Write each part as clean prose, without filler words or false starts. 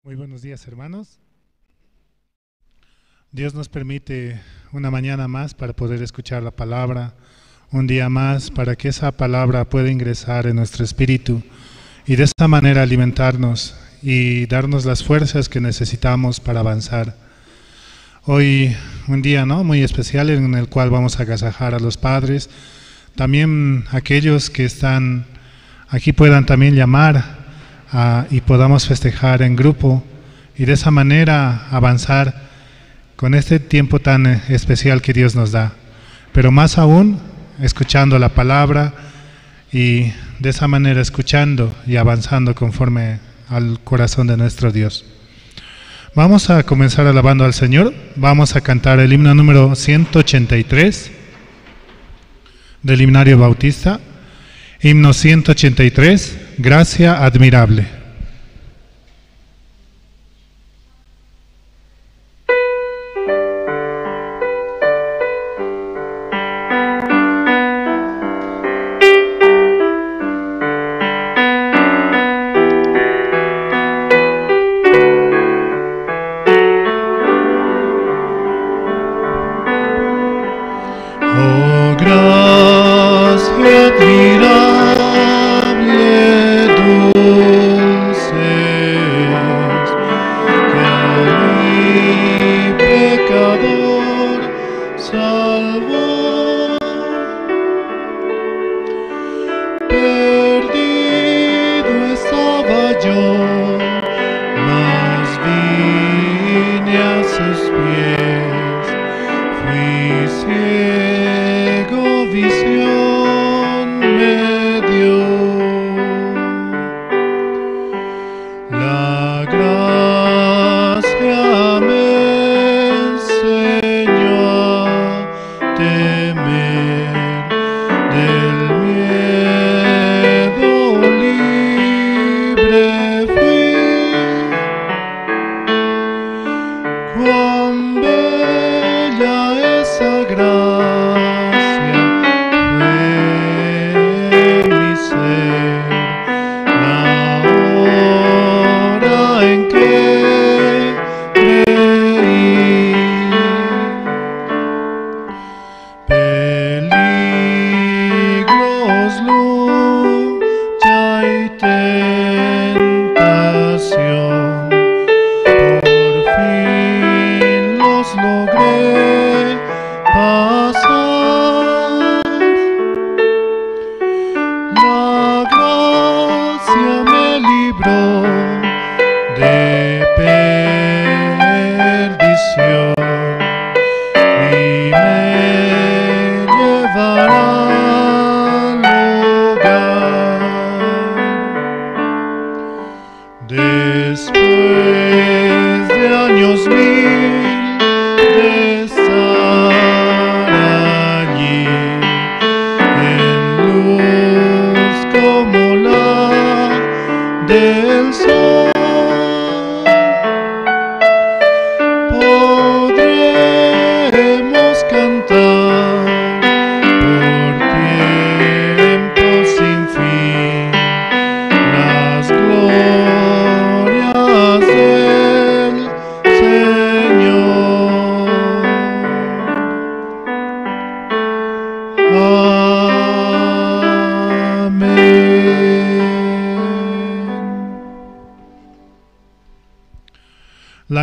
Muy buenos días, hermanos. Dios nos permite una mañana más para poder escuchar la palabra, un día más para que esa palabra pueda ingresar en nuestro espíritu y de esta manera alimentarnos y darnos las fuerzas que necesitamos para avanzar. Hoy un día muy especial en el cual vamos a agasajar a los padres. También aquellos que están aquí puedan también llamar y podamos festejar en grupo y de esa manera avanzar con este tiempo tan especial que Dios nos da, pero más aún escuchando la palabra y de esa manera escuchando y avanzando conforme al corazón de nuestro Dios. Vamos a comenzar alabando al Señor. Vamos a cantar el himno número 183 del Himnario Bautista. Himno 183, Gracia Admirable.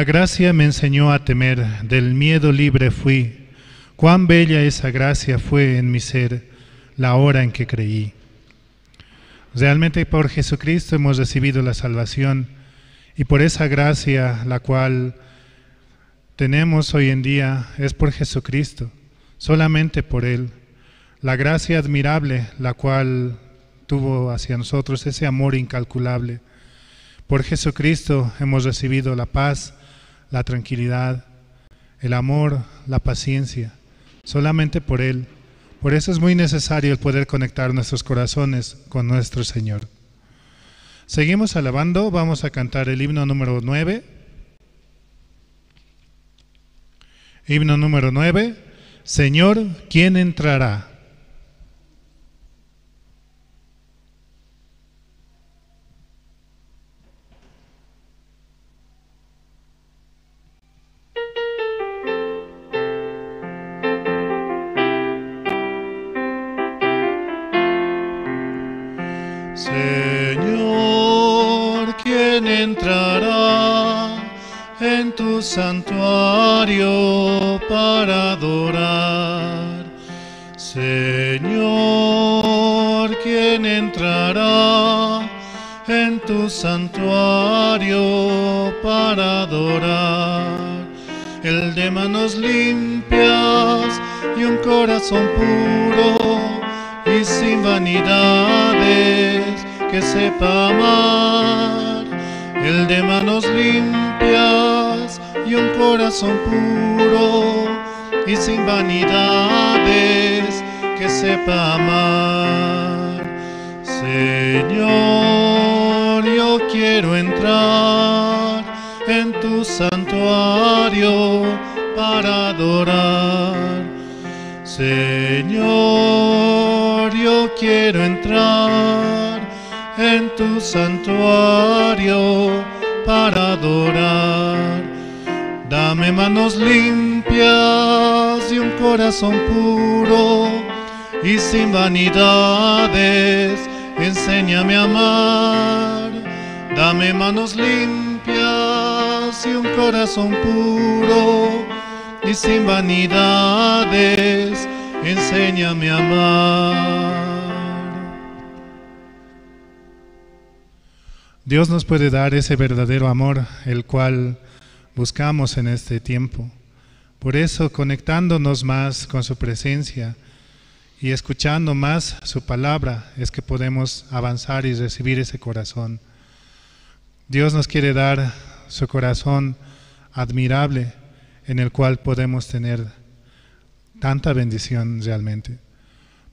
La gracia me enseñó a temer, del miedo libre fui. Cuán bella esa gracia fue en mi ser, la hora en que creí. Realmente por Jesucristo hemos recibido la salvación y por esa gracia la cual tenemos hoy en día es por Jesucristo, solamente por Él. La gracia admirable la cual tuvo hacia nosotros, ese amor incalculable. Por Jesucristo hemos recibido la paz, la tranquilidad, el amor, la paciencia, solamente por Él. Por eso es muy necesario el poder conectar nuestros corazones con nuestro Señor. Seguimos alabando, vamos a cantar el himno número 9. Himno número 9, Señor, ¿quién entrará? Señor, ¿quién entrará en tu santuario para adorar? Señor, ¿quién entrará en tu santuario para adorar? El de manos limpias y un corazón puro y sin vanidades, que sepa amar. El de manos limpias y un corazón puro y sin vanidades, que sepa amar. Señor, yo quiero entrar en tu santuario para adorar. Señor, yo quiero entrar en tu santuario para adorar. Dame manos limpias y un corazón puro y sin vanidades, enséñame a amar. Dame manos limpias y un corazón puro y sin vanidades, enséñame a amar. Dios nos puede dar ese verdadero amor, el cual buscamos en este tiempo. Por eso, conectándonos más con su presencia y escuchando más su palabra, es que podemos avanzar y recibir ese corazón. Dios nos quiere dar su corazón admirable, en el cual podemos tener tanta bendición realmente.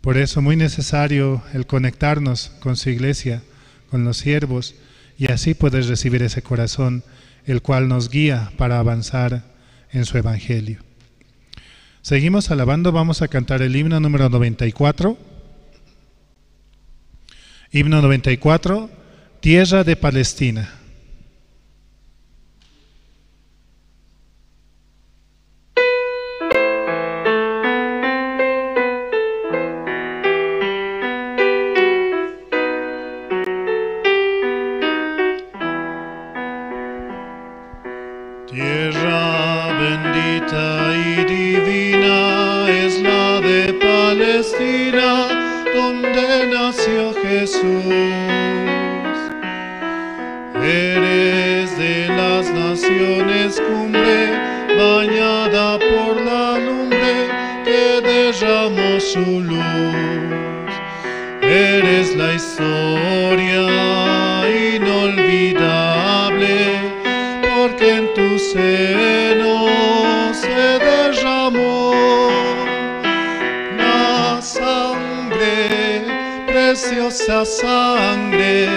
Por eso muy necesario el conectarnos con su iglesia, con los siervos, y así poder recibir ese corazón, el cual nos guía para avanzar en su evangelio. Seguimos alabando, vamos a cantar el himno número 94. Himno 94, Tierra de Palestina. Tierra bendita y divina es la de Palestina, donde nació Jesús. Eres de las naciones cumbre, bañada por la lumbre que derramó su luz. Eres la historia inolvidable, porque en tu seno se derramó la sangre, preciosa sangre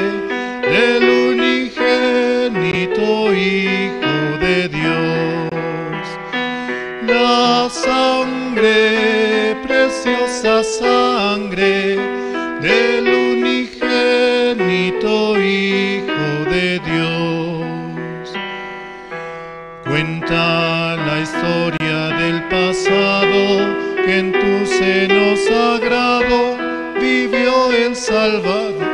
del unigénito Hijo de Dios. La sangre, preciosa sangre del unigénito Hijo de Dios. Cuenta la historia del pasado, que en tu seno sagrado vivió el Salvador.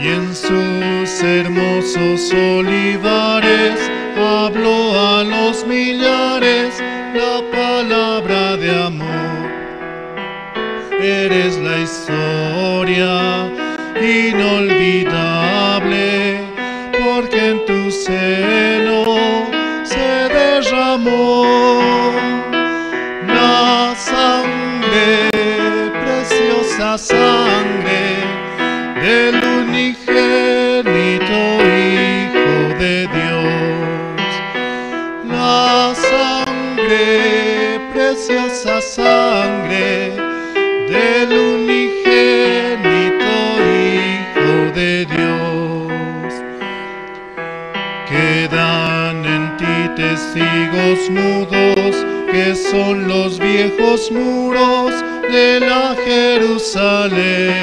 Y en sus hermosos olivares habló a los millares la palabra de amor. Eres la historia inolvidable, porque en tu seno se derramó la sangre, preciosa sangre del unigénito Hijo de Dios. La sangre, preciosa sangre del unigénito Hijo de Dios. Quedan en ti testigos mudos, que son los viejos muros de la Jerusalén.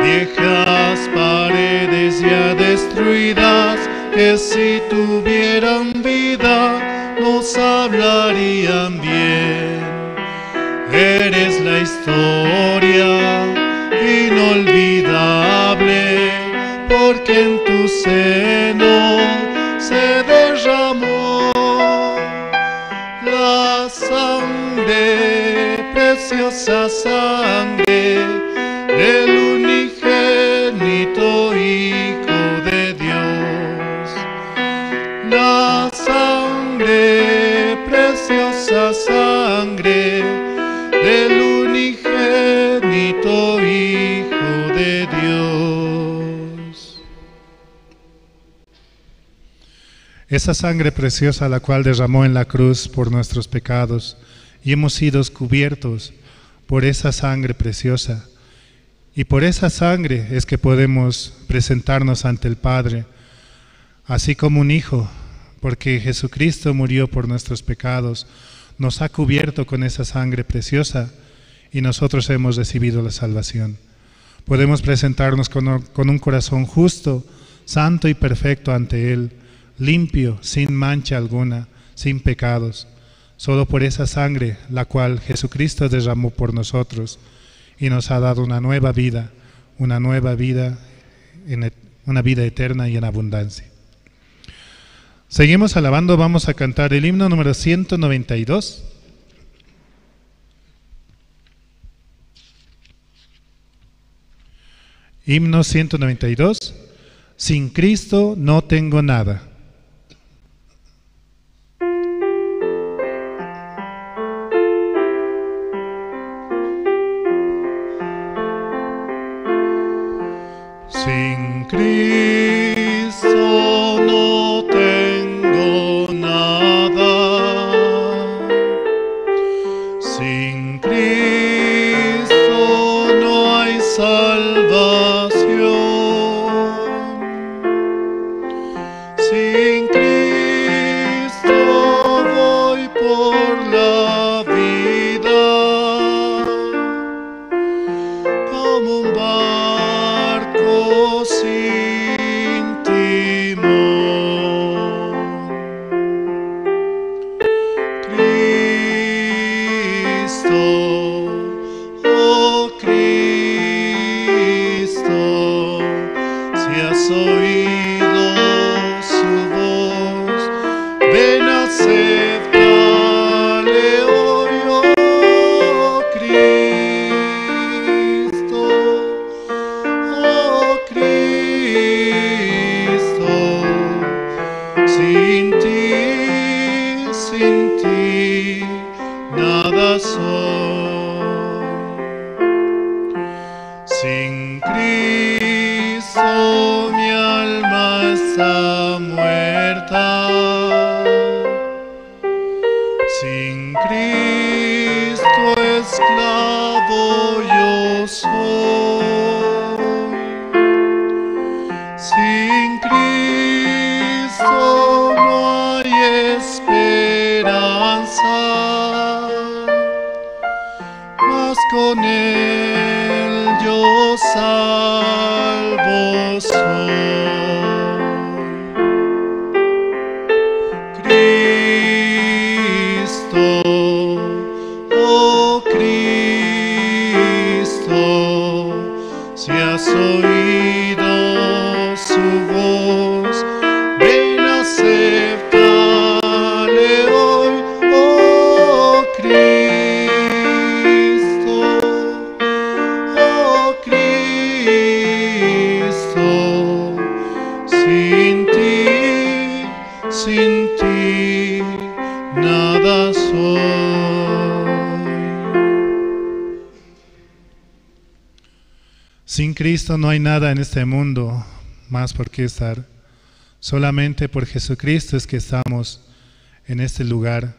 Viejas paredes ya destruidas, que si tuvieran vida nos hablarían bien. Eres la historia historia inolvidable, porque en tu seno se derramó la sangre, preciosa sangre del unigénito Hijo de Dios. La sangre, preciosa sangre del unigénito Hijo de Dios. Esa sangre preciosa la cual derramó en la cruz por nuestros pecados, y hemos sido cubiertos por esa sangre preciosa. Y por esa sangre es que podemos presentarnos ante el Padre, así como un hijo, porque Jesucristo murió por nuestros pecados, nos ha cubierto con esa sangre preciosa y nosotros hemos recibido la salvación. Podemos presentarnos con un corazón justo, santo y perfecto ante Él, limpio, sin mancha alguna, sin pecados, solo por esa sangre la cual Jesucristo derramó por nosotros y nos ha dado una vida eterna y en abundancia. Seguimos alabando, vamos a cantar el himno número 192. Himno 192. Sin Cristo no tengo nada. Sin Cristo no tengo nada, sin Cristo no hay salvación, sin Cristo voy por la vida como un barco sin timón. Cristo, oh Cristo, si has oído su voz, ven a aceptarle hoy, oh Cristo, oh Cristo, sin ti, nada soy. Sin Cristo mi alma está muerta, sin Cristo esclavo yo soy, sin Cristo no hay esperanza, mas con Él yo salvo soy. Cristo, oh Cristo, si has oído su voz, ven a aceptarle hoy, oh Cristo, oh Cristo, sin ti, nada soy. Sin Cristo no hay nada en este mundo más por qué estar. Solamente por Jesucristo es que estamos en este lugar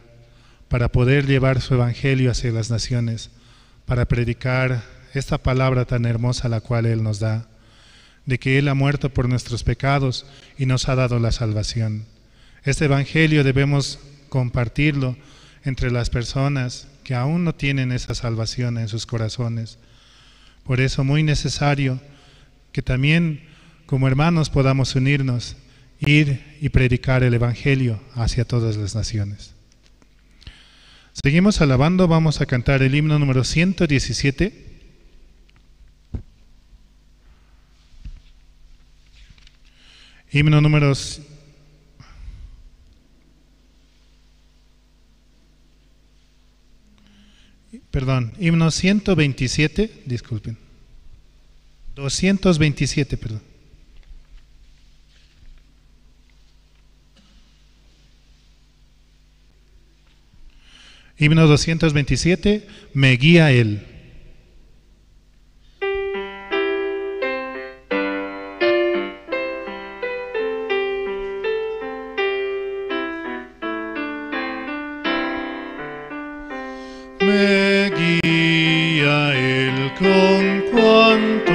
para poder llevar su evangelio hacia las naciones, para predicar esta palabra tan hermosa la cual Él nos da, de que Él ha muerto por nuestros pecados y nos ha dado la salvación. Este evangelio debemos compartirlo entre las personas que aún no tienen esa salvación en sus corazones. Por eso muy necesario que también como hermanos podamos unirnos, ir y predicar el evangelio hacia todas las naciones. Seguimos alabando, vamos a cantar el himno número 117. Himno número... Perdón, himno 127, disculpen. 227, perdón. Himno 227, me guía Él. Me guía Él con cuanto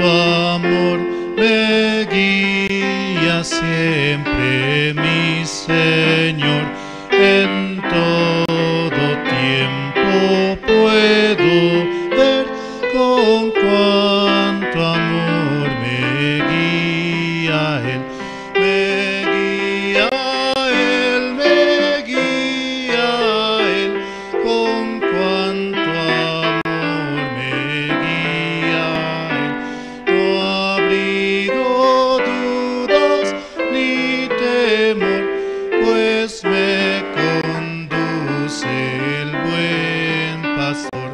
amor, me guía siempre mi Señor, en todo tiempo puedo ver con cuánto amor me guía Él. Me guía Él, me guía Él, con cuánto amor me guía Él. No abrigo dudas ni temor, pues me conduce el buen pastor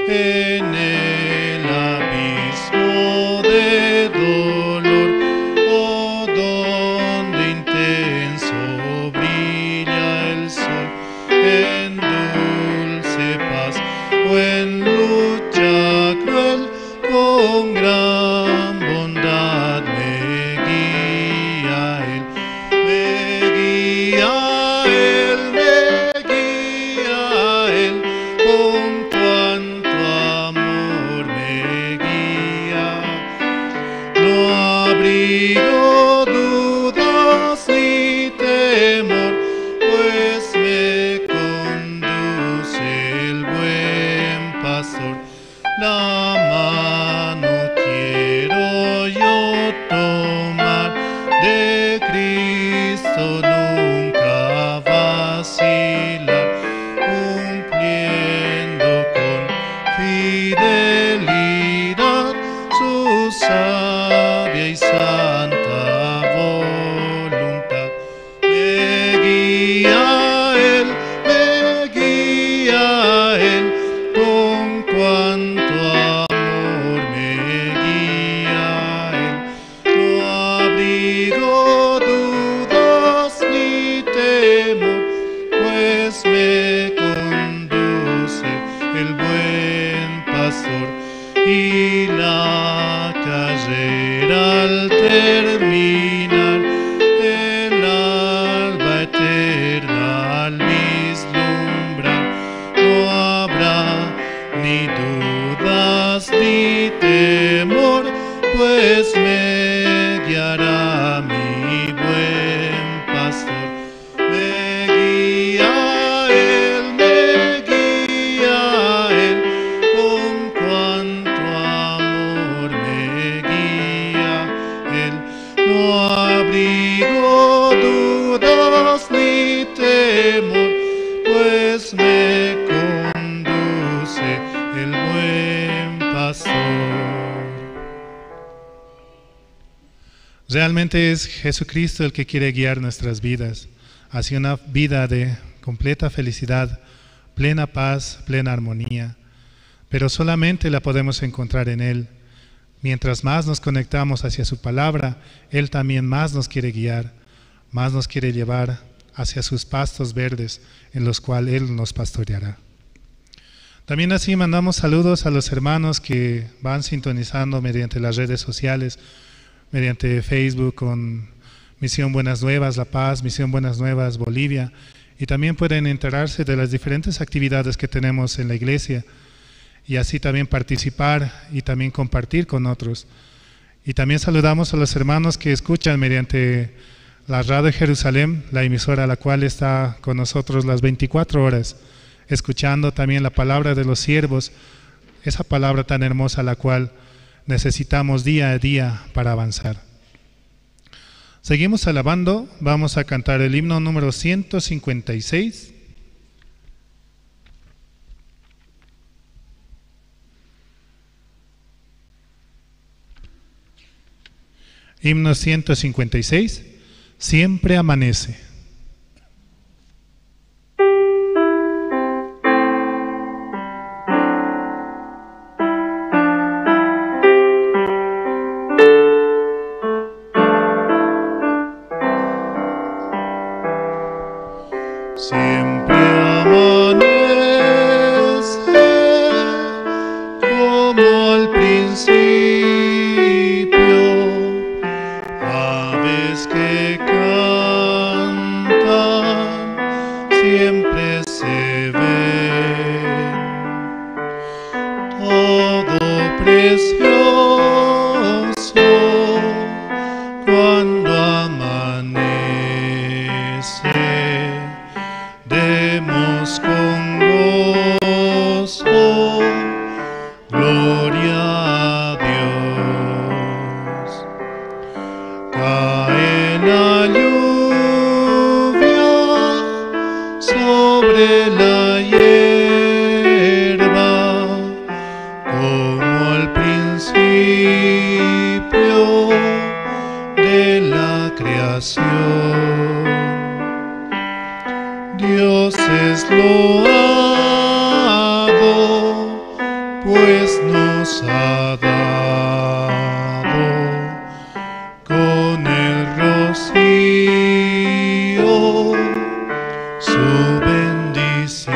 en el abismo de dolor, oh, donde intenso brilla el sol, en dulce paz o en lucha cruel, con gran bondad me guía Él. Me guía Él, me guía Él, con cuanto amor me guía. No abrigo dudas ni temor, pues me conduce el buen pastor. La mano quiero yo tomar de Cristo, nunca vacilar, cumpliendo con fidelidad su sabia y santa voluntad. Me guía Él, me guía Él, con cuanto amor me guía Él. No abrigo dudas ni temor, pues me conduce el buen pastor. Y la carrera al terminar, el alba eterna al vislumbrar, no habrá ni dudas ni temor, pues me guiará mi buen pastor. Me guía Él, me guía Él, con cuanto amor me guía Él. No abrigo dudas ni temor, pues me conduce el buen pastor. Realmente es Jesucristo el que quiere guiar nuestras vidas hacia una vida de completa felicidad, plena paz, plena armonía, pero solamente la podemos encontrar en Él. Mientras más nos conectamos hacia su palabra, Él también más nos quiere guiar, más nos quiere llevar hacia sus pastos verdes en los cuales Él nos pastoreará. También así mandamos saludos a los hermanos que van sintonizando mediante las redes sociales, mediante Facebook con Misión Buenas Nuevas La Paz, Misión Buenas Nuevas Bolivia, y también pueden enterarse de las diferentes actividades que tenemos en la iglesia y así también participar y también compartir con otros. Y también saludamos a los hermanos que escuchan mediante la Radio Jerusalén, la emisora a la cual está con nosotros las 24 horas, escuchando también la palabra de los siervos, esa palabra tan hermosa la cual necesitamos día a día para avanzar. Seguimos alabando, vamos a cantar el himno número 156. Himno 156, Siempre amanece. Siempre amanece como al principio, aves que cantan siempre se ven, todo precioso cuando amanece. Demos con gozo gloria a Dios. Cae la lluvia sobre la hierba como al principio de la creación. Dios es loado, pues nos ha dado con el rocío su bendición.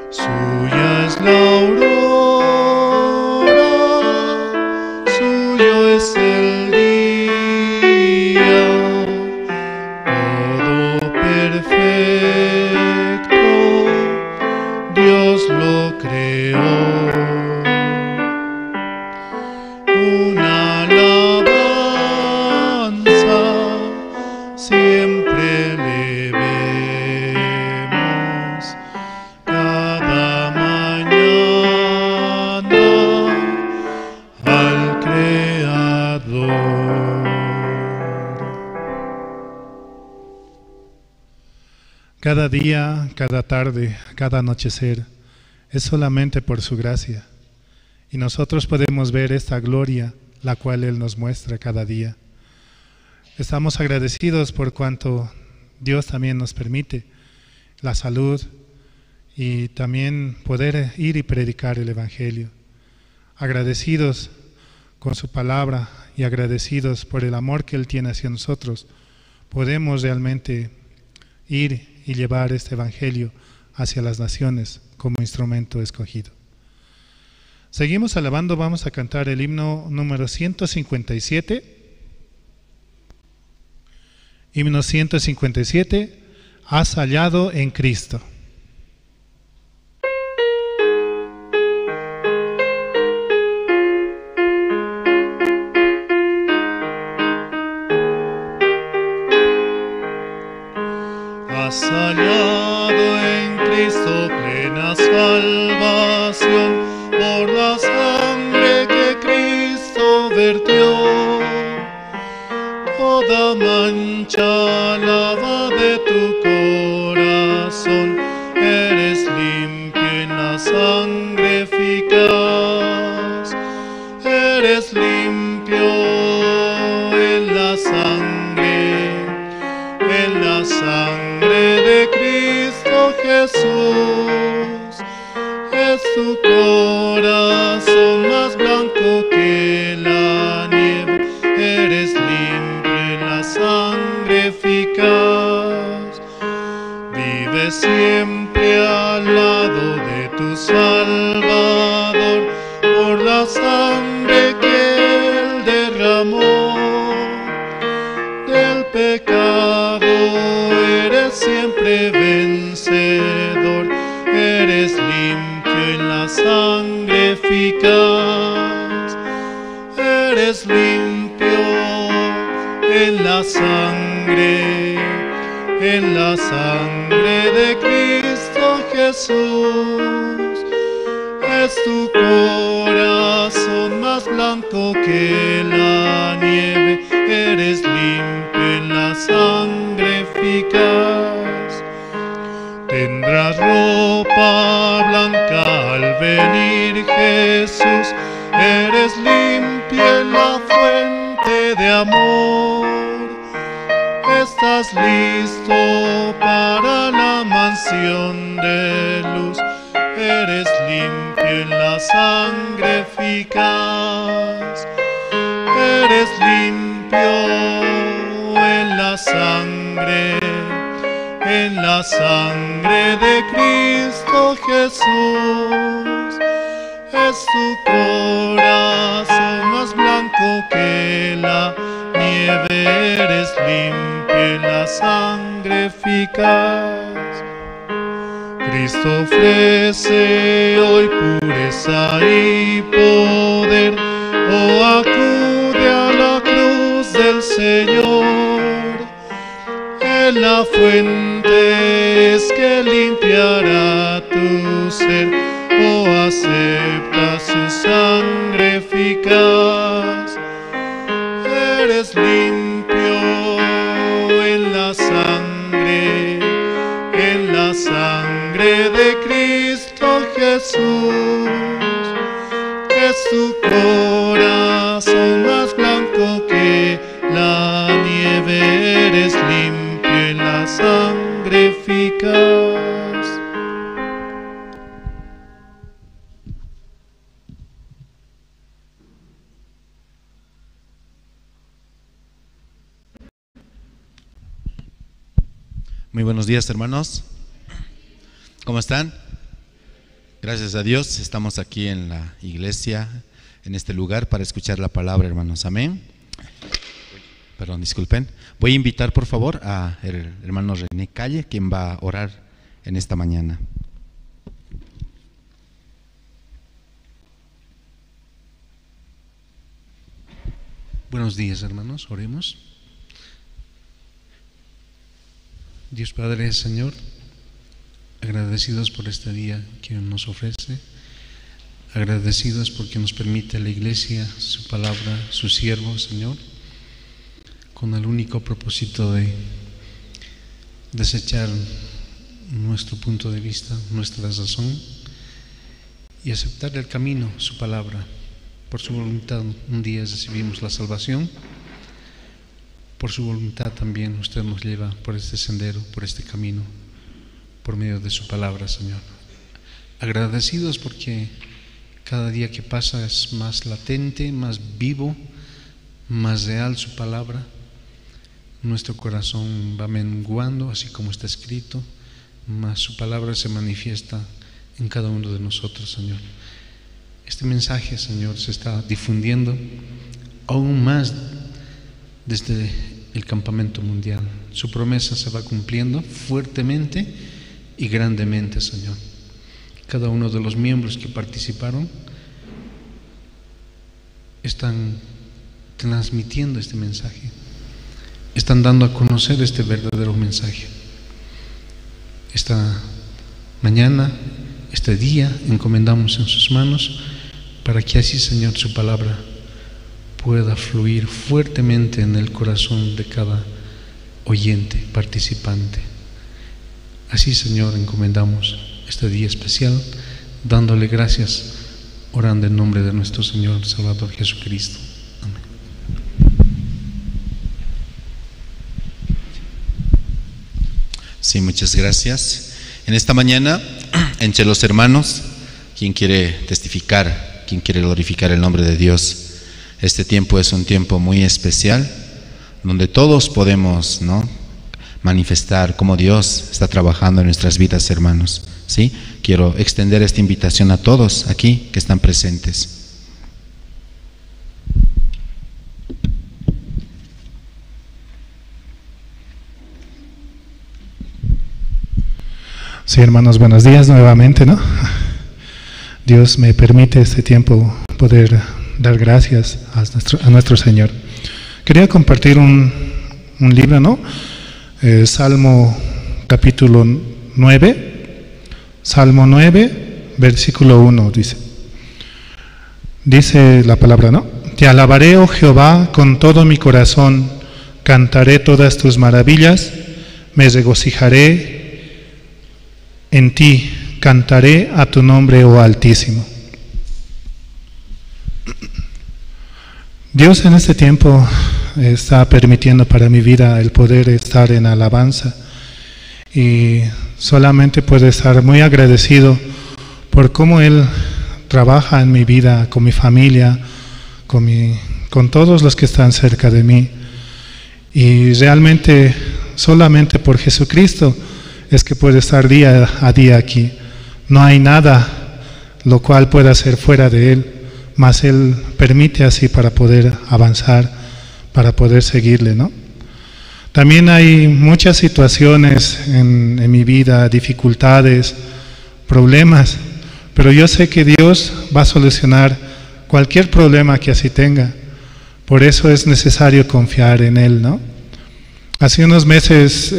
Suya es la aurora, suyo es el día. Perfecto, Dios lo creó. Una alabanza siempre le vemos cada mañana al Creador. Cada día, cada tarde, cada anochecer, es solamente por su gracia. Y nosotros podemos ver esta gloria, la cual Él nos muestra cada día. Estamos agradecidos por cuanto Dios también nos permite la salud y también poder ir y predicar el Evangelio. Agradecidos con su palabra y agradecidos por el amor que Él tiene hacia nosotros, podemos realmente ir y llevar este Evangelio hacia las naciones como instrumento escogido. Seguimos alabando, vamos a cantar el himno número 157. Himno 157, has hallado en Cristo. Has hallado en Cristo plena salvación por la sangre que Cristo vertió. Toda mancha lava de tu corazón, eres limpio en la sangre eficaz. Eres limpio en la sangre de Cristo Jesús. Es tu corazón más blanco que la nieve. Eres limpio en la sangre eficaz. Vive siempre al lado de tu Salvador por la sangre que Él derramó. Del pecado eres siempre vencedor, eres limpio en la sangre eficaz, eres limpio en la sangre de Cristo Jesús. Es tu corazón más blanco que la nieve, eres limpio en la sangre eficaz. Tendrás ropa blanca al venir Jesús, eres limpio limpie la fuente de amor. Estás listo para la mansión de luz. Eres limpio en la sangre eficaz. Eres limpio en la sangre de Cristo Jesús. Es tu corazón más blanco que la nieve. Eres limpio en la sangre eficaz. Cristo ofrece hoy pureza y poder. Oh, acude a la cruz del Señor. En la fuente es que limpiará tu ser. Oh, acepta su sangre eficaz. Eres limpio en la sangre de Cristo Jesús. Es tu corazón más blanco que la nieve. Eres limpio en la sangre eficaz. Muy buenos días, hermanos. ¿Cómo están? Gracias a Dios, estamos aquí en la iglesia, en este lugar, para escuchar la palabra, hermanos. Amén. Perdón, disculpen. Voy a invitar, por favor, a el hermano René Calle, quien va a orar en esta mañana. Buenos días, hermanos, oremos. Dios Padre, Señor, agradecidos por este día que nos ofrece, agradecidos porque nos permite la iglesia, su palabra, su siervo, Señor, con el único propósito de desechar nuestro punto de vista, nuestra razón, y aceptar el camino, su palabra. Por su voluntad un día recibimos la salvación. Por su voluntad también usted nos lleva por este sendero, por este camino, por medio de su palabra, Señor. Agradecidos porque cada día que pasa es más latente, más vivo, más real su palabra. Nuestro corazón va menguando, así como está escrito, mas su palabra se manifiesta en cada uno de nosotros, Señor. Este mensaje, Señor, se está difundiendo aún más desde el campamento mundial. Su promesa se va cumpliendo fuertemente y grandemente, Señor. Cada uno de los miembros que participaron están transmitiendo este mensaje, están dando a conocer este verdadero mensaje. Esta mañana, este día, encomendamos en sus manos para que así, Señor, su palabra pueda fluir fuertemente en el corazón de cada oyente, participante. Así, Señor, encomendamos este día especial, dándole gracias, orando en nombre de nuestro Señor Salvador Jesucristo. Amén. Sí, muchas gracias. En esta mañana, entre los hermanos, quien quiere testificar, quien quiere glorificar el nombre de Dios, este tiempo es un tiempo muy especial, donde todos podemos, ¿no?, manifestar cómo Dios está trabajando en nuestras vidas, hermanos. ¿Sí? Quiero extender esta invitación a todos aquí que están presentes. Sí, hermanos, buenos días nuevamente, ¿no? Dios me permite este tiempo poder dar gracias a nuestro Señor. Quería compartir un libro, ¿no? Salmo capítulo 9, Salmo 9, versículo 1, dice la palabra, ¿no? Te alabaré, oh Jehová, con todo mi corazón, cantaré todas tus maravillas, me regocijaré en ti, cantaré a tu nombre, oh Altísimo. Dios en este tiempo está permitiendo para mi vida el poder estar en alabanza, y solamente puedo estar muy agradecido por cómo Él trabaja en mi vida, con mi familia, con todos los que están cerca de mí. Y realmente solamente por Jesucristo es que puedo estar día a día aquí. No hay nada lo cual pueda ser fuera de Él, mas Él permite así para poder avanzar, para poder seguirle, ¿no? También hay muchas situaciones en mi vida, dificultades, problemas, pero yo sé que Dios va a solucionar cualquier problema que así tenga. Por eso es necesario confiar en Él, ¿no? Hace unos meses,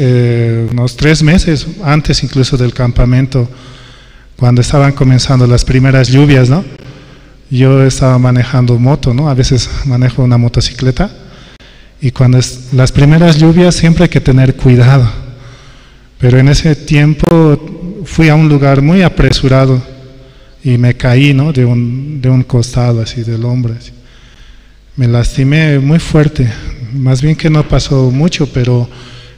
unos 3 meses antes incluso del campamento, cuando estaban comenzando las primeras lluvias, ¿no? Yo estaba manejando moto, ¿no? A veces manejo una motocicleta, y cuando las primeras lluvias siempre hay que tener cuidado. Pero en ese tiempo fui a un lugar muy apresurado y me caí, ¿no? De un costado, así, del hombro, así. Me lastimé muy fuerte, más bien que no pasó mucho, pero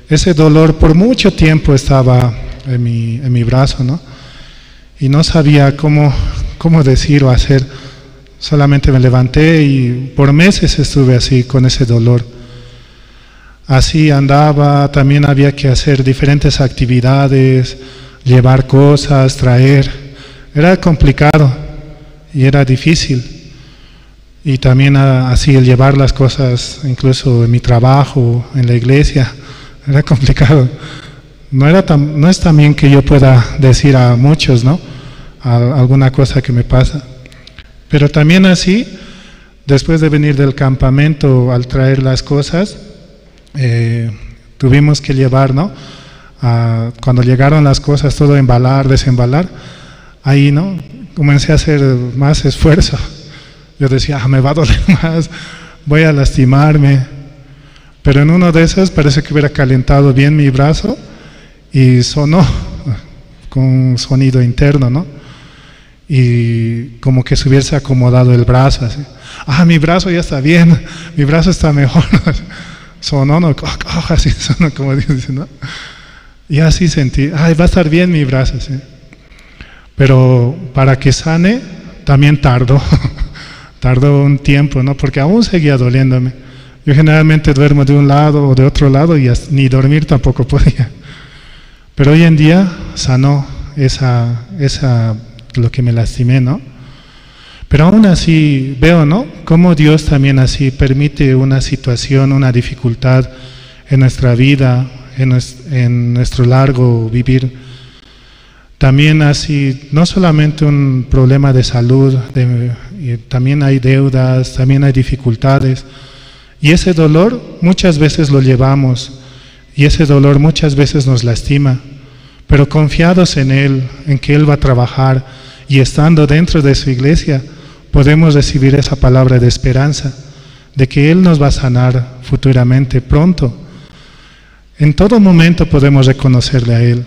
ese dolor por mucho tiempo estaba en mi brazo, ¿no? Y no sabía cómo decir o hacer. Solamente me levanté y por meses estuve así, con ese dolor. Así andaba, también había que hacer diferentes actividades, llevar cosas, traer. Era complicado y era difícil. Y también así el llevar las cosas, incluso en mi trabajo, en la iglesia, era complicado. No es también que yo pueda decir a muchos, ¿no? Alguna cosa que me pasa. Pero también así, después de venir del campamento, al traer las cosas, tuvimos que llevar, ¿no? Cuando llegaron las cosas, todo embalar, desembalar, ahí, ¿no? Comencé a hacer más esfuerzo. Yo decía, me va a doler más, voy a lastimarme. Pero en uno de esos parece que hubiera calentado bien mi brazo y sonó con un sonido interno, ¿no? Y como que se hubiese acomodado el brazo, así. Mi brazo ya está bien, mi brazo está mejor. Sonó, ¿no? Así sonó, como dicen, ¿no? Y así sentí, va a estar bien mi brazo, ¿sí? Pero para que sane, también tardó un tiempo, ¿no? Porque aún seguía doliéndome. Yo generalmente duermo de un lado o de otro lado y ni dormir tampoco podía. Pero hoy en día sanó lo que me lastimé, ¿no? Pero aún así veo, ¿no? Cómo Dios también así permite una situación, una dificultad en nuestra vida, en nuestro largo vivir. También así, no solamente un problema de salud, también hay deudas, también hay dificultades. Y ese dolor muchas veces lo llevamos, y ese dolor muchas veces nos lastima. Pero confiados en Él, en que Él va a trabajar, y estando dentro de su iglesia, podemos recibir esa palabra de esperanza, de que Él nos va a sanar futuramente, pronto. En todo momento podemos reconocerle a Él.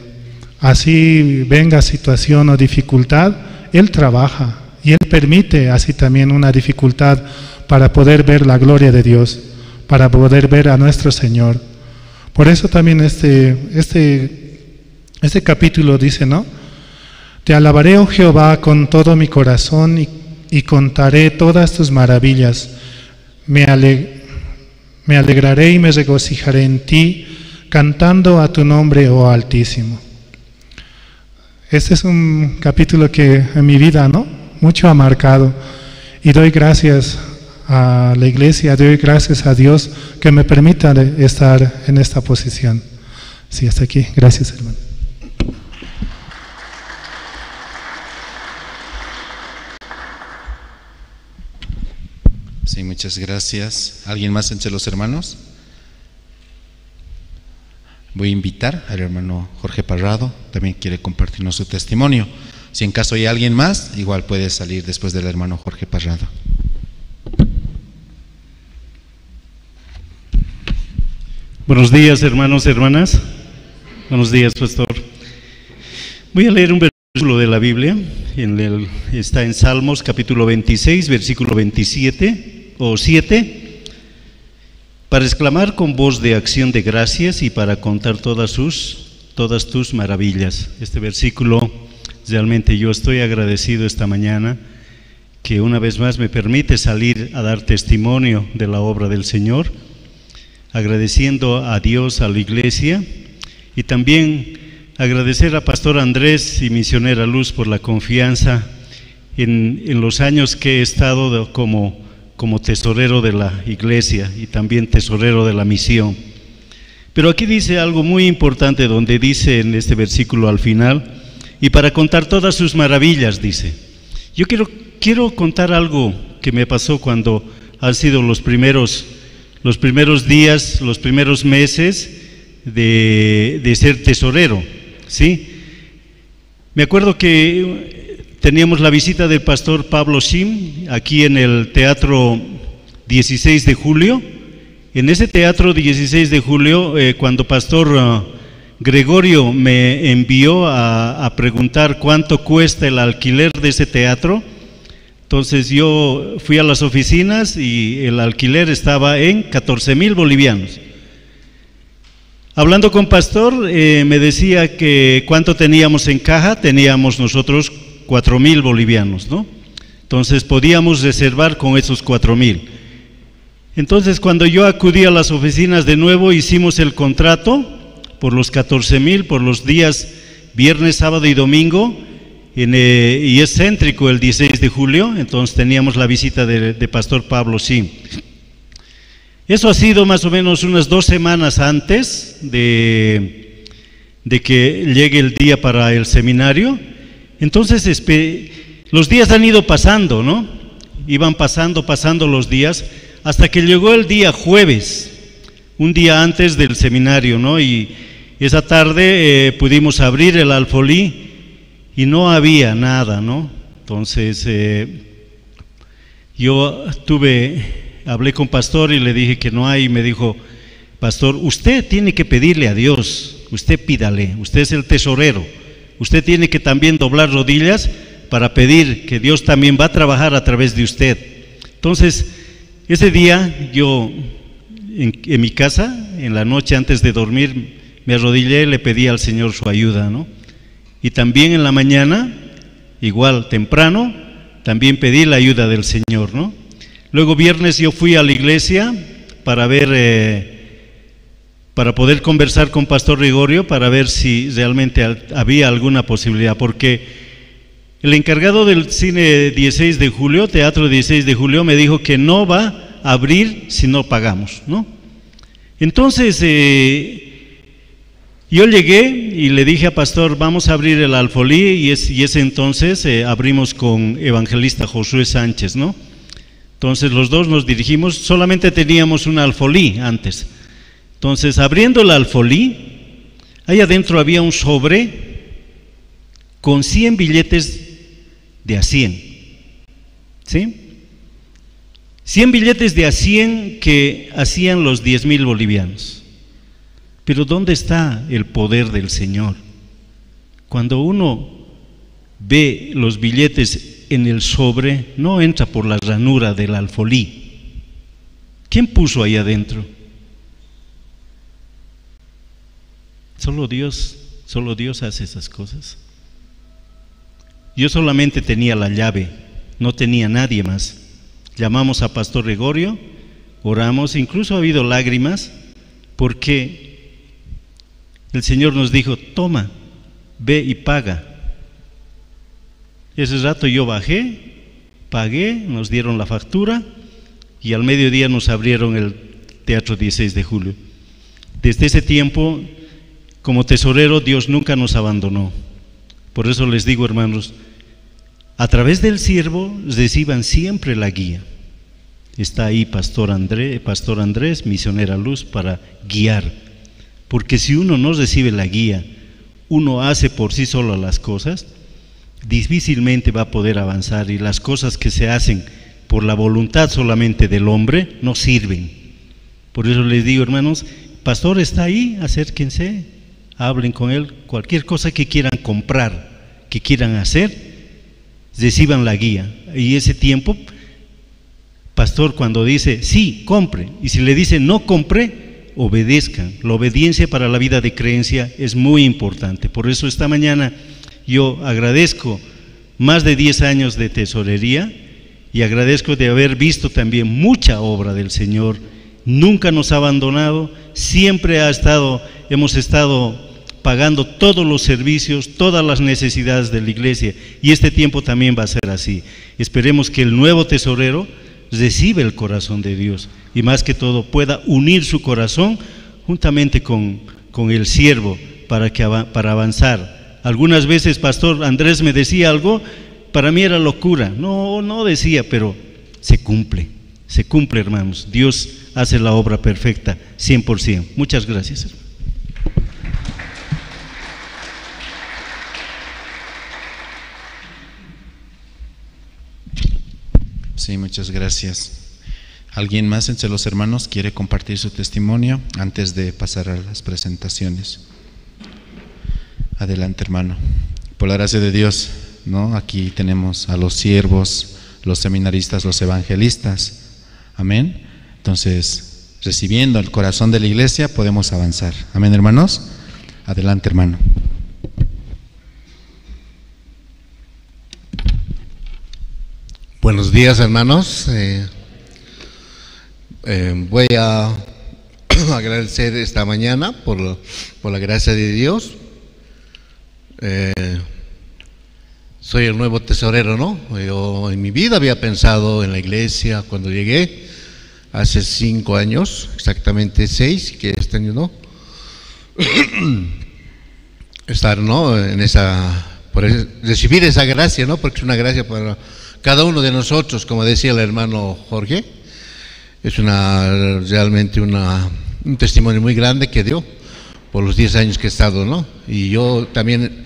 Así venga situación o dificultad, Él trabaja, y Él permite así también una dificultad para poder ver la gloria de Dios, para poder ver a nuestro Señor. Por eso también este capítulo dice, ¿no? Te alabaré, oh Jehová, con todo mi corazón y contaré todas tus maravillas. Me alegraré y me regocijaré en ti, cantando a tu nombre, oh Altísimo. Este es un capítulo que en mi vida, ¿no? Mucho ha marcado, y doy gracias a la iglesia, doy gracias a Dios que me permita estar en esta posición. Sí, hasta aquí. Gracias, hermano. Sí, muchas gracias. ¿Alguien más entre los hermanos? Voy a invitar al hermano Jorge Parrado, también quiere compartirnos su testimonio. Si en caso hay alguien más, igual puede salir después del hermano Jorge Parrado. Buenos días, hermanos y hermanas. Buenos días, pastor. Voy a leer un versículo de la Biblia, está en Salmos capítulo 26, versículo 27 o 7. para exclamar con voz de acción de gracias y para contar todas tus maravillas. Este versículo, realmente yo estoy agradecido esta mañana que una vez más me permite salir a dar testimonio de la obra del Señor, agradeciendo a Dios, a la iglesia, y también agradecer a Pastor Andrés y Misionera Luz por la confianza en los años que he estado como tesorero de la iglesia y también tesorero de la misión. Pero aquí dice algo muy importante, donde dice en este versículo al final, y para contar todas sus maravillas, dice. Yo quiero contar algo que me pasó cuando han sido los primeros días, los primeros meses de ser tesorero, ¿sí? Me acuerdo que teníamos la visita del pastor Pablo Sim aquí en el Teatro 16 de Julio. En ese Teatro 16 de Julio, cuando pastor Gregorio me envió a preguntar cuánto cuesta el alquiler de ese teatro, entonces yo fui a las oficinas y el alquiler estaba en 14,000 bolivianos. Hablando con pastor, me decía que cuánto teníamos en caja. Teníamos nosotros 4,000 bolivianos, ¿no? Entonces podíamos reservar con esos 4,000. Entonces cuando yo acudí a las oficinas de nuevo, hicimos el contrato por los 14,000, por los días viernes, sábado y domingo, y es céntrico el 16 de julio, entonces teníamos la visita de pastor Pablo Sim. Eso ha sido más o menos unas 2 semanas antes de que llegue el día para el seminario. Entonces los días han ido pasando, ¿no? Iban pasando los días, hasta que llegó el día jueves, un día antes del seminario, ¿no? Y esa tarde pudimos abrir el alfolí y no había nada, ¿no? Entonces yo hablé con pastor y le dije que no hay, y me dijo: pastor, usted tiene que pedirle a Dios, usted pídale, usted es el tesorero, usted tiene que también doblar rodillas para pedir que Dios también va a trabajar a través de usted. Entonces ese día yo en mi casa, en la noche antes de dormir, me arrodillé y le pedí al Señor su ayuda, ¿no? Y también en la mañana, igual temprano, también pedí la ayuda del Señor, ¿no? Luego viernes yo fui a la iglesia para poder conversar con pastor Gregorio, para ver si realmente había alguna posibilidad, porque el encargado del cine 16 de julio, Teatro 16 de Julio, me dijo que no va a abrir si no pagamos, ¿no? Entonces yo llegué y le dije a pastor: vamos a abrir el alfolí, y ese entonces abrimos con evangelista Josué Sánchez, ¿no? Entonces los dos nos dirigimos, solamente teníamos un alfolí antes. Entonces, abriendo el alfolí, ahí adentro había un sobre con 100 billetes de a 100, ¿sí? 100 billetes de a 100 que hacían los 10,000 bolivianos. Pero ¿dónde está el poder del Señor? Cuando uno ve los billetes en el sobre, no entra por la ranura del alfolí. ¿Quién puso ahí adentro? Solo Dios hace esas cosas. Yo solamente tenía la llave, no tenía nadie más. Llamamos a pastor Gregorio, oramos, incluso ha habido lágrimas, porque el Señor nos dijo: toma, ve y paga. Ese rato yo bajé, pagué, nos dieron la factura y al mediodía nos abrieron el Teatro 16 de Julio. Desde ese tiempo, como tesorero, Dios nunca nos abandonó. Por eso les digo, hermanos, a través del siervo reciban siempre la guía. Está ahí pastor Andrés, Misionera Luz, para guiar. Porque si uno no recibe la guía, uno hace por sí solo las cosas, difícilmente va a poder avanzar, y las cosas que se hacen por la voluntad solamente del hombre no sirven. Por eso les digo, hermanos, pastor está ahí, acérquense, hablen con él, cualquier cosa que quieran comprar, que quieran hacer, reciban la guía. Y ese tiempo pastor, cuando dice, sí, compre, y si le dice, no compre, obedezcan. La obediencia para la vida de creencia es muy importante. Por eso esta mañana yo agradezco más de 10 años de tesorería y agradezco de haber visto también mucha obra del Señor. Nunca nos ha abandonado, siempre hemos estado pagando todos los servicios, todas las necesidades de la iglesia, y este tiempo también va a ser así. Esperemos que el nuevo tesorero reciba el corazón de Dios y más que todo pueda unir su corazón juntamente con el siervo para avanzar. Algunas veces Pastor Andrés me decía algo, para mí era locura, no decía, pero se cumple, hermanos. Dios hace la obra perfecta 100%. Muchas gracias, hermano. Sí, muchas gracias. ¿Alguien más entre los hermanos quiere compartir su testimonio antes de pasar a las presentaciones? Adelante, hermano. Por la gracia de Dios, ¿no? Aquí tenemos a los siervos, los seminaristas, los evangelistas. Amén. Entonces, recibiendo el corazón de la iglesia, podemos avanzar. Amén, hermanos. Adelante, hermano. Buenos días, hermanos. Voy a agradecer esta mañana por la gracia de Dios. Soy el nuevo tesorero, ¿no? Yo en mi vida había pensado en la iglesia cuando llegué, hace 5 años, exactamente 6, que este año no. Estar, ¿no? Recibir esa gracia, ¿no? Porque es una gracia para cada uno de nosotros, como decía el hermano Jorge. Es realmente un testimonio muy grande que dio por los 10 años que he estado, ¿no? Y yo también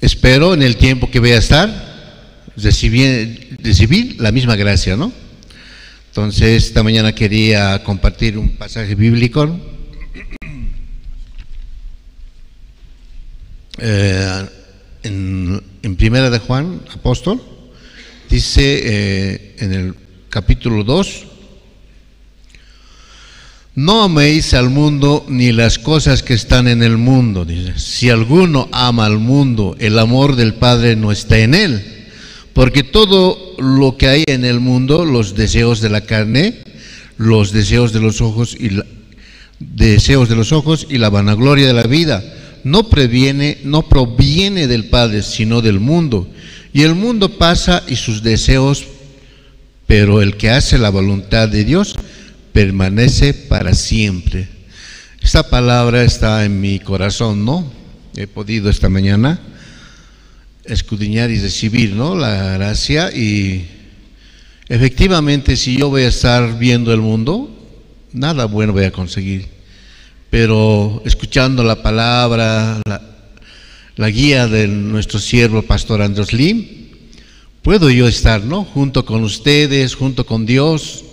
espero en el tiempo que voy a estar recibir la misma gracia, ¿no? Entonces esta mañana quería compartir un pasaje bíblico, ¿no? En Primera de Juan, apóstol, dice en el capítulo 2: no améis al mundo ni las cosas que están en el mundo. Dice, si alguno ama al mundo, el amor del Padre no está en él, porque todo lo que hay en el mundo, los deseos de la carne, los deseos de los ojos y la vanagloria de la vida, no proviene del Padre, sino del mundo. Y el mundo pasa y sus deseos, pero el que hace la voluntad de Dios permanece para siempre. Esta palabra está en mi corazón, ¿no? He podido esta mañana escudriñar y recibir, ¿no?, la gracia. Y efectivamente, si yo voy a estar viendo el mundo, nada bueno voy a conseguir. Pero escuchando la palabra, la guía de nuestro siervo Pastor Andrés Lim, puedo yo estar, ¿no?, junto con ustedes, junto con Dios,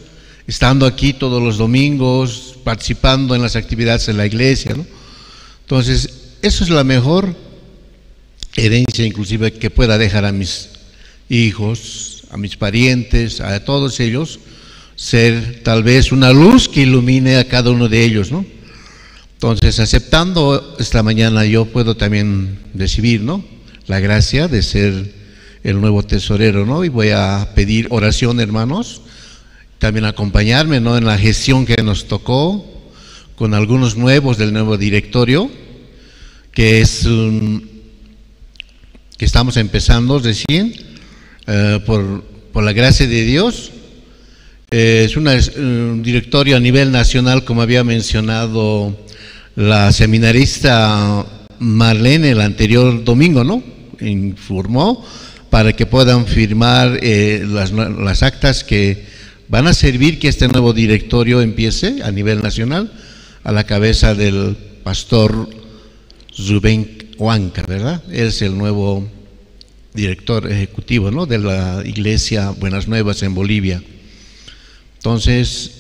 estando aquí todos los domingos, participando en las actividades de la iglesia, ¿no? Entonces, eso es la mejor herencia inclusive que pueda dejar a mis hijos, a mis parientes, a todos ellos, ser tal vez una luz que ilumine a cada uno de ellos, ¿no? Entonces, aceptando esta mañana, yo puedo también recibir, ¿no?, la gracia de ser el nuevo tesorero, ¿no? Y voy a pedir oración, hermanos, también acompañarme, ¿no?, en la gestión que nos tocó con algunos nuevos del nuevo directorio, que estamos empezando recién, por la gracia de Dios. Es un directorio a nivel nacional, como había mencionado la seminarista Marlene el anterior domingo, ¿no?, informó para que puedan firmar las actas que van a servir que este nuevo directorio empiece a nivel nacional, a la cabeza del pastor Rubén Huanca, ¿verdad? Él es el nuevo director ejecutivo, ¿no?, de la iglesia Buenas Nuevas en Bolivia. Entonces,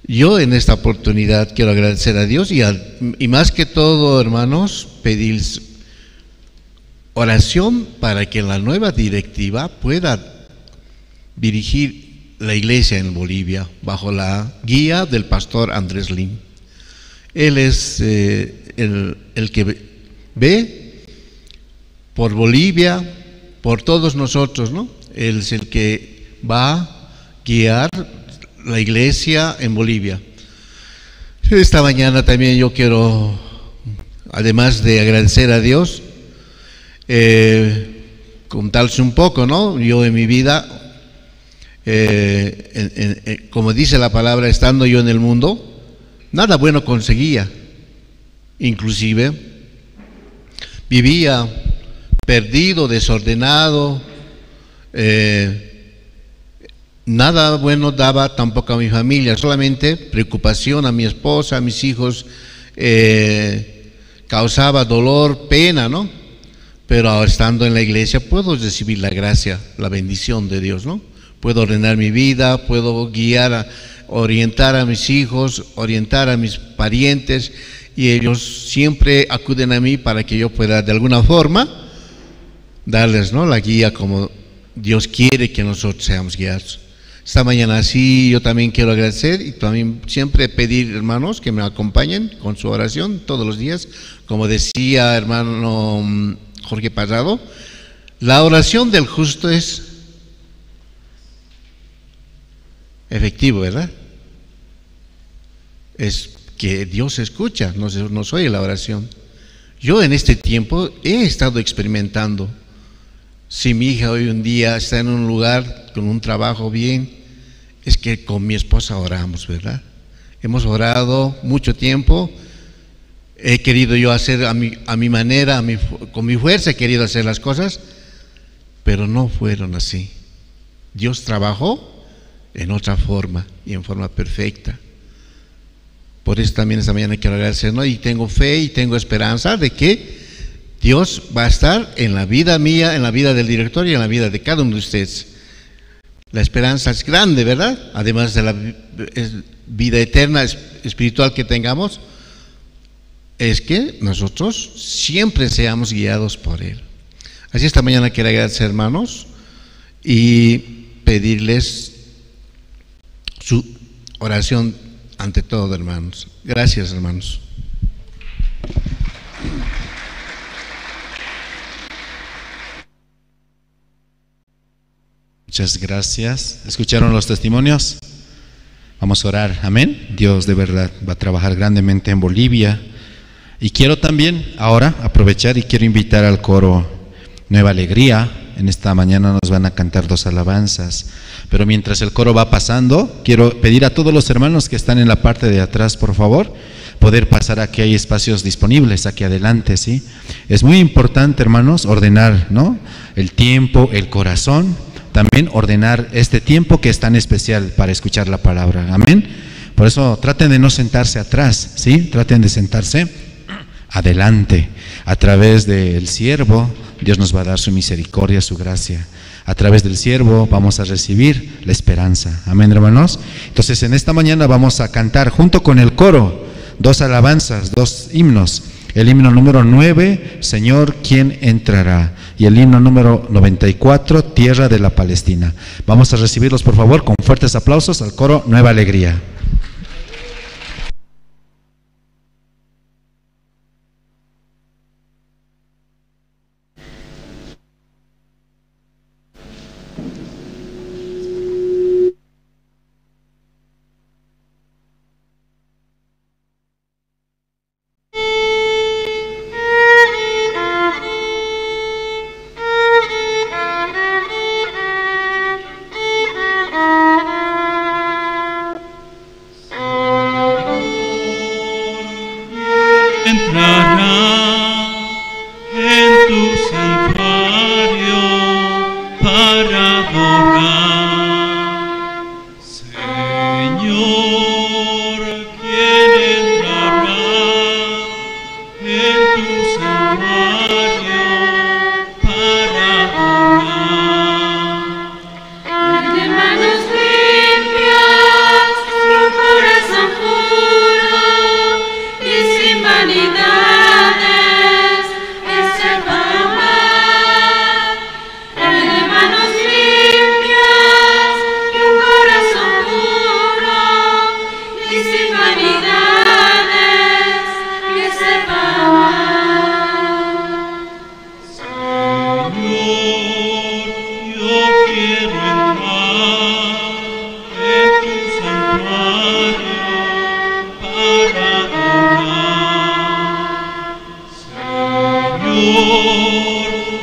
yo en esta oportunidad quiero agradecer a Dios y más que todo, hermanos, pedir oración para que la nueva directiva pueda dirigir la iglesia en Bolivia, bajo la guía del pastor Andrés Lim. Él es el que ve por Bolivia, por todos nosotros, ¿no? Él es el que va a guiar la iglesia en Bolivia. Esta mañana también yo quiero, además de agradecer a Dios, contarles un poco, ¿no? Yo en mi vida, como dice la palabra, estando yo en el mundo, nada bueno conseguía. Inclusive vivía perdido, desordenado, nada bueno daba tampoco a mi familia, solamente preocupación a mi esposa, a mis hijos, causaba dolor, pena, ¿no? Pero ahora estando en la iglesia puedo recibir la gracia, la bendición de Dios, ¿no? Puedo ordenar mi vida, puedo guiar, orientar a mis hijos, orientar a mis parientes, y ellos siempre acuden a mí para que yo pueda de alguna forma darles, ¿no?, la guía como Dios quiere que nosotros seamos guiados. Esta mañana sí, yo también quiero agradecer y también siempre pedir, hermanos, que me acompañen con su oración todos los días. Como decía hermano Jorge Parrado, la oración del justo es efectivo, ¿verdad? Es que Dios escucha, nos oye la oración. Yo en este tiempo he estado experimentando. Si mi hija hoy un día está en un lugar con un trabajo bien, es que con mi esposa oramos, ¿verdad? Hemos orado mucho tiempo. He querido yo hacer a mi manera, con mi fuerza he querido hacer las cosas, pero no fueron así. Dios trabajó en otra forma y en forma perfecta. Por eso también esta mañana quiero agradecer, ¿no? Y tengo fe y tengo esperanza de que Dios va a estar en la vida mía, en la vida del director y en la vida de cada uno de ustedes. La esperanza es grande, ¿verdad? Además de la vida eterna espiritual que tengamos, es que nosotros siempre seamos guiados por Él. Así esta mañana quiero agradecer, hermanos, y pedirles su oración ante todo, hermanos. Gracias, hermanos. Muchas gracias. ¿Escucharon los testimonios? Vamos a orar. Amén. Dios de verdad va a trabajar grandemente en Bolivia. Y quiero también ahora aprovechar y quiero invitar al coro Nueva Alegría. En esta mañana nos van a cantar 2 alabanzas. Pero mientras el coro va pasando, quiero pedir a todos los hermanos que están en la parte de atrás, por favor, poder pasar. Aquí hay espacios disponibles, aquí adelante, ¿sí? Es muy importante, hermanos, ordenar, ¿no?, el tiempo, el corazón. También ordenar este tiempo que es tan especial para escuchar la palabra. Amén. Por eso traten de no sentarse atrás, ¿sí? Traten de sentarse adelante. A través del siervo, Dios nos va a dar su misericordia, su gracia. A través del siervo vamos a recibir la esperanza. Amén, hermanos. Entonces en esta mañana vamos a cantar junto con el coro 2 alabanzas, 2 himnos. El himno número 9, Señor, ¿quién entrará? Y el himno número 94, Tierra de la Palestina. Vamos a recibirlos, por favor, con fuertes aplausos al coro Nueva Alegría.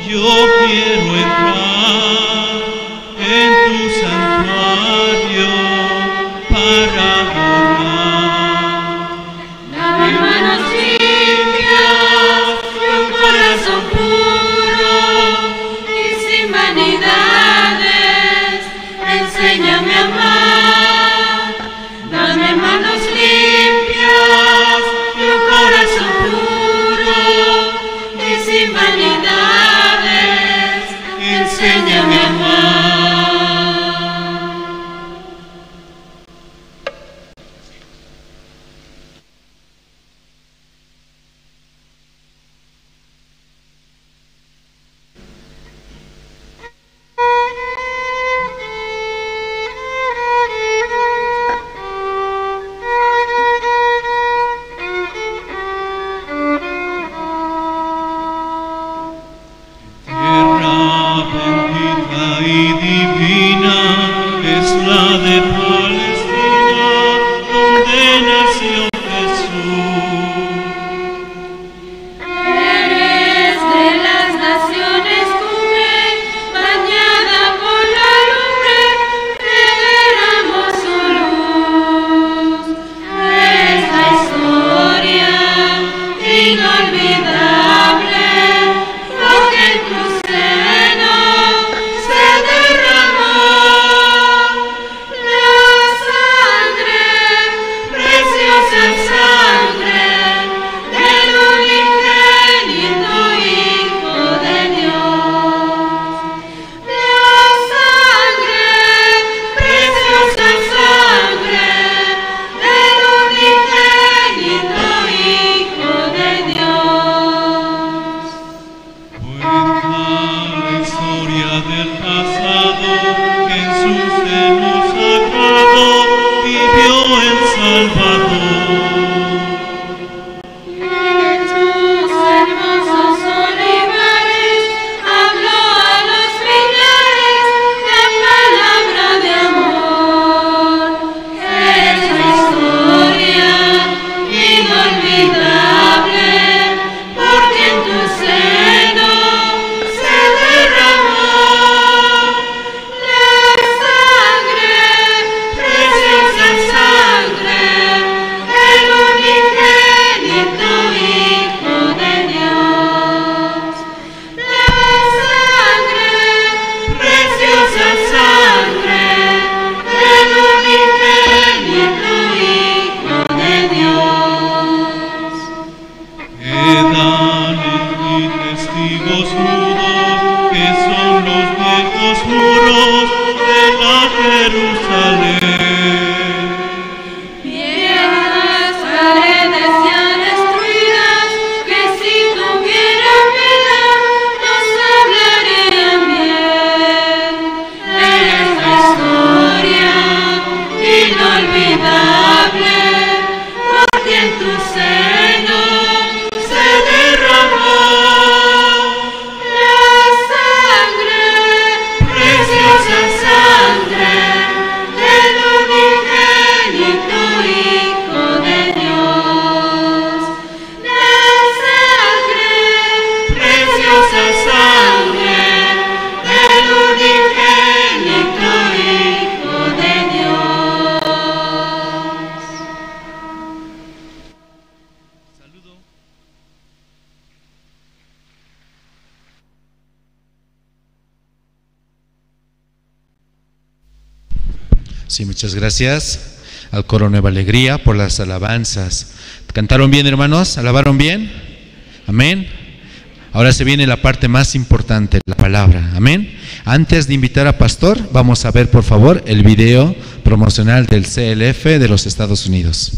yo quiero entrar en tu santuario para adorar. Dame manos limpias y un corazón puro y sin vanidades, enséñame a amar. Dame manos limpias y un corazón puro y sin vanidades, enséñame a amar. Tierra bendita y divina es la de Palestina, donde nació Jesús. Eres de las naciones cumbre, bañada por la lumbre, que derramó su luz. Es la historia inolvidable, porque en tu seno se derramó la sangre, preciosa sangre del unigénito Hijo de Dios. La sangre, preciosa sangre del unigénito Hijo de Dios. Cuenta la historia del pasado, que en su seno sagrado vivió el Salvador. Y en sus hermosos olivares habló a los millares de palabra de amor. Es la historia inolvidable, porque en tu seno se derramó la sangre, preciosa sangre del unigénito Hijo de Dios. La sangre, preciosa sangre del unigénito Hijo de Dios. Quedan en mí testigos mudos, que son los viejos muros de la Jerusalén. Viejas paredes ya destruidas, que si tuviera vida nos hablarían bien. Eres la historia inolvidable, porque en tu seno se derramó la sangre, preciosa sangre del unigénito Hijo de Dios. La sangre, preciosa sangre del unigénito Hijo de Dios. Sí, muchas gracias al coro Nueva Alegría por las alabanzas. ¿Cantaron bien, hermanos? ¿Alabaron bien? Amén. Ahora se viene la parte más importante, la palabra. Amén. Antes de invitar a Pastor, vamos a ver por favor el video promocional del CLF de los Estados Unidos.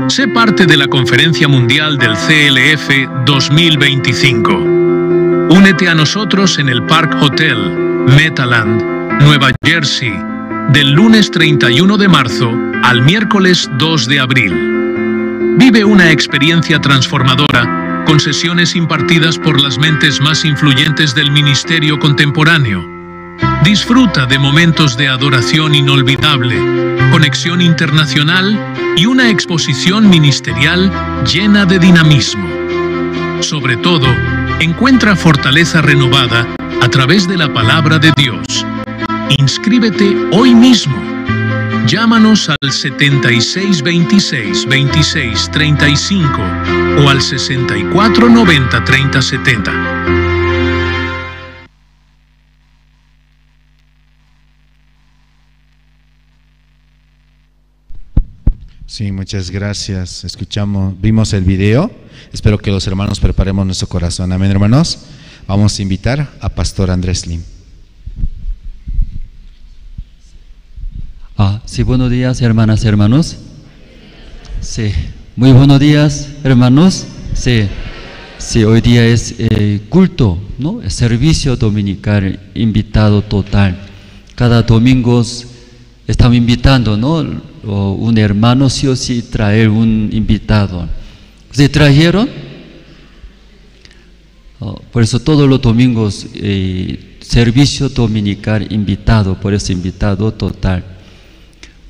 Sé parte de la Conferencia Mundial del CLF 2025. Únete a nosotros en el Park Hotel, Metaland, Nueva Jersey, del lunes 31 de marzo al miércoles 2 de abril. Vive una experiencia transformadora con sesiones impartidas por las mentes más influyentes del ministerio contemporáneo. Disfruta de momentos de adoración inolvidable con conexión internacional y una exposición ministerial llena de dinamismo. Sobre todo, encuentra fortaleza renovada a través de la palabra de Dios. Inscríbete hoy mismo. Llámanos al 7626-2635 o al 6490-3070. Sí, muchas gracias. Vimos el video. Espero que los hermanos preparemos nuestro corazón. Amén, hermanos. Vamos a invitar a Pastor Andrés Lim. Sí, buenos días, hermanas, hermanos. Sí, muy buenos días, hermanos. Sí, hoy día es culto, ¿no? Servicio dominical, invitado total. Cada domingo estamos invitando, ¿no? Un hermano sí o sí traer un invitado. ¿Se trajeron? Por eso todos los domingos servicio dominical invitado, por eso invitado total.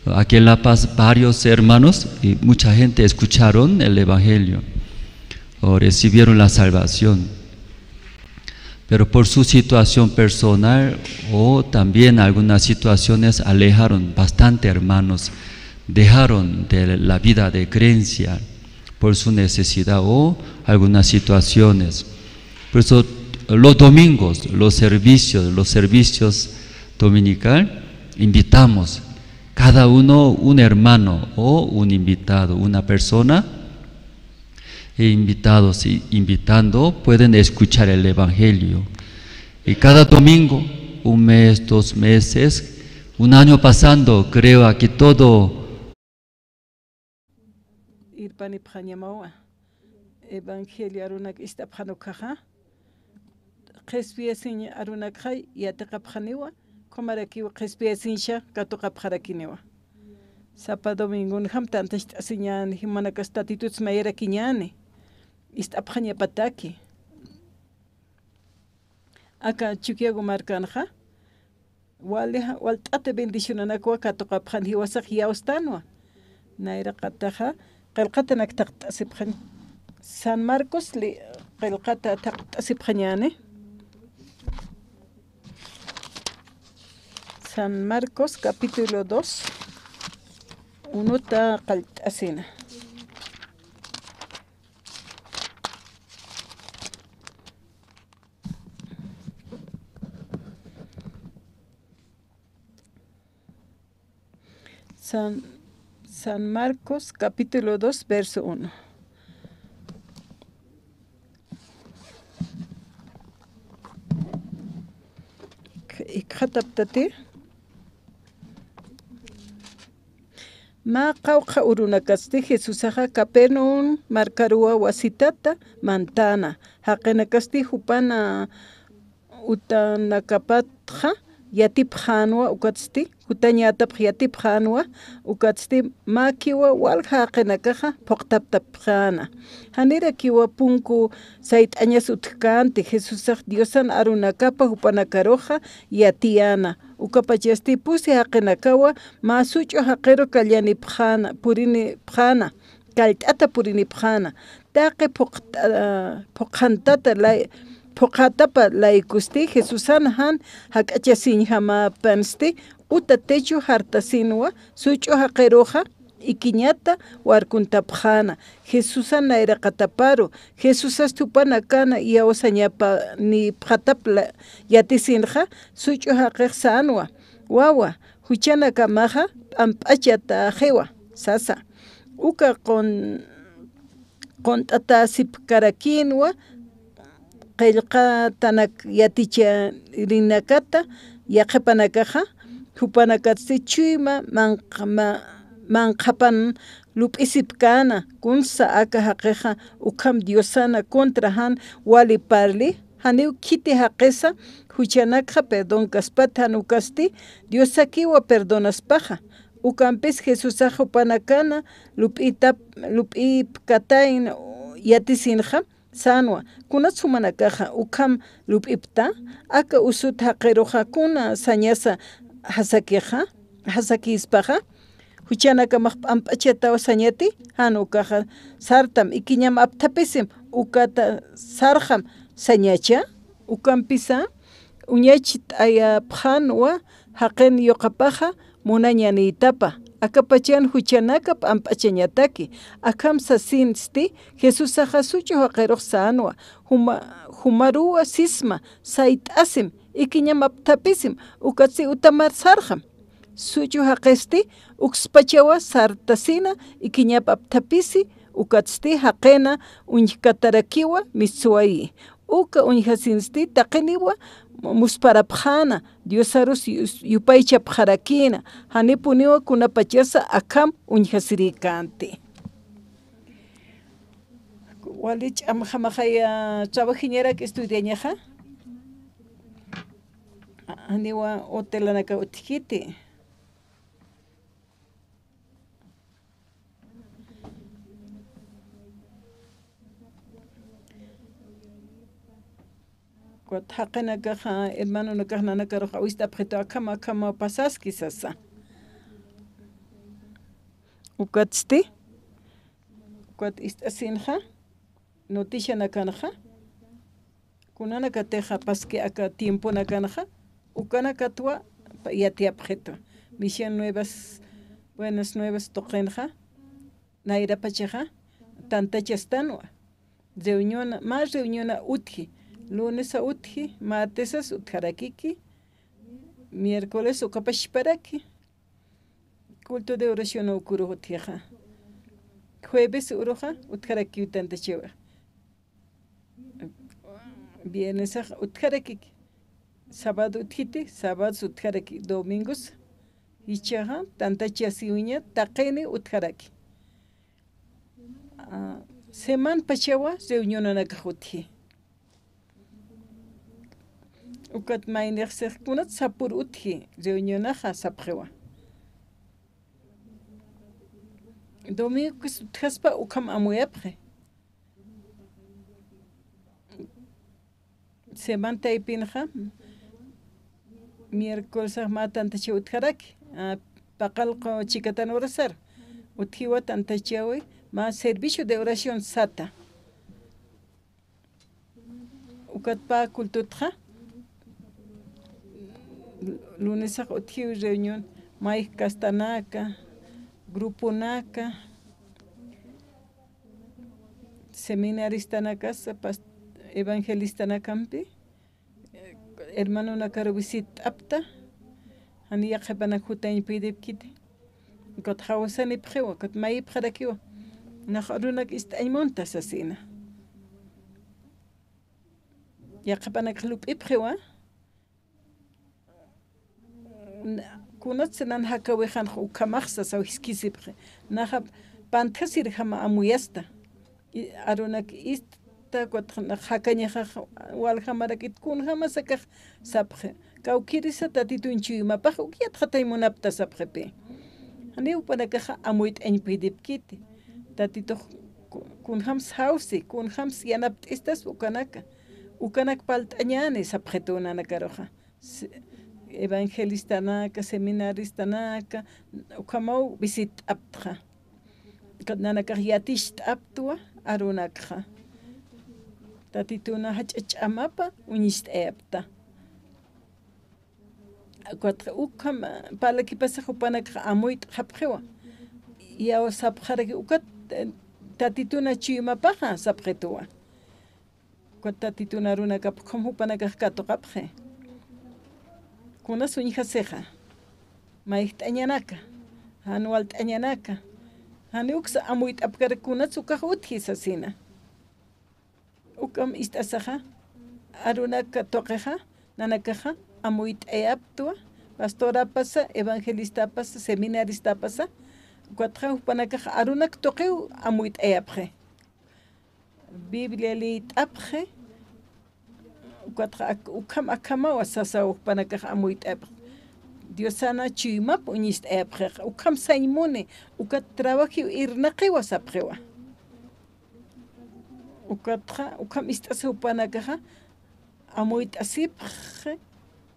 Aquí en La Paz varios hermanos y mucha gente escucharon el Evangelio o recibieron la salvación, pero por su situación personal o también algunas situaciones alejaron bastante hermanos, dejaron de la vida de creencia por su necesidad o algunas situaciones. Por eso los domingos, los servicios dominical, invitamos cada uno un hermano o un invitado, una persona, e invitando pueden escuchar el Evangelio. Y cada domingo, un mes, 2 meses, un año pasando, creo aquí todo. Evangelio arunak istaphanukaja, Jesús arunakaj yatakapjaniwa. Comarakiwa Jesús Katokaparakiniwa. Sapa domingo hamtantas asinyan himanakas tatituts mayera kiñane. Istapjania pataki. Acá chukiago marcanja. Waltate bendicionanakwa Katokapjanhiwa sajiaustanwa. Naira kataja. Kalkatanak taktasipjan. San Marcos li kalkata taktasipjaniane. San Marcos capítulo 2, unuta qaltasina. San Marcos capítulo 2, verso 1. Ikhataptate Ma qawqa urunakasti Jesusaqa Capernaum markarua wasitata mantana haqinakasti hupana utanakapatqa yatipjanwa ukatsti hutañatapq yatipjanwa ukatsti makiwa walqa haqinakaqa phuqtaptapqana hanira kiwa punku sayt'añas utkanti Jesusaq Diosan arunakapa hupanakaroqa yatiana ukapachasti pusi haqinakawa masuch'u haqiro kallanipqana purinipqana kallt'ata purinipqana taqi phuqantata phuqatapa laykusti Jesusana han hak'achasinjamapansti uta techo hartasinwa such'u haqiroqa ikiñata warkuntapqana Jesusana iraqataparo Jesusas tupana kana yawasañapa ni phatapla yatisinqa such'u haqiq sanwa wawa huchana kamaqa p'amp'achata jewa sasa uka qont'ata sipkarakinwa qillqatanak yaticharinakata yaqipanakaqa hupanakatsi chuyma manqapan lup'isipkana kunsa aka haqiqa ukham Diosana contra han wali parli haniw kiti haqisa huchanakqa perdón kaspata hanukasti Diosakiwa perdonaspaqa ukampis Jesusaqa hupanakana lup'ipkatayn yatisinqa sanwa kunat sumanakaqa ukham lup'ipta aka usut haqiruqa kuna sañasa hasakispaqa huchanaka ampacheta osañati hanu kaja sartam ikiñam aptapisim ukata sarjam sañacha ukampisa uñachit aya phanwa haqen yoqapaja munañanitapa akapachan huchanaka ampachañataki akamsa sinsti Jesús ajasucho haqeroq sanwa humarua sisma saitasim ikiñam aptapisim ukatsi utamar sarjam suchu haqesti ukspachawa sartasina ikiñap aptapisi ukatsti haqena uñikatarakiwa mitsuai uka uñihasinsti taqiniwa musparapjana Diosarus yupaychapjarakina hanipuniwa kunapachasa akam uñihasirikante walich amjamajaya trabajiñera que estudiañaja aniwa hotelanaka utkiti haqena kaja hermano no kahna karoja uista preto akama pasaski sasa ukatsti ukat istasinja noticia nakanja kunana kateja paski aka tiempo nakanja ukana katwa yati objeto misión nuevas buenas nuevas toqenja naira pacheja tanta chastanwa reunión más reunión utji lunes a utji, martes a utjarakiki, miércoles a kapashparaki, culto de oración a ukurujotieja, jueves uroja utjaraki utantachewa, viernes a utjarakiki, sábado utjiti, sábado utjaraki, domingos ichaja tantachasi uña taqeni utjaraki, semana pachewa reunión anakajutji. Ukat mainexer kunat sapur utji reunionaja sapjewa. Domingo que utjaspa ukam amuyapje. Semana taipinja miércoles matantache utjaraki. Paqalqa chikatan orasar. Utjiwa tantachewi más servicio de oración sata. Ukat pa kultutja. Lunes a utjiw reunión mai castanaka grupo naka seminarista nakas evangelista nakampi hermano nakaro visit apta hani yaqbana khutain pidip kiti got hawsani pxewa got mai pxarakiwa nakharunak istaymonta sasina yaqbana khlup ipxewa kunat senan hakawe khan ukamaqsa sawiskisipre nahab panthasir hama amuyasta arunak ista kwatna hakanya wal hamarakit kun hama sakaj sapre kaukirisa tatitunchi mapaj ukiat khatay munapta saprepe ani upanaka amuit enpidip kiti tatito kun hams hausi kun hams yanapt estas ukanak paltañane sapretuna nakaroja evangelista naka, seminarista naka, ukamau visit aptra. Kadnanaka yatish aptua arunakha. Tatituna hach amapa unist apta. Kwatra ukam palaki pasahupanaka amuit haprewa. Yao sapharaki ukat tatituna chimapaha sapretua. Kwatatituna runaka pkomhupanaka katokapre. Kuna suñija ceja, maihtañanaka, anual tañanaka, anuxa amuit apkar kuna tsukahutjis asina. Ukam istasaja, arunaka toqueja, nanakaja, amuit eaptua, pastora pasa, evangelista pasa, seminarista pasa, cuatra upanakaja, arunak toqueu amuit eapre. Biblia lit apre, ukam akama wasasa upanaka amuit ep Diosana chimap unist epre ukam saimone ukat trabajo irnaqi wasaprewa ukam istasa upanaka amuit asipre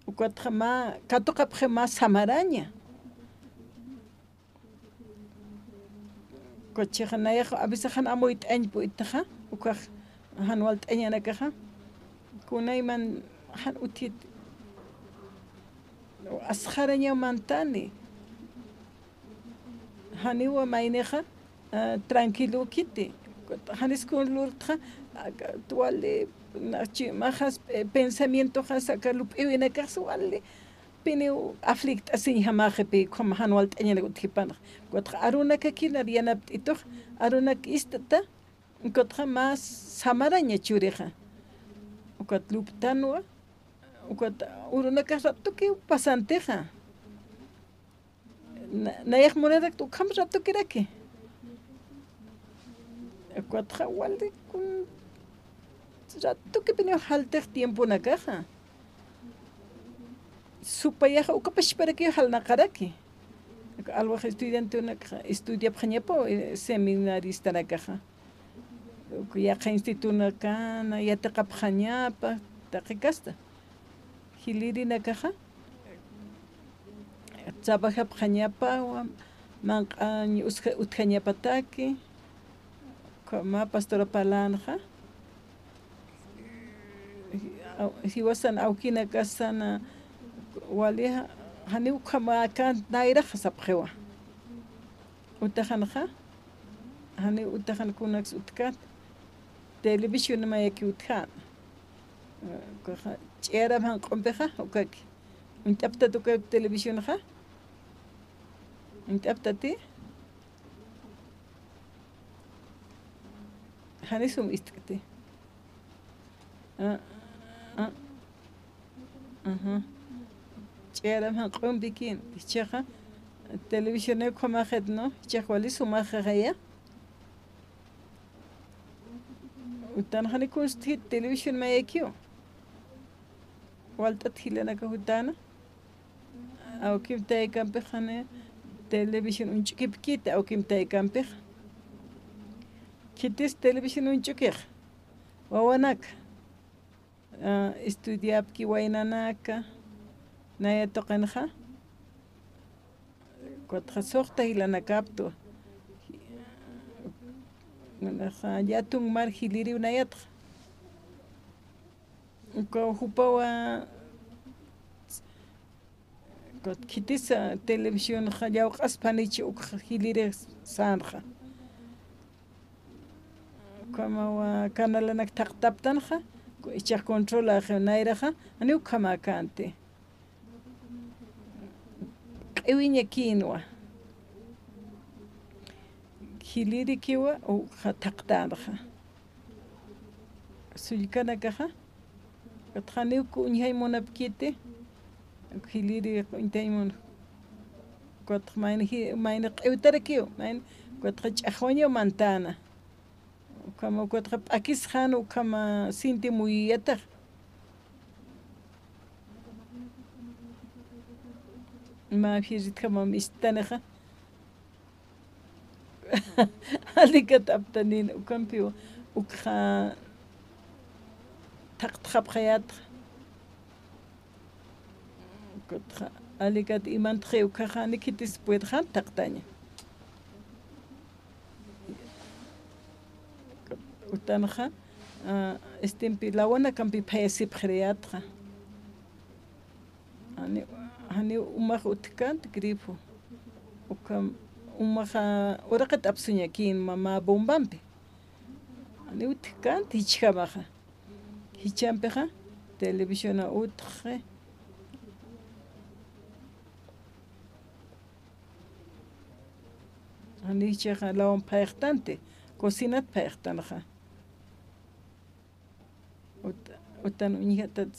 ukat ma katoqapre ma samaraña cochejanaya a veces han amoit añ puitaja ukaj han walt añana caja kunayman han utit asjaraña mantani haniwa maineja tranquilo kiti hanis con lurtja tuale majas pensamiento saca lup ewina casual pineu aflict así jamaje pe como hanual teñele gutipan gotra aruna que kilariana ito aruna istata gotra más samaraña chureja got lup tanwa got uruna que rato que pasanteja nayaj moneda tu kam rato que rake gotra walde con rato que pineu halter tiempo na caja supayaja ukapash para que halna karaki algo estudiante una estudia pjañepo seminarista na caja ya instituto na cana ya te kapjañapa ta kasta hiliri na caja trabaja pjañapa manqan utjañapa taki como pastora palanja si wasan aukina kasana waliha hani ukama kan daira khasabkhewa utakhanha hani utakhan kunax utkat television ma yaki utkan chera man qombeha ukaki intapta tukak television kha intaptati hani sum istkati chera man qombikin ichaja television e koma khedno ichawali suma khaya utan hani kusti television ma yakio walta thilana ka hutana au kim tay kampe khane television unchikip kit au kim tay kampe kitis television unchikir wawanak estudiab ki wainanaka naya toqenja kotja soqta hilana kapto ya tung mar hiliri unayat ko hupawa kot kitisa televisión khaya qaspanichi uk hiliri sanja como wa kanalanak taqtaptanja ichaq controla khainairaja ani ukama kante ewiña kinwa hiliri kiwa o taqtanaja suykana kaja katjani ku ñhay monapkite hiliri intaymon katjmain qewtarekiw main katjach'ajwaña mantana como katja akis jano kama sinti muyata ما في كمان مستنخة اللي كتبتنين وكان فيه وكخا تخب خيات كتخا اللي كت إيمان تخي وكخاني كتس بيت خان تقتني وتنخا استمبي لوانا كان بيبهيسي بخريات خا hani umah utkan gripo ukam umah ورقة أبسونيا كين ماما بومبامبي hani utkan tichkamaja hichampeja televisión utje hani cheja lawan paertante cocinat paertanaja utan uñihatat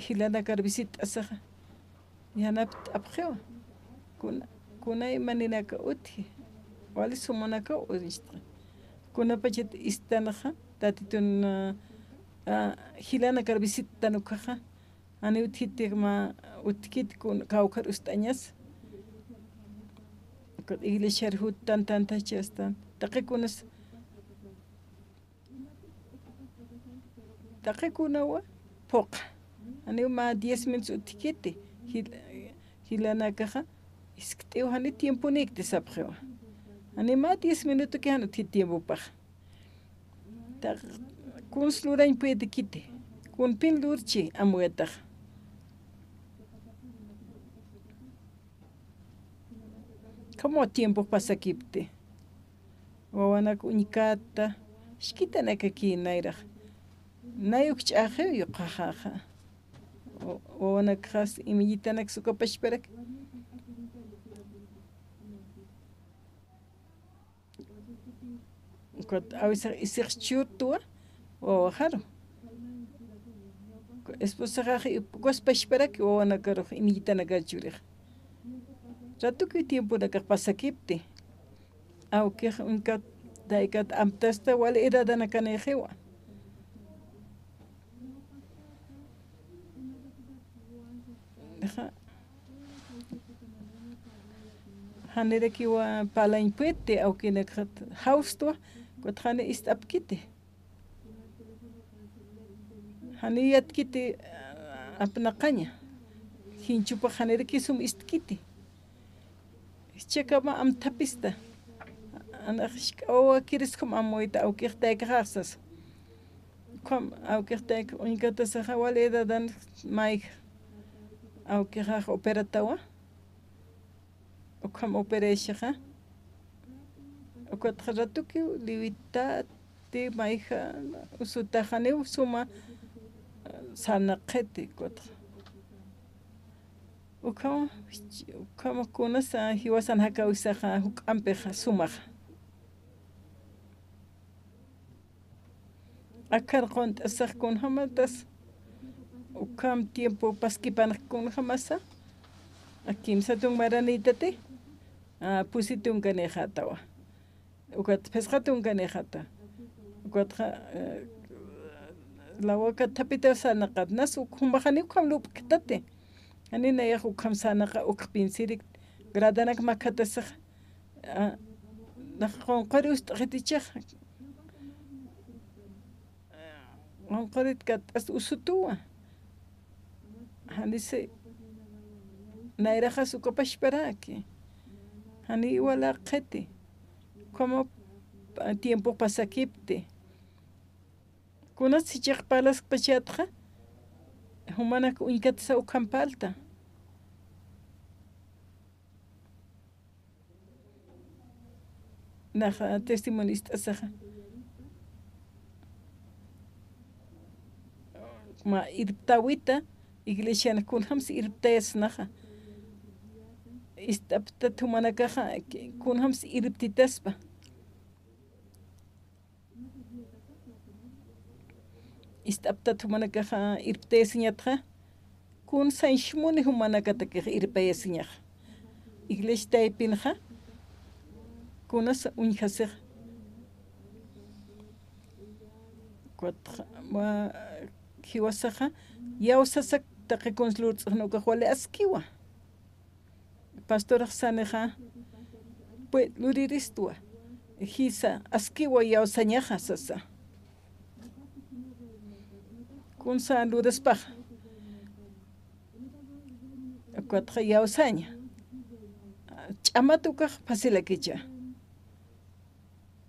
hilana karbisit asaja yanapt abkheo kuna imaninaka uthi wali sumonaka uristra kuna pachet istanaja tatitun hilana karbisit tanukaja ani uthitigma utkit kun kaukar ustañas ko iglesia hut tanta chestan taqikunas taqikunawa poq ani ma 10 minutos utkite hilana kaja isktew hani tiempo nik desabkheo Anima 10 minutos que han tiempo para. Ta kun slurain puede quite. Kun pin lurchi amueta. ¿Cómo tiempo pasa quipte? Wawanak unikata. Shkita aquí naira. Nayuk chaje yo qajaja. Wawanak khas imitanak sukapashperak. Kot awisa isir chutua o jaro. Esposa jaje pues pashperak wawanak ro imitanak achurih. Rato que tiempo de que pasa quipte. Aunque un cat daikat amtesta wal era dana kanejewa. Hanere kiwa pala impuete au que nekhat house to kot hane ist abkite. Hane yat kite apnaqanya. Hinchupa hanere kisum ist kite. Cheka ma am tapista. Ana o kiris kom amoita au kirte grasas. Kom au kirte unikata sa hawaleda dan mai au kirach operatawa. O kom operesha. O kot ratuki liwita te mai usuta hane usuma sana qete kot. Ukama kuna sa hiwasan haka usaha huk ampeja sumaj. Akar kont asar kun hamatas. Ukam tiempo paskipan kun hamasa. Akim sa tung maranitate. Pusitung kanejatawa. Ukat peshatung kanejata. Ukat lawaka tapita sa nakadnas ukumbahani ukam lup kitate. Ani na yahu kamsana ka ukpinsirik gradanak makatasah nakon qarus tqitichah on qarit kat as usutua hani se nairaha sukopashparaki hani wala qeti como tiempo pasakipte kunas sichaq palas pachatqa humanak uikat sa ukampalta. Naja testimonista saja. Ma irtawita iglesia na kunhams irptes naja. Istapta tumanakaja kunhams irptitaspa. Istapta tumanakaja irptesiñatja kun sainshmuni humanakataka irpesiñaj iglesia taipinja kunas unjasej kuatra ma hiwasaja yausasak taqikonslurts'nuka wale askiwa pastor saneja pues luriristua hisa askiwa yausañaja sasa kun sa lurespa kuatra yausaña ch'amatuka pasilakicha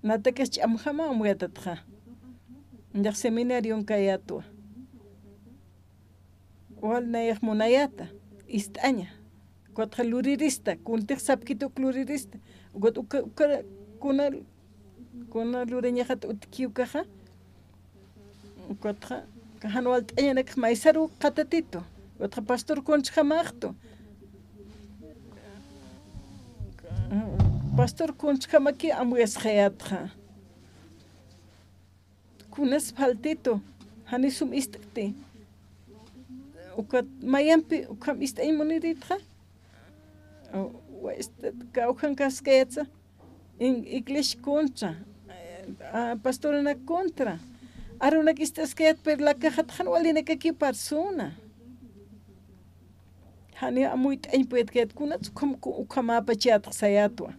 natakas ch'amjama muyatatja ndaq seminario kayatua wal nayaq munayata ist'aña kuatra lurirista kuntiq sapkituk lurirista gut kuna lureñajat utkiukaja kuatra kahanwal t'añanak maisaru qatatito kuatra pastor konchjamaqto pastor konchkamaki amuyasjayatja kunas faltito hanisum istakte ukat mayampi ukam istay moniritja kaukan kaskayatsa in iglesia contra pastorina contra arunak istaskayat per la kajatjan walinek aquí persona hani amuit ay puet ket kunat ukama pachat sayatwa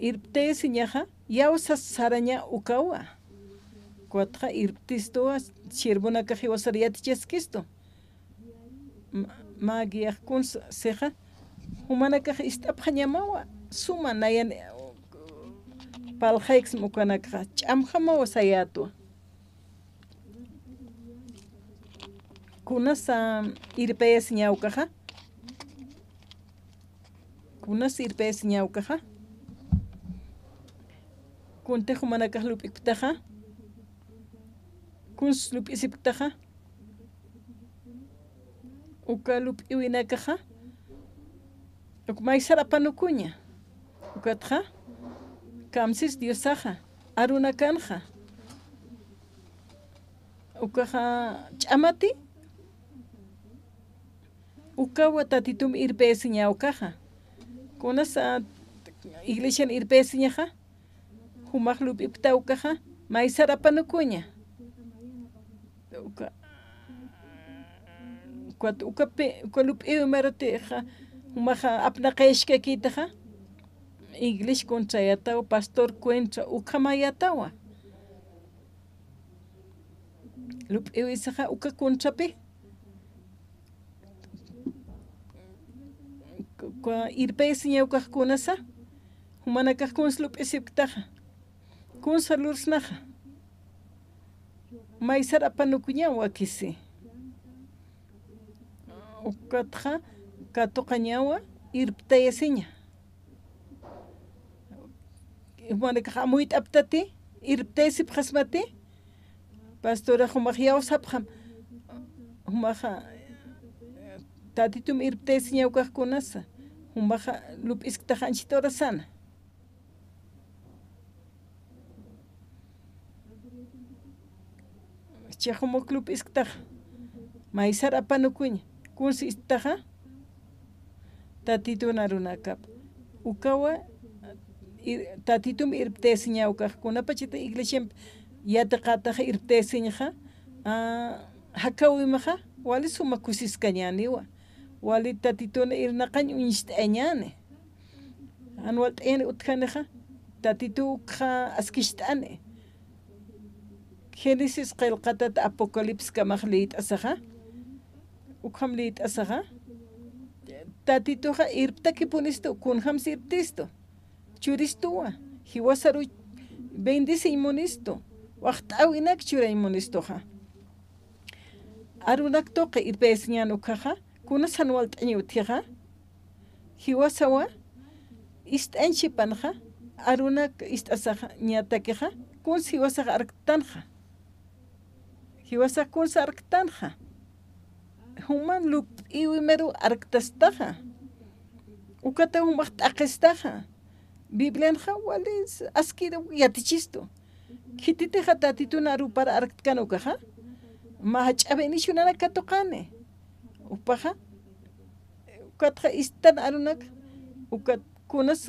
irpte siñaja yausa saraña ukawa kuatra irptisto sirvona kajiwasariat cheskisto magia kun seja humanakaj istapjañamawa suma nayan paljaix mukanakaj ch'amjamawa sayatwa kunasa irpes ñawkaja kunasa irpes ñawkaja kunte humanakaj lup'iktaja kuns lup'isiptaja uka lup'iwinakaja ukmaysara panukuña ukatja kamsis diosaja arunakanja ukaja ch'amati ukawa tatitum irpes ñawkaja kunasa iglesia irpes ñaja humaq lup'ipta ukaja maysara panukuña uka lup'iwi maratiqa humaqa apnaqeshka kitaja iglesia kunchayatawa pastor cuentra ukhamayatawa lup'iwi saja uka kuntrapi irpes ñawkaqkunasa humanakaq kuns lup'isiptaja kunsa lursnaja maysara panukuñawa kisi ukatja katuqañawa irptayasiña humanakaq amuyta aptati irptaysip qasmati pastora humaq yawsapqam humaqa tatitum irptaysi ñawkaqkunasa humaqa lup'isqtaqa anchita orasana chay humaq lup'isqtaqa maysara panukuña kunsi istaja tatituna runakap ukawa tatitum irptaysi ñawkaqkunapa chita iglesia yataqataqa irptaysiñaqa hakawimaqa wali suma kusisqañaniwa wali tatituna irnaqaña uñisht'añani anual t'eni utqaniqa tatituqa askisht'ani Génesis qillqatata Apocalipsis kamaq liyt'asaqa ukham liyt'asaqa tatituqa irptaki punisto kunhams irptisto churistuwa hiwasaru bendicimonisto waqt'awinak churaymunistoqa arunaktoqa irpes ñanukaqa kunas anual t'añi uthiqa hiwasawa ist'anchipanja arunak ist'asaqa ñatakiqa kuns hiwasaqa arktanja hiwasa kuns arktanja human lup'iwi meru arktastaja ukata humaq t'aqistaja Biblianja wali askira yatichisto kititeja tatituna arupara arktkanukaja maha ch'abenishunana katuqani upaja ukatja istan arunak ukat kunas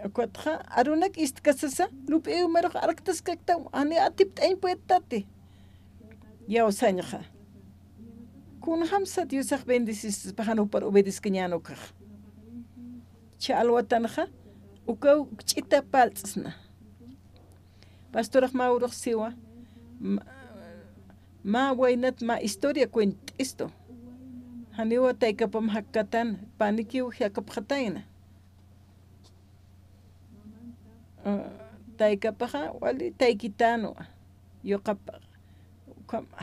ukatja arunak istkasasa lup'iwi meru arktaskakta ani atipt'ayn puetati yawsañaqa kunhamsa Diosaq bendicis pajanu par obediscañanukaq cha alwatanaqa ukaw ch'ita paltz'sna pastoraq Mauro siwa ma waynat ma historia cuent'isto haniwa taykapam hakkatan panikiw hakapqatayna taykapaqa wali taykitanu yoqapa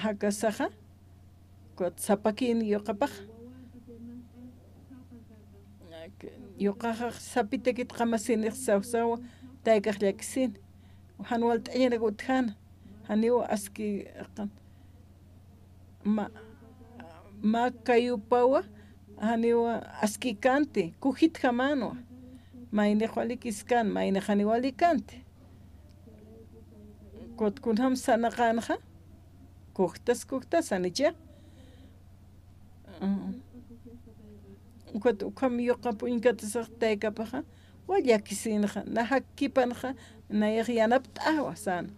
hakasaqa kot sapakin yoqapaq yoqaqa sapitakit qamasiniq sawsawa taykaq llakisin hanual t'añira utjana haniwa aski ma kayupawa haniwa aski kante kujit jamano mayniq walikiskan mayniq haniwali kante kot kunham sanaqanqa kujtas anicha kot ukam yoqapu inkatasaq taykapaqa wallakisinqa na hakkipanqa nayaq yanapt'awa sana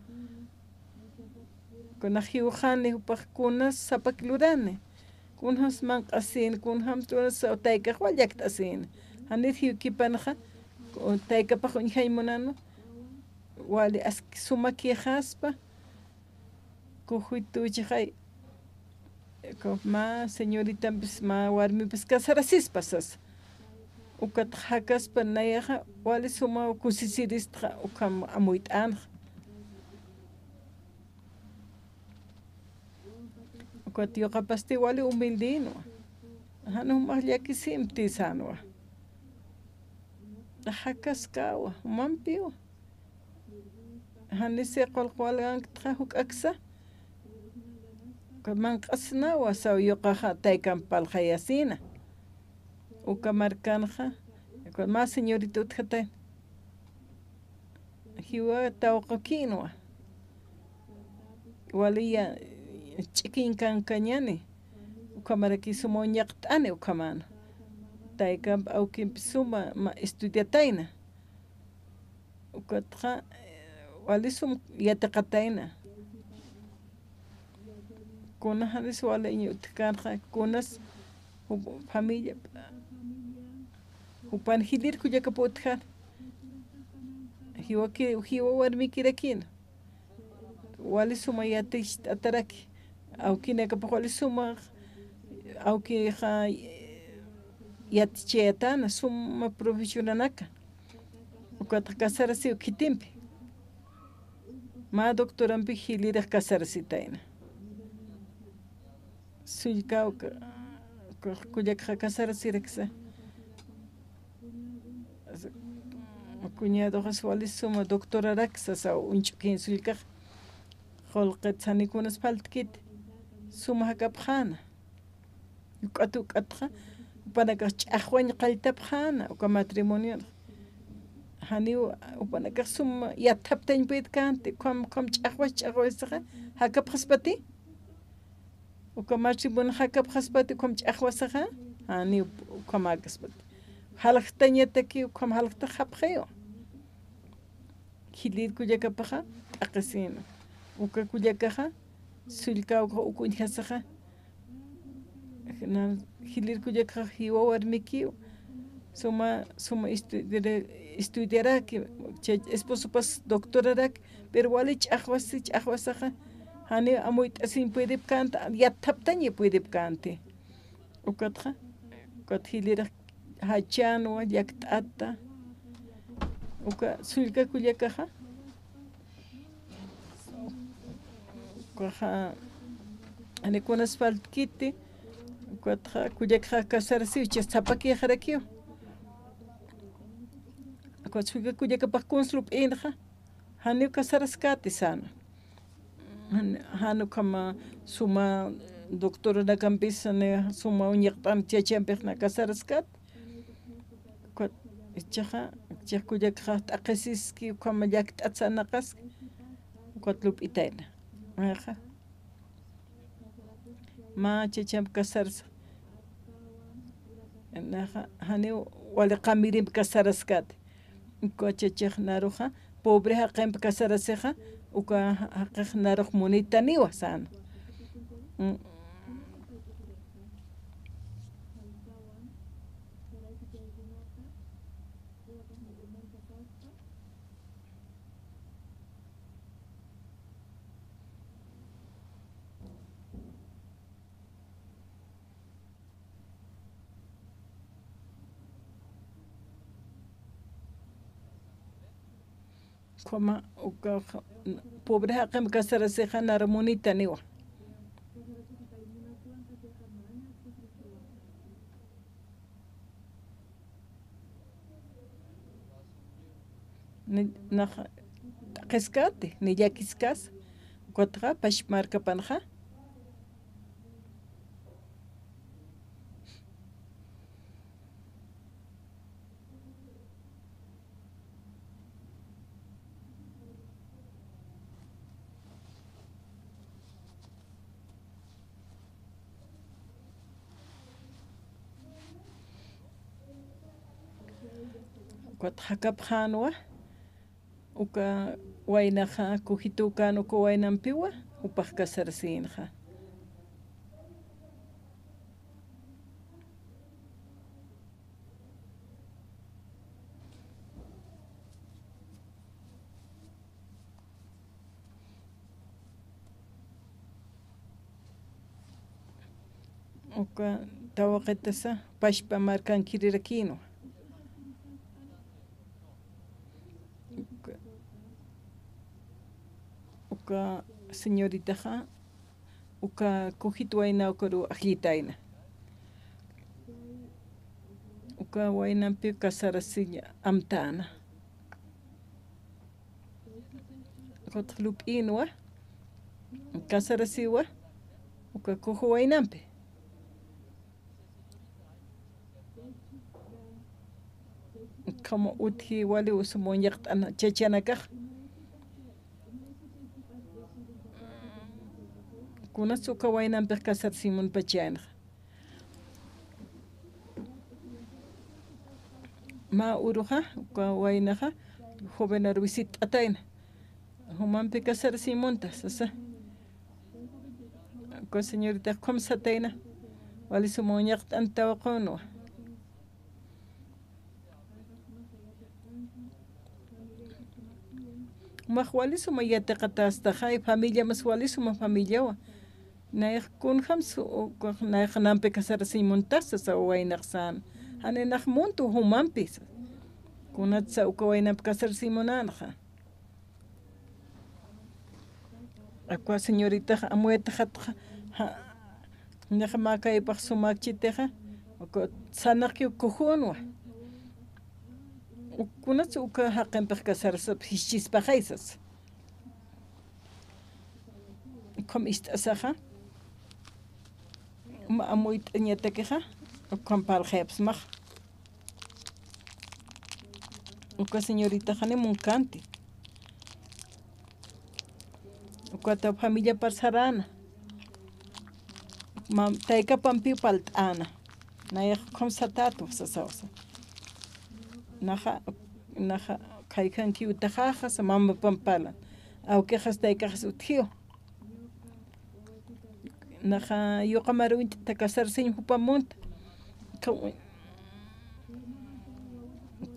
kunaq hiwqani upaq kunas sapaklurani kunhas manq'asini kunham tunas taykaq wallakt'asini hanit hiwkipanqa taykapaq uñhaymunanu wali aski sumaki haspa kujuituchaqay ma señorita pues ma warmi pues casarasis pasas ukat hakas panaya wali suma kusisiris ukam amuit an ukat yo kapasti wali humildino hanu mahlia kisimti sanwa hakas kawa mampio hanise qalqalan khuk aksa man qasna wa saw yuqaha taykan palkhayasina ukamarkanja con más señorita utjata hiwa tawqakinwa waliya chikin kan kañani ukamaraki sumo ñaqt'ani ukamana taykan aukin suma ma estudiataina ukatqa walisum yataqataina kuna hanis wala iñutkanja kunas familia upan hilir kuya kapotjan hiwa warmi kirakin wali suma yatish ataraki aukina kapawali suma auki ha yatchetana suma profesionanaka ukata kasarasi ukitimpi ma doctorampi hilira kasarasitaina suykauka kuyaka kasarasireksa cuñado wali suma doctora raxa sa unchukin sulka holqet sanikunas faltkit suma hakapjana yuqatu qatqa upanaka ch'aqwañ qaltapjana uka matrimonio hani upanaka suma yataptañ pedkante kom ch'aqwa hakapjaspati uka matrimonio hakapjaspati kom ch'aqwasaqa hani uka makaspati halaqtañataki kom halaqta hapqeo hilir kuyakapaqa aqasina uka kuyakaqa sullkawqa ukunhasaqa hilir kuyakaqa hiwa warmiki suma estudiaraki chay esposopas doctoraraki pero wali ch'aqwasaqa hani amuyt'asin puedip kanta yataptaña puedip kante ukatqa hiliraq hachanwa llakt'ata uka sullka kuyakaqa ukaqa anikunas faltkiti ukatqa kuyakaqa kasarasiw chay sapakiyaqrakiw uka sullka kuyakapaq kunsul p'inqa hani kasaraskati sana hanu kama suma doctora nakampis suma uñaqp'am chaychanpiqna kasaraskat ichaqa kuyakaqa t'aqisiski ukama llakt'atsanaqas ukatlub itayna maqa ma chaychanpi kasarsa naqa hani wali qamirinpi kasaraskati uka chaychaq naruqa pobre haqinpi kasarasiqa uka haqiq naruq munita niwa sana como uka pobre haqim kasarasiqa naramunita niwa naqa t'aqisqati ni llakisqas ukataqa pashmarkapanqa hakapqanwa uka waynaqa kujitukan uka waynanpiwa upaq kasarsinqa uka tawaqetasa pashpa markan kirirakino uka señoritaja uka kujituayna ukuru ajitaina uka waynampi kasarasiña amtana kotlupinwa kasarasiwa uka kuju waynampi como uthi wali usumunyaqt'ana chachanakaq kunas uka waynampi kasarasimunpa chayna ma uruja uka waynaja jovenar visit atayna humanpi kasarasimunta sasa uka señorita komsatayna wali sumunyaqt'an tawaqunwa maq wali suma yataqatastaqa familia mas wali suma familiawa nayaq kunjam nayaq nampi kasarasimuntasqa sa waynaqsan haninaq muntu humanpi kunatsa uka waynampi kasarasimunanaqa akwa señoritaqa amuetaqa naqa makaypaq sumakchitaqa uka sanaqki kujunwa kunatsa uka haqinpaq kasarasapa hichispaqaysas como ist'asaqa amuyt'añatakiqa ukamparqaypas maq uka señoritaqa nimunkanti ukata familia parsarana taykapanpi palt'ana nayaq komsatatu sasawsa naja kaykanki utajajas mama pampalan awkejas taykajas uthiyo naja yoqamaruinta takasarsiñ hupamunta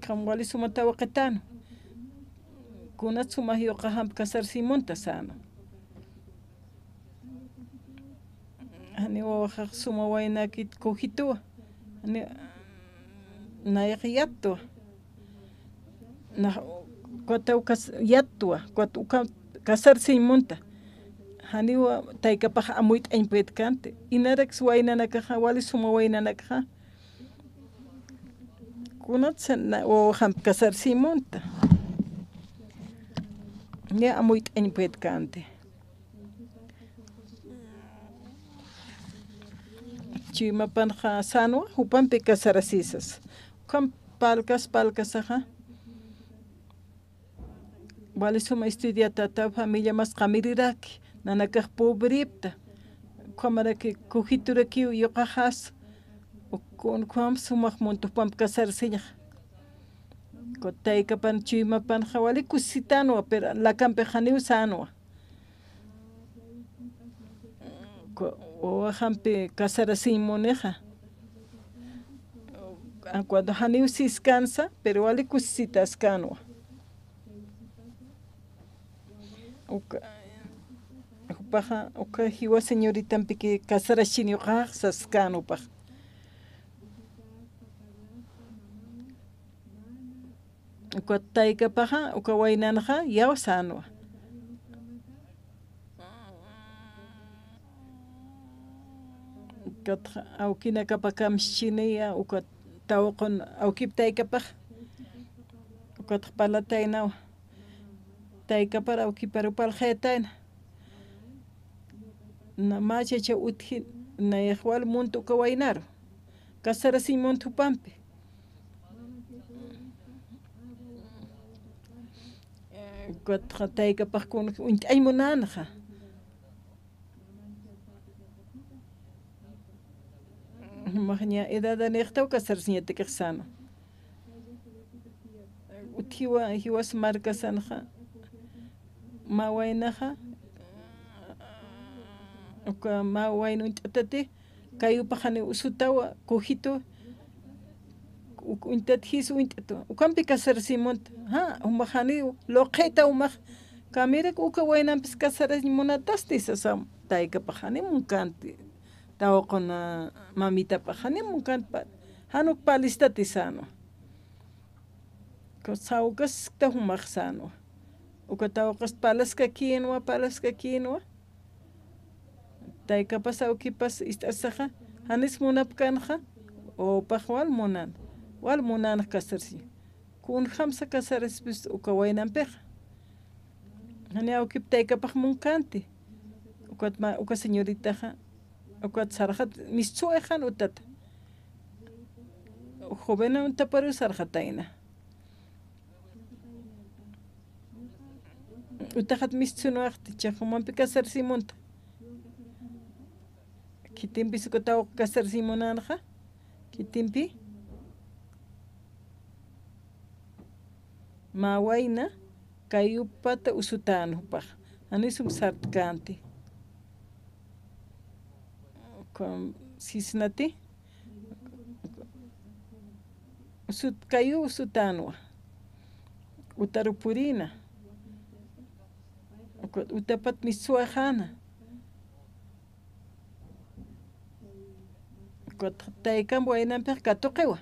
kam wali suma tawaqetano kunat suma yoqahamp kasarsimunta sana hani wawaqaq suma waynakit kujituwa hani nayaq yattuwa kuata yattuwa kuata uka kasarsimunta haniwa taykapaq amuyt'añpuyta kanti inarax waynanakaqa wali suma waynanakaqa kunatsa wawahamp kasarsimunta ña amuyt'añpuyta kanti chaymapanqa sanwa hupanpi kasarasisas kan palkasaqa wali suma estudiatata familia mas qamiriraki nanakaq pobripta qamaraki kujituraki yoqajas kunkuam sumaq muntupamp kasarsiñaq kutaykapan chaymapanqa wali kusitanwa pero lakampi haniw sanwa wawahampi kasarasimuniqa cuando haniw siskansa pero wali kusitaskanwa uka hiwa señoritampi que kasarashiniuqaq saskanupaq uka taykapaqa uka waynanaqa yawa sanwa awkinakapaqkamschiniya uka tawaqun awkip taykapaq ukataq palataynawa taykapara awkiparupalqaytayna namachacha utji nayaq wali muntu uka waynaru kasarasimunta hupanpi ukataq taykapaqkuna unt'aymunanaqa maqña edad aniqtaw kasarasiñatikaq sana utjiwa hiwas markasanaqa ma waynaqa uka ma waynunch'atati kayupaqani usutawa kujito unt'at unt'atu ukampi kasarasimunta umaqani loqayta umaq kamiraq uka waynanpis kasarasimunatastis asam taykapaqani munkanti tawqona mamitapa hanimun kanpa hanuk palista tisano ko saukas ta humaksano uka tawqas palaska kinwa tayka pasawkipas istasaja hanis munapkanja o pajwal munan kasarsi kun hamsa kasares bis uka waynanpeja hani awkip taykapaj munkanti uka señoritaja uka sarjat mistsuejan utata jovena untaparu sarjataina utajat mistsunuajti chajumanpi kasarsimunta kitimpi sukataw kasarsimunanja kitimpi mawayna kayupata usutanupaj anisum sartkanti con sisnati kayu usutanwa utarupurina utapat misuajana taykan waynanpej katuqiwa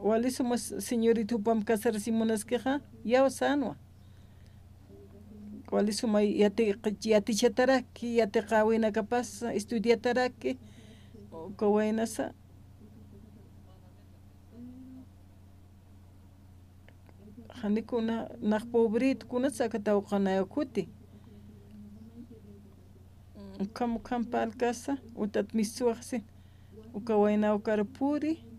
walisuma señorita upam kasarsimunaskeja yaw sanwa walisuma yatichataraki yatiqawina kapas estudiataraki kawaynasa hanikuna naq pobrito kuna sakatawqanayakuti kam palkasa utat misuajsi ukawayna ukarpuri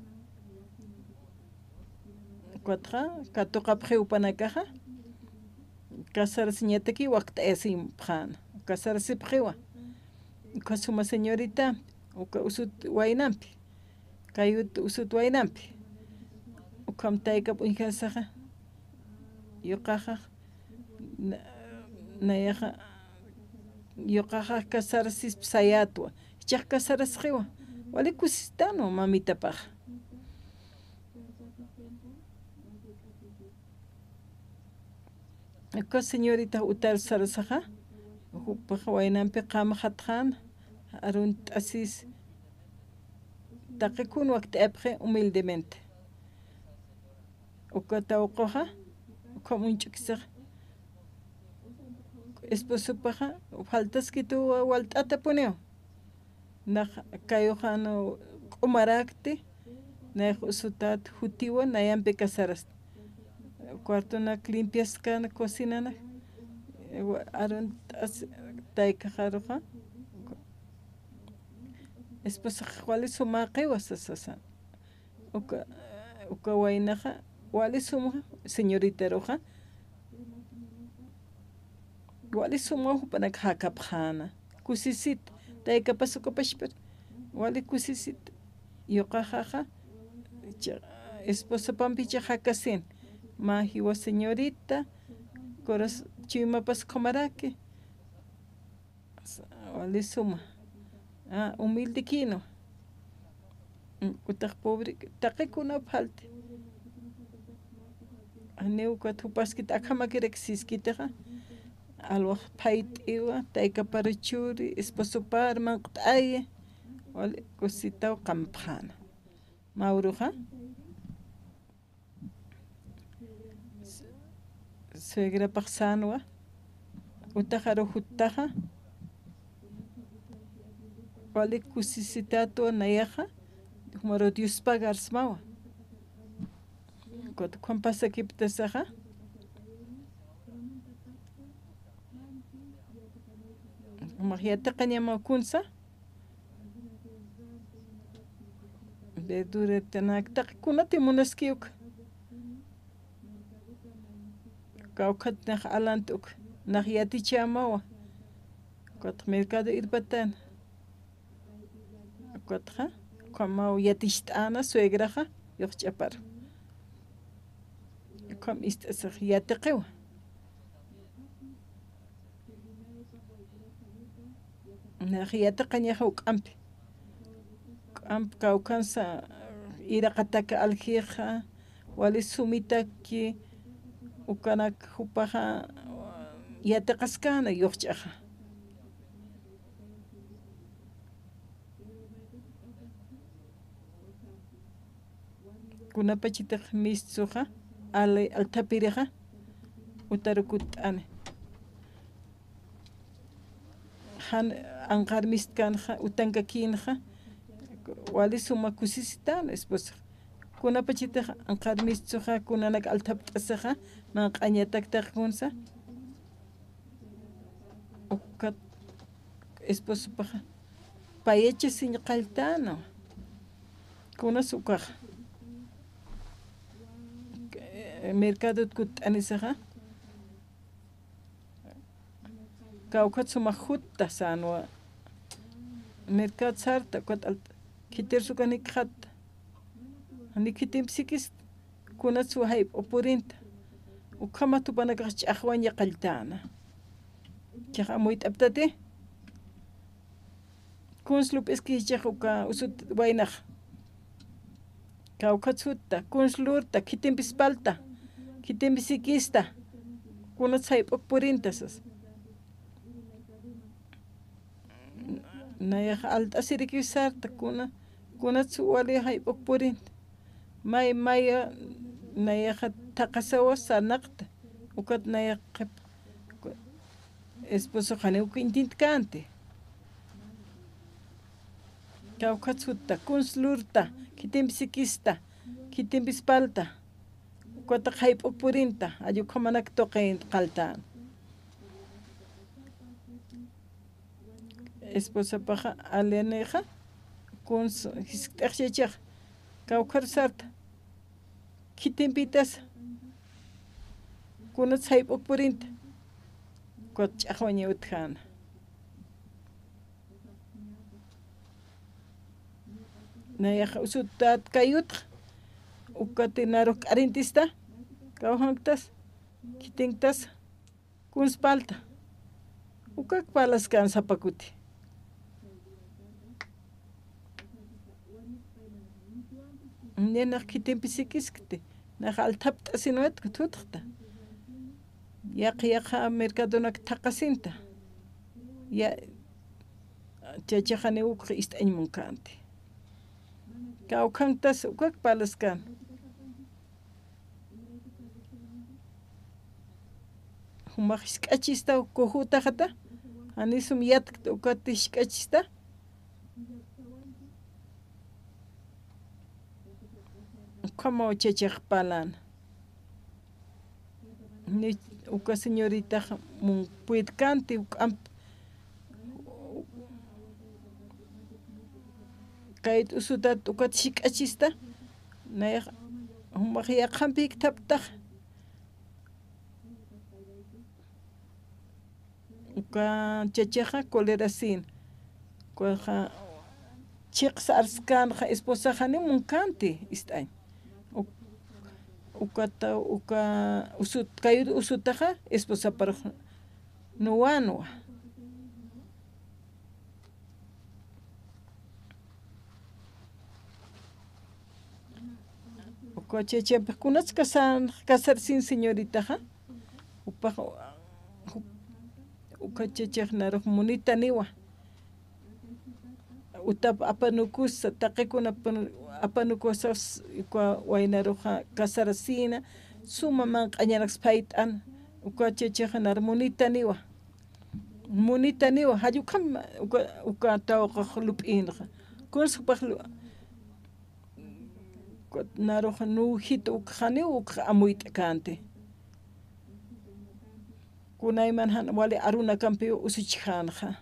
katuqapje upanakaja kasarsiñataki waqt'esim pjana kasarsipjiwa kasuma señorita uka usut waynampi kayut usut waynampi ukam tayka p'uyjasaja yuqaja nayaja yuqaja kasarsis sayatwa ichaq kasarasqiwa wali kusistano mamitapaj uka señorita utar sarasaja upaj waynampi qama hatjana arun t'asis taqikun waqt'epje humildemente uka tawqaja uka munch'kisaj esposopaja faltaskitu walt'ata puneo naq kayuqano q'umarakti nayq usutat jutiwa nayanpi kasaras cuartonak limpiaskana cocinana arun taykajaruja esposa wali sumaqiwa sasasa uka waynaja wali suma señorita roja wali suma upanak hakapjana kusisit taykapas ukapashper wali kusisit yuqajaja esposa pampicha hakasin mahiwa señorita coraz chimapas comaraki wali suma humilde kino utak pobre taqikuna falti aneu katupaskit akamakireksiskitaja alwaq payt'iwa taykaparuchuri esposoparman qt'aye wali kusitaw qampjana mauruja suegra paqsanwa utajaru hutaja wali kusisitato nayaja humaro Dios pagarsmawa kot kompasa kiptasaja Mahiata kanyama kunsa de dure tanak takunati munaskiuk kaukat nach alantuk nach yati chamawa kot mercado irbatan kotja como yatistana suegraja yochapar kom istasaj yatiqiwa Najiyata qañaja uk'ampi kawkansa iraqataka aljiqa wali sumitaki ukanak hupaja yataqaskana yuqch'aja kunapachitaq mistsuqa altapiriqa utarukut ane han anqar mistkanja utankakinja wali suma kusisitan esposa kunapachitaq anqar mistsuqa kunanak altapt'asaqa man q'añataktaqkunsa ukat esposa paqa payeche sinqaltano kunas ukaq mercado kut'anisaqa kawkat sumajutta sanwa mercado sarta kwat kitirsukanik khat nikitimpsikis kunatsu hayp opurinta ukama tupanaka ch'aqwan yaqaltana chaqa moyt'aptate kunslup iskichaq uka usut waynaq kawkatsutta kunslurta kitimpispalta kitimpisikista kunats hayp opurintasas nayaq alt'asirikisarta kunatsu wali hayp opurinta maya nayaqa taqasawa sanaqta ukat nayaq qip esposo qani ukintinta kante kawkatsutta kunslurta kitimpisikista kitimpispalta ukataq hayp opurinta ayuqamanak toqin qaltan esposa paqa alianeqa kuns hisk't'aqchachaq kawkarsarta kitimpitas kunats hayp opurinta kot ch'aqwaña utjana nayaqa usutat kayutqa ukatinaruq k'arintista kawhantas kitintas kunspalta ukak palaskan sapakuti nenaq kitimpisikisqti naq altapt'asinuet tutqta yaqa mercadonak taqasinta ya chachaqani uq ist'añmun kanti kawkhantas ukak palaskan humaq hisk'achista kuhutaqata anisum yatkta ukati hisk'achista como chachaq palana ni uka señorita mun puitkanti kayt usutat ukat hisk'achista nayaq humaq yaqanpik taptaq uka chachaqa colerasin kuqa chiqsa arskanqa esposaqani munkanti ist'añ ukata uka usut kayut usutaqa esposa paraq nuwanwa uka chachapik kunatz kasarsin señoritaqa upaq uka chachaq naruq munita niwa utap apanukusa taqikuna apanukusas uka waynaruqa kasarasina suma manq'añaraqs payt'an uka chachaq nar munita niwa hayuqama uka tawqa lup'inqa kunspaq naruq nujita uqani uqa amuyta kante kunayman wali aruna kampi usuchijanaqa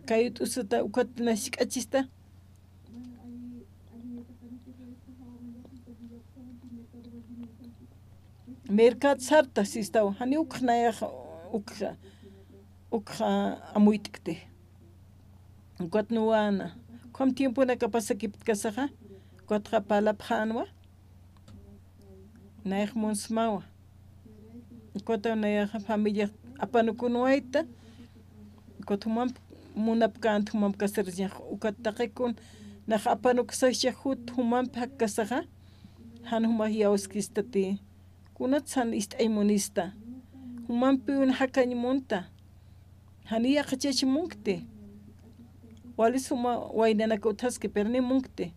kayut usuta ukatina hisk'achista mercado sarta sistawa hani uqnayaqa uqa amuyt'ikti ukat nuwana com tiempo naka pasakipit kasaqa ukatqa palaphanwa nayaq munsmawa ukata nayaqa familia apanukunwayta ukatuman munapkant humam kasarñaq ukataqikun naq apanukusaychaq hut humanpi hakkasaqa han humaq yawskistati kunatsan ist'aymunista humanpi una hakañmunta hani yaqachachimunkti wali suma waynanaka uthaski pernimunkti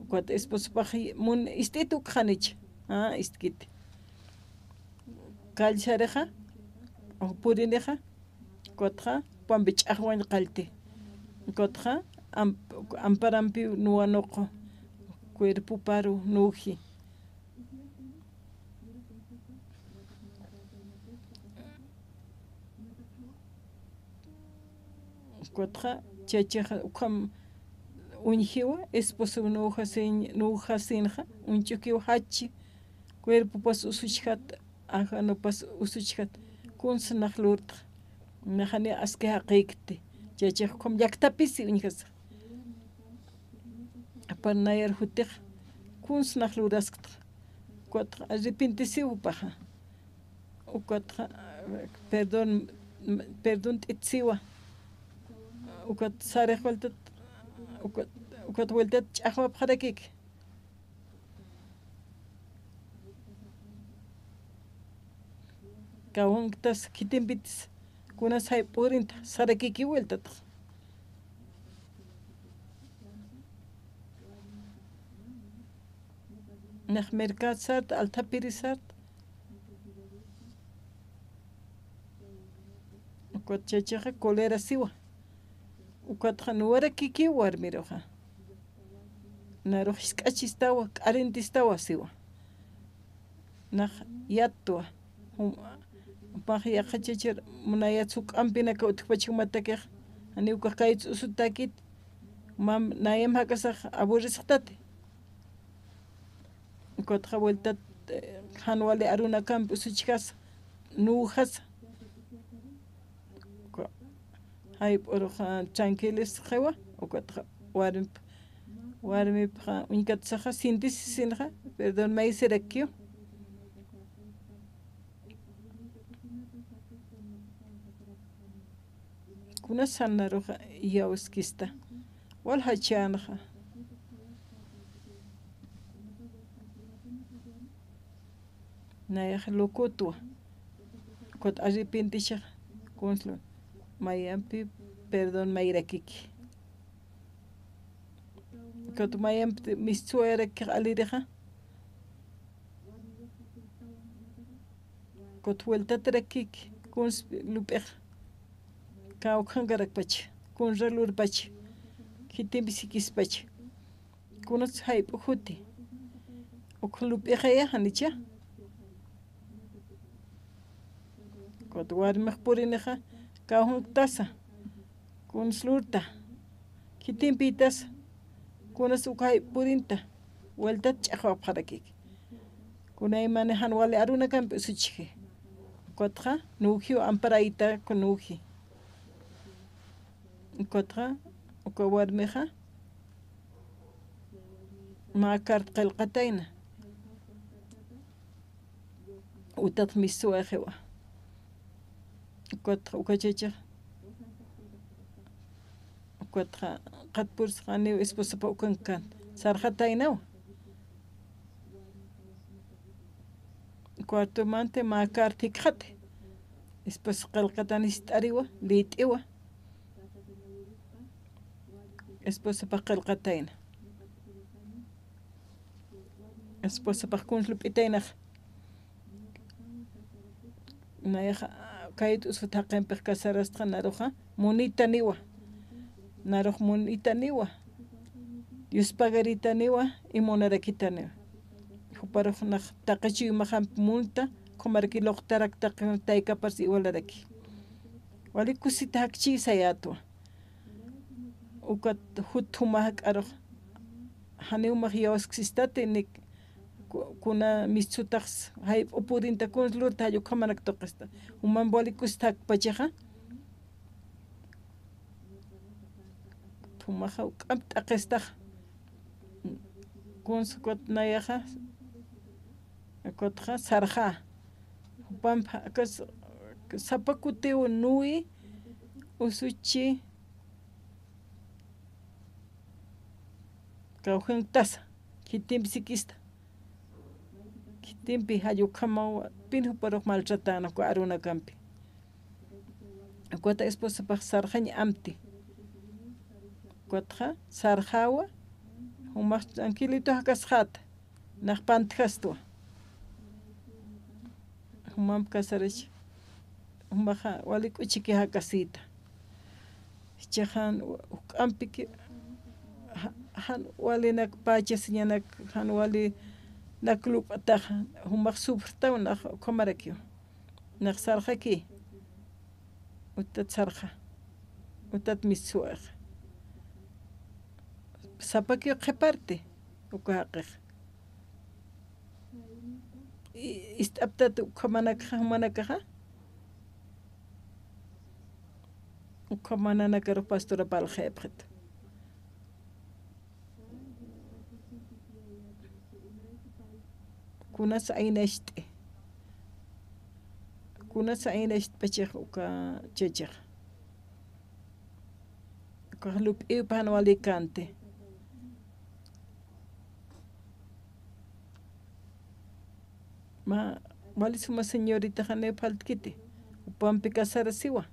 cuat esposo paji mun istitu khanich istkit kalchareja o purineja cuatja pambich ahwan qalte cuatja amparampi nuanoqo cuerpo paro nuji cuatja chachaja ukam unjiwa esposo nujasinja unchukiwa hachi cuerpo pas usuchhat aja no pas usuchhat kunsa nahlurt najani aske haqikte chachaj kom yaktapisi unjas apanayar hutig kunsa nahluraskta cuatja arrepentisiu paja o cuatja perdón itsiwa o cuat sare vuelta ukat vuelta chahwa pharakik kawon tas kitimbitis kuna sai purinta sarakiki vuelta nach mercat sart alta pirisart ukat chachaja kolera siwa ukat khanuara kiki warmiroja naruj isk'achistawa k'arintistawa siwa naj yatwa paj yaqachachir munayatsu k'ampina kawtqpachikmatakej aniwka kaytsu usutakit mam nayam hakasaj aburrisqtate kotqa vuelta hanwale aruna kampi usuchkas nujas hay p'uruja tranquilis qewa ukatqa warmi uñikatsaja sintissinja perdón maysirakkiu kuna sannaruja yawskista wal hachanaja nayaj lokotwa kot arrepentishaj kunslun mayampi perdón mayrakiki kot mayampi mistuerak alireja kot vuelta trakiki kuns lupej kaw khangarak pach kun relur pach kitimbisikis pach kunats hayp huti uklupejaya hanicha kot warmej purineja kawhun tasa kun slurta kitimpitas kunas ukay purinta vuelta ch'aqwa pharakik kunay manejan wale aruna kampi suchije kotja nujiu amparayta kunuji kotja uka warmeja makart qilqatayna utat misuajewa kotja ukachecha kotja qatpurs qani esposa pa ukankan sarjataynaw cuarto mante makart qate esposa qilqatanis t'ariwa lit'iwa esposa pa qilqatayna esposa pa kun lup'itaynaj nayaja kayt usutaqanpej kasarasqa naruja munitaniwa naruj munitaniwa yuspagarita y monarakitaniwa juparuj naj taqachiwmajan munta qomarkiloqtarak taykapas iwalaraki wali kusita hakchi sayatwa ukat huthumaj k'aruj haniwmaj yawasqsistate nik kuna misutaqs hay upurinta kunslurta hayuqamanak toqasta uman wali kusita hakpachaja thumaja uk'am t'aqestaj kunskot nayaja kotja sarja pampa akas sapakuteo nui usuchi kawhen tasa kitimsikista kitimpi hayuqamawa pinju paruq maltratana ku aruna kampi kota esposa pa sarjaña amti kotja sarjawa Humaq tranquilito hakasjata. Nach pantjastua. Humam kasarich. Humaja walik uchiki hakasita. Chahan ampiki han wali nak paches nak han wali nak club ataja humaq sufrta nak komarakio. Nak sarjaki. Utat sarja. Utat misuaj. Sapakio qeparte ukaqej. Istaptat ukamanakaja ukamananakaro pastora palgebret. Kunas aineshte. Kunas ainesht pechej uka chechej. Kahlup ipan walikante. Ma wali suma señorita jane paltkiti upampi casara siwa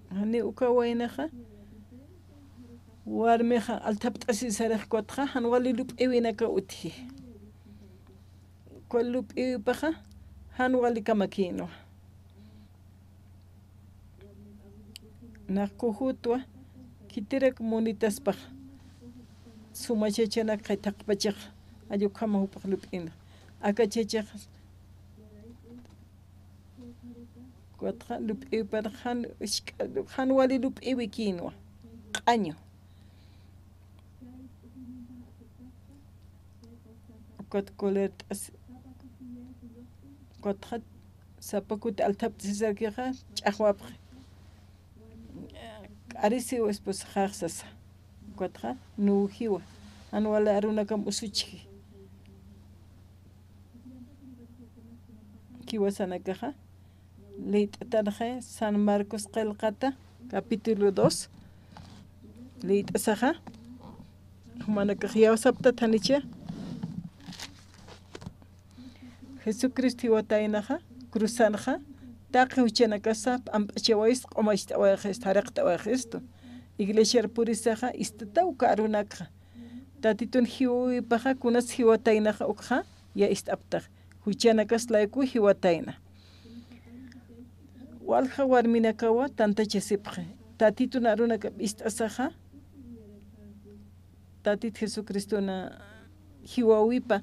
hani ukawainaja warmeja altaptasi saraj kotja han wali lup ewinaka uthi kol lup ewipaja han wali kamakino nakujutwa kitirek monitaspaja suma chechena kaitak pachak ayo kama upak lupin aka chechak kuatra lup ipar han wali lup iwikinwa año kot kolet kuatra sapakut altap tsarkiha chahwap arisi esposa kharsasa kuatra nuhiwa anwala arunakam usuchi kiwasanakaja leit tarje San Marcos qelqata capítulo 2 leit asaja manakaja sapta tanicha Jesucristo watainaja cruzanja taqi uchanakasa ampachawais qomashta wajest haraqta wajesto Iglesia purisaja istatauka arunakja tatitun hiwi paja kunas hiwatainaja ukja ya istaptaj huchanakas laiku hiwataina walja warminakawa tantachesipje tatitun arunaka istasaja tatit Jesucristo na hiwawipa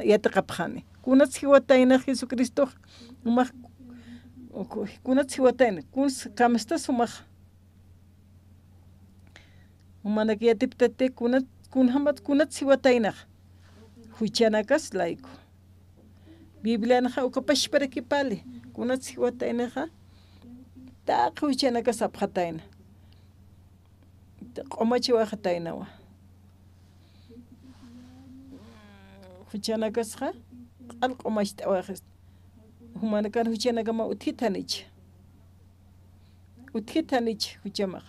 yataqapjani kunas hiwataina Jesucristo umaj kunas hiwataina kunas kamastas umaj Umanak yatiptate kunhamat kunat siwatainaj huchanakas laiku Biblia naja ukapash para kipali kunat siwatainaja ta huchanakas apjataina qomachi wajatainawa huchanakasja qal qomashta wajes humanakan huchanakama uthitanich huchamaj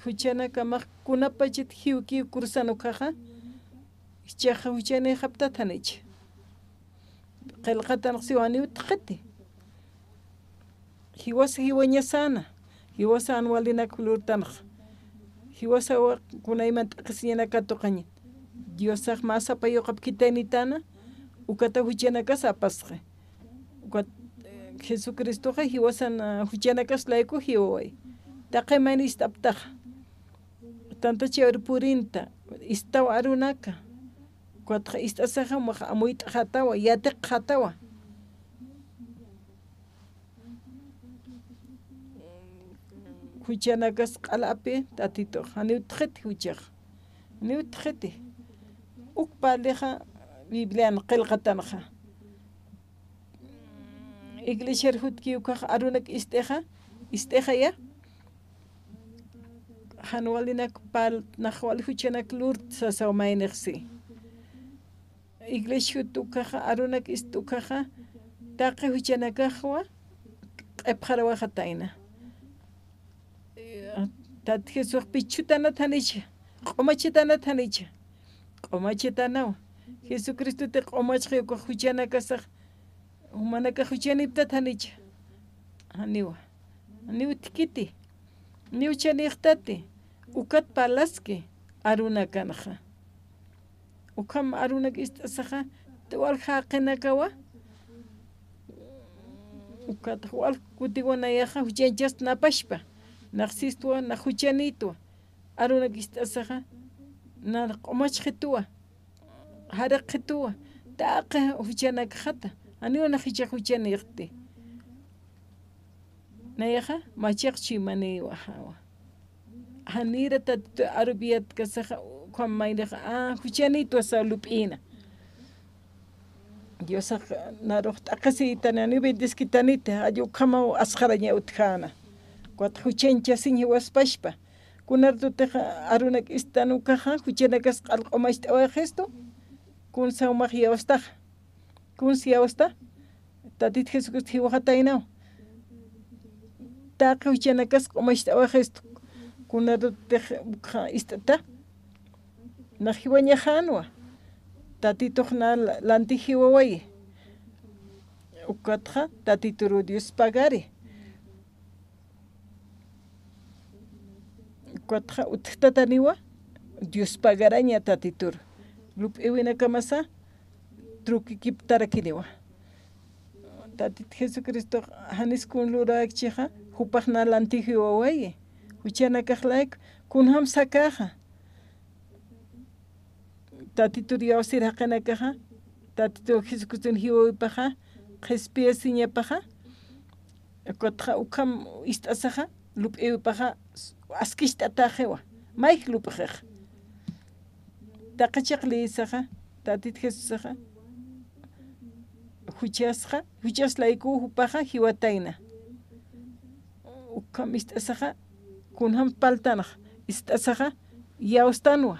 huchanakama kunapachit hiuki kursanukaja chaja huchane haptatanich qelqatan siwani utqati hiwas hiwañasana hiwasan walina kulurtanj hiwasa kunayman taqsiñana katuqañi Diosaj masa payoqap kitainitana ukata huchanakas apasqa ukat Jesucristo hiwasan huchanakas laiku hiway taqemani istaptaj tanta chévere purinta istawa arunaka kuatqa istasaja maja amuyta hatawa yatiq hatawa huchanakas q'alapi tatito hani utqeti huchaq hani utqeti ukpaleja Biblian qilqatanaja iglesia hutki ukaj arunak isteja ya hanwalinak pal nahwal huchanak lurt sasawmaynexi iglesia tukaja arunak istukaja taqi huchanakajwa q'epjarawa jataina tat Jesús pichutana tanicha q'omachitana tanicha q'omachitanawa Jesucristo te q'omachqi uka huchanakasaj humanaka huchanipta tanicha haniwa Niu tikiti, niu chanixtati, ukat palaski, aruna kanja. Ukam arunak istasaja, tual haqinakawa. Ukat wal kutiwanayaja, huchanchas napashpa, naxistua, nahuchanitua, arunak istasaja, na qomachqitua, haraqqitua, taqa huchanakajata, aniwa nahicha huchanirti. Nayaja, machaqchi maniwa hawa. Hanira tat arubiat kasaja, Juan Mayraja, huchanitua salupina. Dios naroht akasita nani bendiskitanita ayo kama askharaña utkana. Kuat huchencha sin hiwaspashpa. Kunartu teja arunak istanukaja huchenakas alqomaist gesto. Kun saumag yawsta. Kun siawsta. Tatit Jesucristo hiwajatainao. Taqa huchenakas qomaist gesto. Kunartu teja istata. Nahiwaña hanwa. Tatito na lantijiwaway. Ukatja tatituru Dios pagari. Ukatja uttataniwa Dios pagaraña tatitur. Lup ewina kamasa trukikip tarakiniwa. Tatit Jesucristo hanis kun lura akchija hupajna lantijiwaway. Huchana kahlaik kun ham sakaja. Tatitur yausir hakanakaja, tatitur Jesucristo hiwo paja, respia sinya paja, kotja ukam istasaja, lup ewe paja, askista tajewa, maik lup jej. Takachak lisaja, tatit Jesusaja, huchasja, huchas laiku paja hiwataina. Ukam istasaja, kunham paltanaj, istasaja, yaustanwa.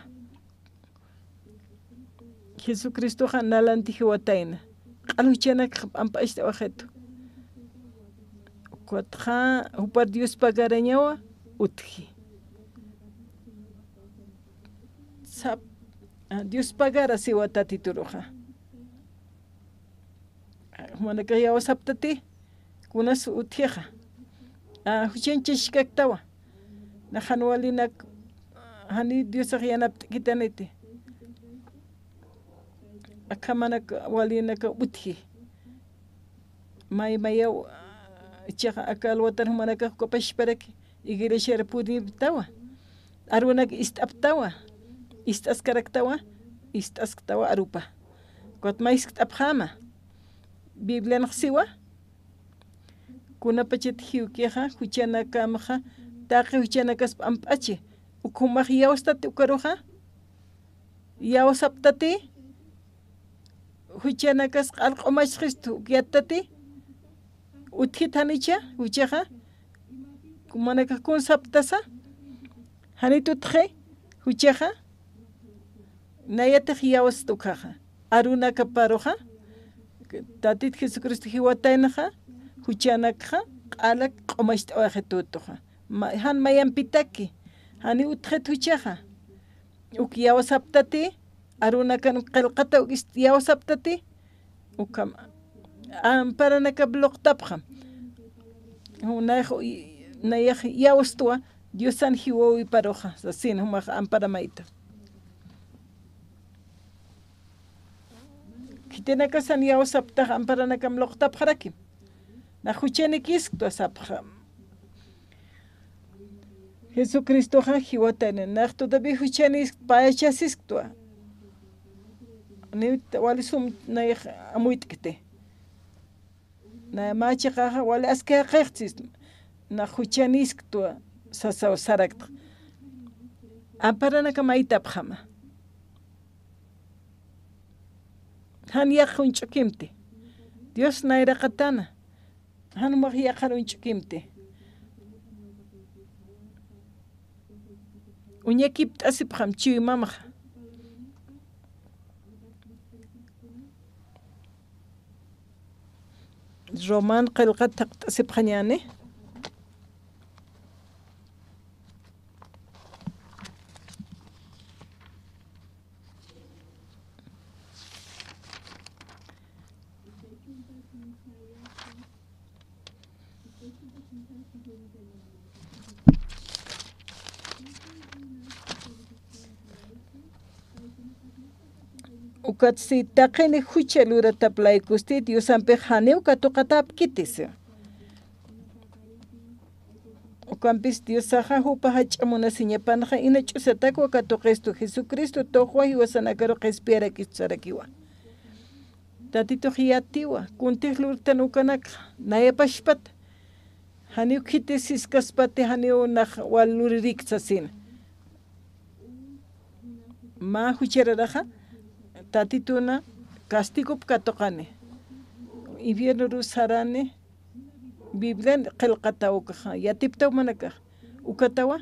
Jesucristo nalanti hiwataina. Qaluchanak ampaishta wajetu. Kuatja upar Dios pagarañawa utji. Sap Dios pagara siwa tatituruja. Manaka yawa saptati kunas utjeja. Huchenchishkaktawa. Nahanwalinak hani Dios agyanap kitanete. Akamanak walinaka utji. Mayaw chaja akal watan humanaka kopashparaki iglesia pudibtawa. Arunak istaptawa. Istaskaraktawa. Istasktawa arupa. Kot maiskapjama. Biblia naksiwa. Kuna pachet hiukeja huchana kamaja taqi huchanakas ampache. Ukumaj yawstat ukaroja. Yawsaptati. Huchanakas alqomashqistu gyatati uthitanicha huchaja kumanaka kun saptasa hanitutje huchaja nayatij yawastukaja arunaka paroja tatit Jesucristo hiwatainaja huchanakja q'alak q'omashtawajetutuja han mayanpitaki hani utjet huchaja uk yawasaptati arunakan qelqata yawasaptati ukam amparanaka bloqtapja nayaj yawastua Diosan hiwowi paroja sasin humaj amparamaita kitenaka san yawasaptaj amparanaka bloqtapjaraki najuchenikistua sapja Jesucristo ja hiwataina nachto dabi huchenis paechasistua ni walisum na amuitkete na machiqa wala aska qeqtis na huchanistua sasa sarakt aparana kamaita phama han ya khunchukimte Dios na ira qatana han mag ya khunchukimte unyekip asib kham chi mama Roman qilqat taqtasib khanyane Ukatsi taqini hucha lura taplay kusti Dios ampe haneu katuqatap kitis. Ukampis Dios saha hupa hach'amuna siñapanqa ina ch'usataku katuqistu Jesucristo toqwa hiwasanakaro qespera kisarakiwa. Tatito hiyatiwa kuntih lurtan ukanak nayapashpat. Haniu kitis iskaspati haniu nak waluririk ma hucheraraja tatituna castigo katoqani invierno rusarane biblen qilqata ukaja yatipta manaka ukatawa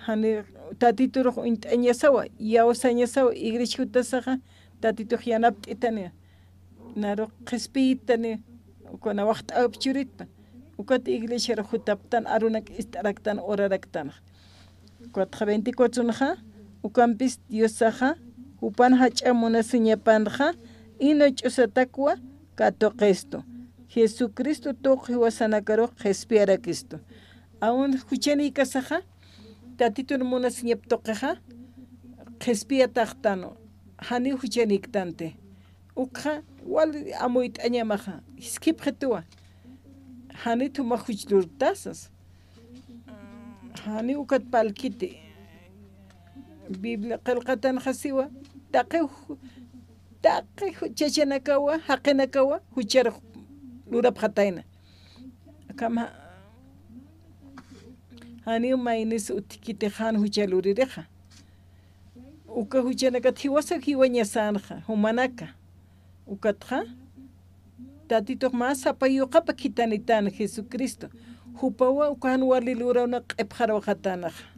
hani tatituro int'añasawa yawsañasawa igrishutasaja tatito yanapt'itani naro qespitani ukana waqta apchuritpa ukat iglesia jutaptan arunak istaraktan oraraktan kuatqa 24 naja ukampis Diosaja upan hach'amuna siñapanja ino ch'usatakwa katoqesto Jesucristo toqi wasanakaro qespiarakisto aún huchani kasaja tatito muna siñap toqeja qespia taqtano hani huchani ktante ukha wal amoit añamaja skip qetua hani tuma huchlurtasas hani ukat palkiti Biblia qilqatan hasiwa taqi chachanakawa haqinakawa huchar lurap qatayna kama hani maynis utikiti han huchalurireja uka huchanaka thiwasa hiwañasanja humanaka ukatja tatito mas apayuqapa kitanitana Jesucristo hupawa ukan walilurauna q'ipqaraw qatanaja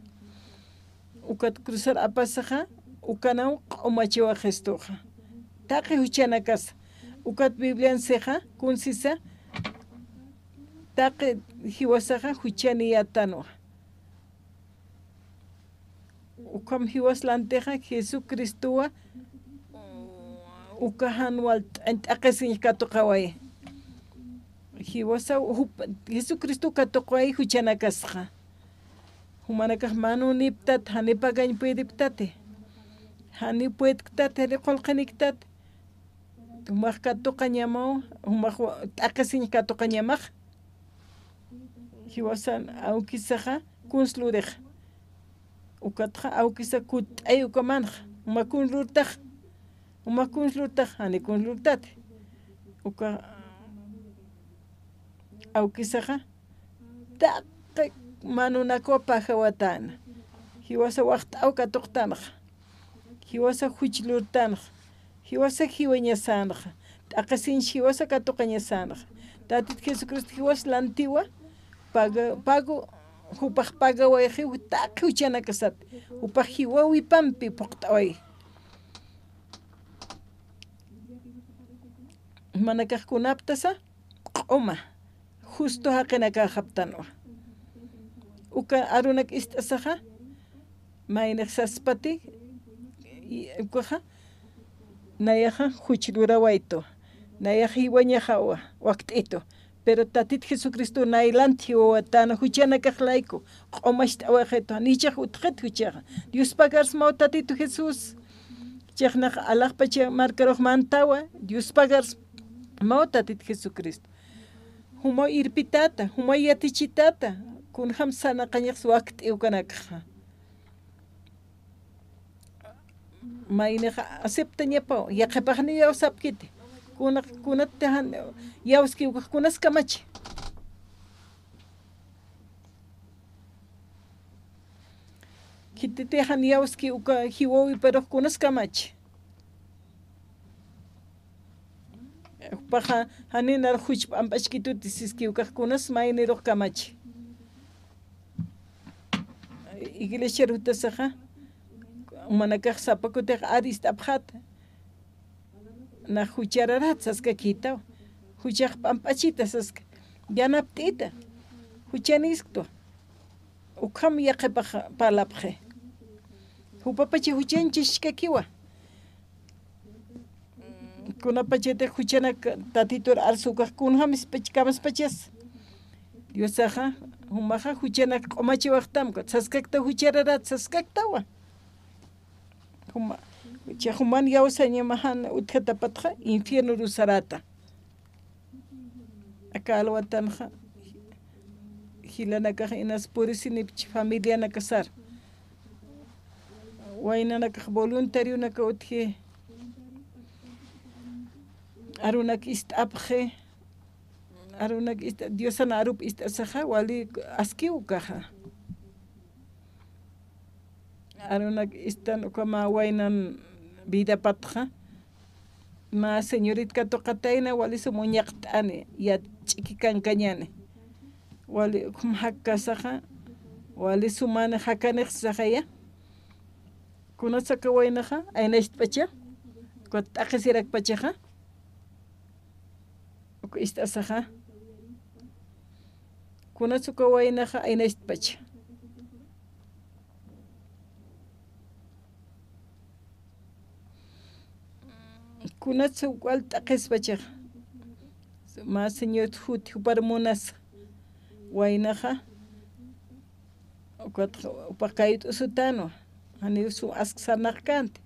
ukat cruzar apasaja ukanaw q'umachiwa Jestoja taqi huchanakas ukat Biblia seja kunsisa taqi hiwasaja huchaniyatano ukam hiwaslanteja Jesucristowa ukahan wal taqesin katoqaway hiwasa Jesucristo katoqaway huchanakasja humanakaj manu niptat hani pagañ puediptate hani puedktate riqolqaniktat humaq katoqañamaw humaq taqesin katoqañamaq hiwasan awkisaja kunslurej ukatja awkisa kut'ay ukamanj uma kunslurtaj hani kunslurtate uka awkisaja taqi manunako pajawatana hiwasa waqt'aw katuqtanaj hiwasa huchlurtanaj hiwasa hiwañasanaj t'aqasin hiwasa katuqañasanaj tatit Jesucristo hiwas la antigua pago hupaj pagawayji taqi huchanakasat upaj hiwawi pampi puqt'away manakajkunaptasa q'uma justo haqinakajaptanwa uka arunak istasaja maynek saspati ukaja nayaja huchlurawayto nayaja iwañajawa waqt'ito pero tatit Jesucristo naylanti watana huchanakajlayku q'umasht'awajeto nichaj utqet huchaja Dios pagars mau tatito Jesús chejnaj alajpa marcaroj mantawa Dios pagars mau tatit Jesucristo huma irpitata huma yatichitata kun hamsana qañaq waqt ukanakja mayneja acepta ñapaw yaqipajni yawsapkiti kunatahan yawski kunas kamachi kititehan yawski uka hiwawi pero kunas kamachi paja haninar huch ampachkituti siski uka kunas mayneroq kamachi iglesia rutasaja manakaj sapakutej aris tapjat na huchararat saska kitaw huchaj pampachita saska yanaptita huchaniskto ukham yaqipaj palapje hupapachi huchanchishkakiwa kunapachete huchanak tatitur arsukaj kunhamis pachkamas pachas Dios aja humaja huchana qomachi waqtamqa saskakta hucharara saskaktawa huma human yawsaña mahan utkata patqa infierno rusarata acá alwatanja hilanaka inas purisini familia na casar wainanaka voluntario naka utje arunak istapje arunak diosana arup istasaja wali askiu kaja arunak istan kama wainan vida patja ma señorita toqataina wali sumuñaqt'ani ya ch'ikikan kañani wali kumhakkasaja wali sumana hakaneq sajaya kunasaka wainaja aynaspacha kotaqisirak pachaja istasaja kunasuka wainaja aynaspacha kunatsu wal taqispacha ma señor hut huparmunas wainaja upaqayut usutano hani su asksarnaqkante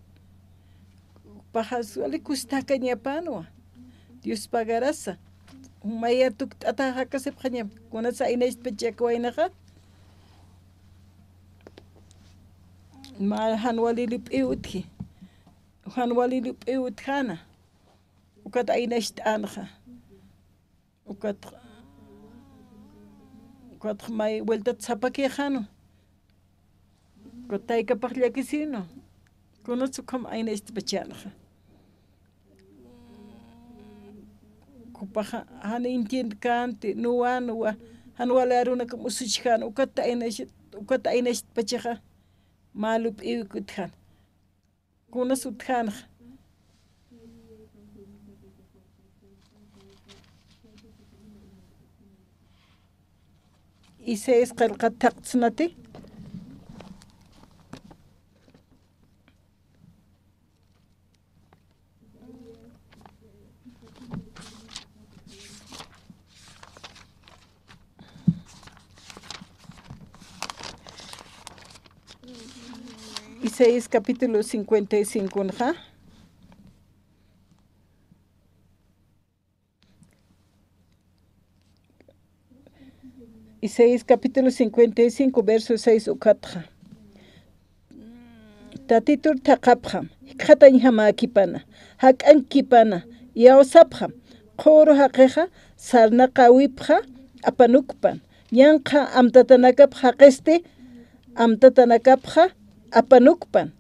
pajas wali kustaka ñapanwa Dios pagarasa maya tuktata hakasep khanyam kunatsa aynaspacha wainaja ma hanwali lip'iutki hanwali lip'iutkana ukat aynasht'anja ukat may vuelta tsapakijano kotayka paqllakisino kunatsu kam aynaspachaja kupaja han entiendkante nuwa hanwali aruna kam usuchkana ukat aynaspachaja malup iwikutjan kunasutjanja Isaías qalqataqtsnati Isaías capítulo 55 ¿ja? Isaías capítulo 55 verso 6 ukatja tatitur taqapjam hikatañhama akipana hak'ankipana yawsapjam qhuru haqiqa sarnaqawipja apanukpan ñanqa amtatanakap haqiste amtatanakapja apanukpan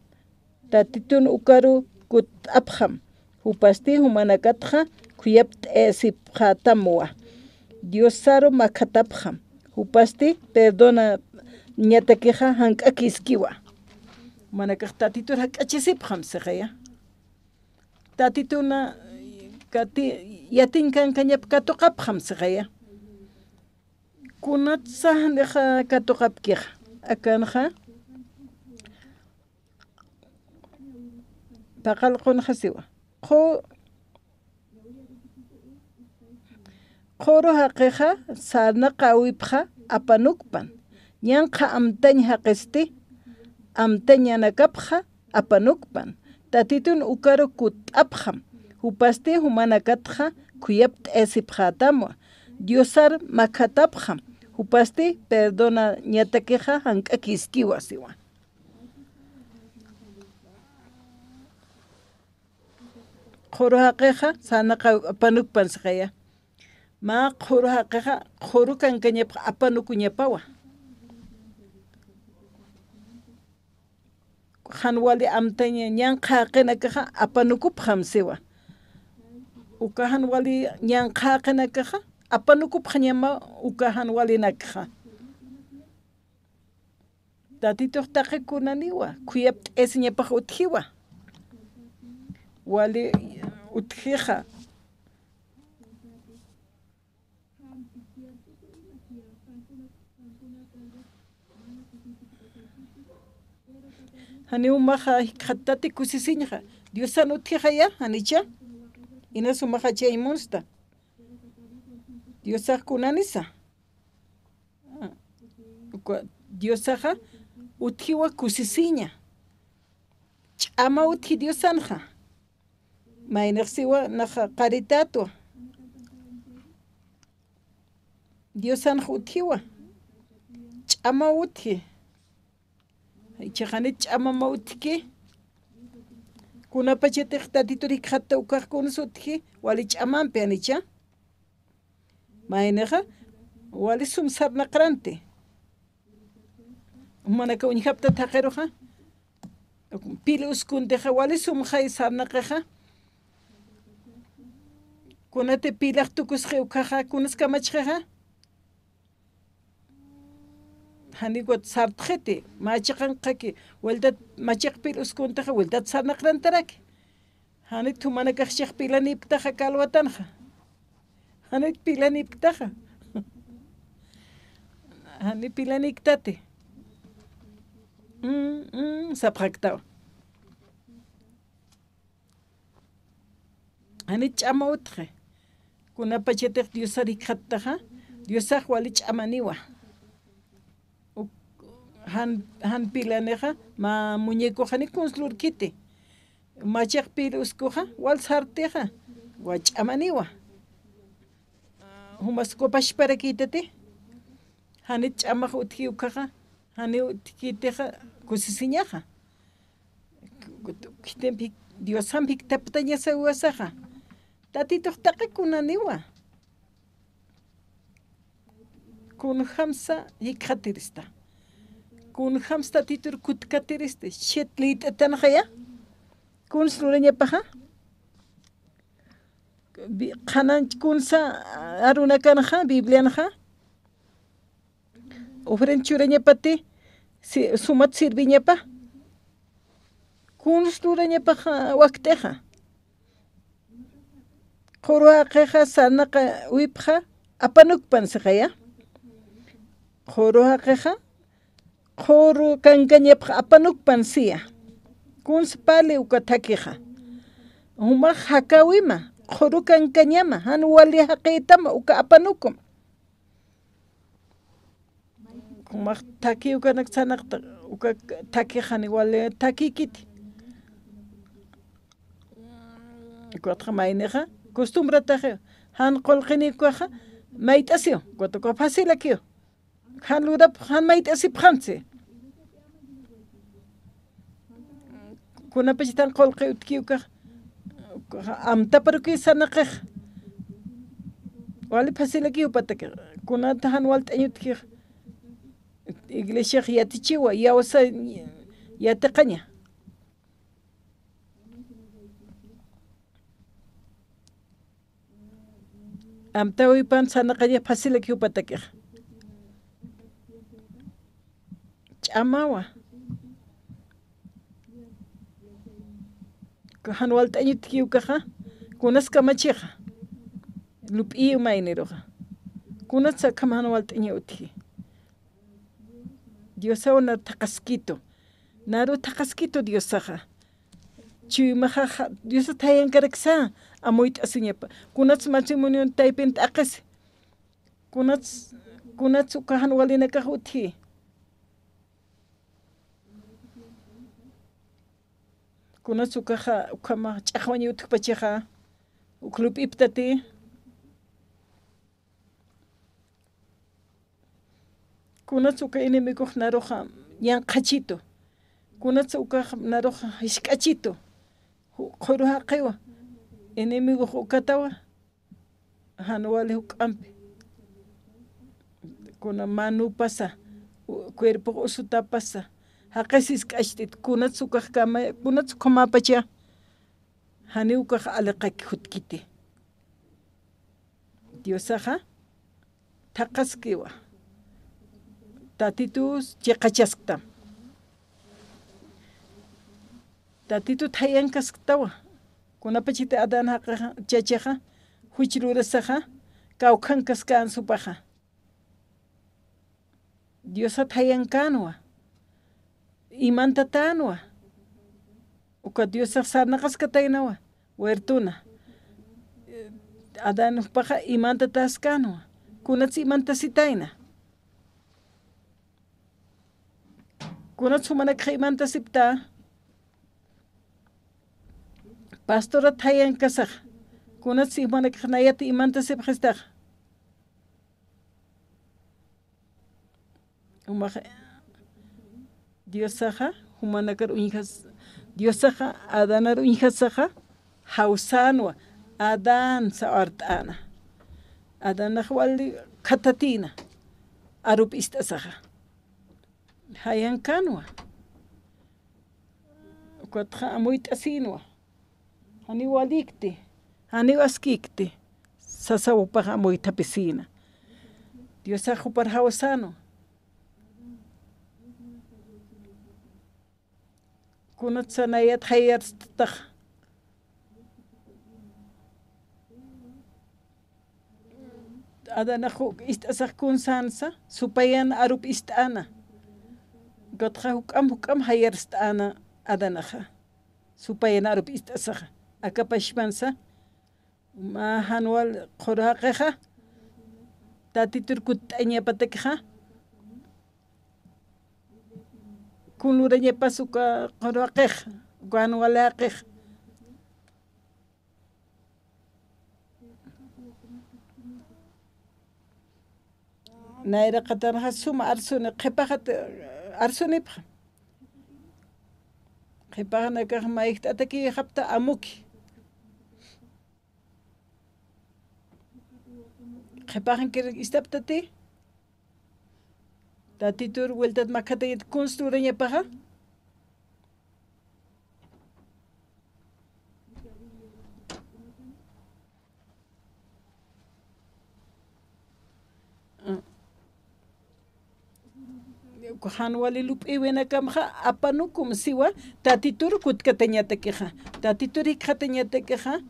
tatitun ukaru kut'apjam hupasti humanakatja kuyapt esipjatamwa Diosaro makatapjam upasti perdona ñatakeja hank'akiskiwa manakaq tatitur hak'achisipjam saqaya tatituna yatinkanqa ñap katuqapjam saqaya kunatsajneja katuqapkiqa akanja paqalqunqa siwa qhuru haqiqa sarnaqawipja apanukpan ñanqa amtañ haqiste amtañanakapja apanukpan tatitun ukaru kut'apjam upasti humanakatja kuyapt esipjatamwa Diosar makatapjam upasti perdona ñatakeja hank'akiskiwa siwa qhuru haqiqa sarnaqawi apanukpan saqaya ma qhuru haqiqa qhuru kankañapqa apanukuñapawa hanwali amtaña ñanqa haqinakaqa apanukupjam siwa uka hanwali ñanqa haqinakaqa apanukupjañama uka hanwalinakaqa tatituq taqikunaniwa kuyapt esiñapaq utjiwa wali utjiqa hani umaja khatati kusisiñja Diosano utjija hanicha ina sumaja chay monsta Diosaq kunanisa Dios saja uthiwa kusisiña ch'ama uthi Dios anja mainersiwa naja caritatua Dios anja uthiwa ch'ama uthi chajani ch'ama ma uthiki kuna pachete tatituri khata ukaj kunas uthi wali ch'amanpi anicha maineja wali sumsar naqrante manaka uñihapta taqeroja pili uskunteja wali sumjay sarnaqeja kunate pilaq tukusje ukaja kunas kamachjeja hani got sartjete machiqan qaki weldat machiq pil uskunteja weldat sarnaqrantaraki hani tumanaka xeq pilaniptaja kalwatanja hani pilaniptaja hani pilaniktate sapaqtawa hani ch'ama utje kunapa chetej Diosari khattaja Diosaj wali ch'amaniwa han pilaneja ma muñeco hani kunslurkite machiq pil uskuja wal sarteja wa ch'amaniwa humas kopashparakitete hani ch'amaj utji ukaja hani utkiteja kusisiñaja kitempi Diosampik taptaña sawasaja tatito taqa kunaniwa kun hamsa yikhatirista kun hamsta titur kutkatiriste shetlit tanjaya kun slureña paja khanan kunsa aruna kanja biblianja ofren chureña pati sumat sirviña pa kun slureña paja wakteja Khoroa qeja sanaqa wipja apanukpan saqaya khoroa qeja khoro kankañapqa apanukpan sia kunspali ukatakeja huma hakawima khoro kankañama han wali haqitama uka apanukum kuma taki ukanak sanaqta uka takejani wali takikiti kuatqa maineja costumbre taje han qolqini kuaja maitasio cuando ko fácil aquí han lura han maitasi pranse kuna pechitan qolqi utkiuka amta parki sanaqej wali fácil aquí upatake kuna han walt ayutki iglesia yatichiwa yawsa yataqaña amtawi pan sanaqaya fácil aquí upatake ch'amawa han walt ayutki ukaja kunas kamacheja lupi maineroja kunas sakam han walt ayutki Diosauna taqasquito naru taqasquito Diosaja chimaja Diosa tayan karaksa amoit asuñapa kunats matrimonio taypin taqas kunats ukahan walina kahuti kunats ukaja ukama ch'aqwañi utukpacheja uklub iptati kunats uka inimikuj naroja ñanqachito kunats ukaja naroja ishk'achito qhuru qiwa enemigo ukatawa han wali hukampi kuna manu pasa cuerpo usuta pasa haqesis kashtit kunats ukaj kama kunats koma pacha hani ukaj alaqaki hutkiti Diosaja taqaskiwa tatitus chiqachasqtam tatitu tayankasktawa kunapachita adan haqa chachaja huichlurasaja kawqankas kan supaja Diosa tayankanwa imanta tanwa uka Diosa sarnaqaska taynawa huertuna adan paja imanta taskanwa kunats imanta sitayna kunat sumanaka imanta sipta pastora tayan kasaq kunat sumanaka nayata imanta sipqistaq umaq Diosaqa humanakar unhas Diosaqa Adanar unhasaqa hawsanwa Adán saart'ana Adanaq wali katatina arup istasaqa hayankanwa ukatqa amuyt'asinwa hani walikti hani waskikti sasawapaqa amuytapisina Diosaqa hupar hawsano kunat sanayat hayarstaq Adanaq istasaq kunsansa supayan arup ist'ana qatqa huk'am hayarst'ana Adanaqa supayan arup istasaqa akapashmansa ma hanwal quraqaqa tatitur kut'añapataqa kunlurañapas uka quraqaq wanwalaqaq Naira qatarqa suma arsuni qhipaqa arsunipqa qhipaqa nakaq mayqt'ataki hapta amuki qhipaqa kirik istaptati tatitur vueltat makata kunslurañapaqa hanwali lup'iwinakaqa apanukum siwa tatitur kutkatañatakiqa tatituri qhatañatakiqa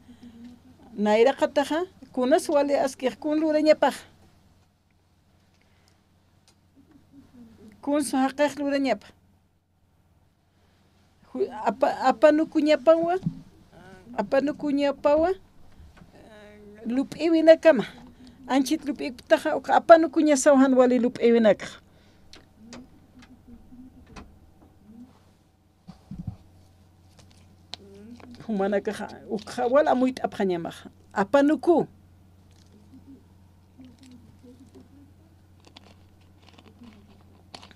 nayraqataqa kunas wali askiq kunlurañapaqa kunsu haqaq lurañapa apanukuñapawa lup'iwinakama anchit lup'iktaqa apanukuñasaw hanwali lup'iwinakaqa humanakaqa uqhawal amuyt'apqañamaqa apanuku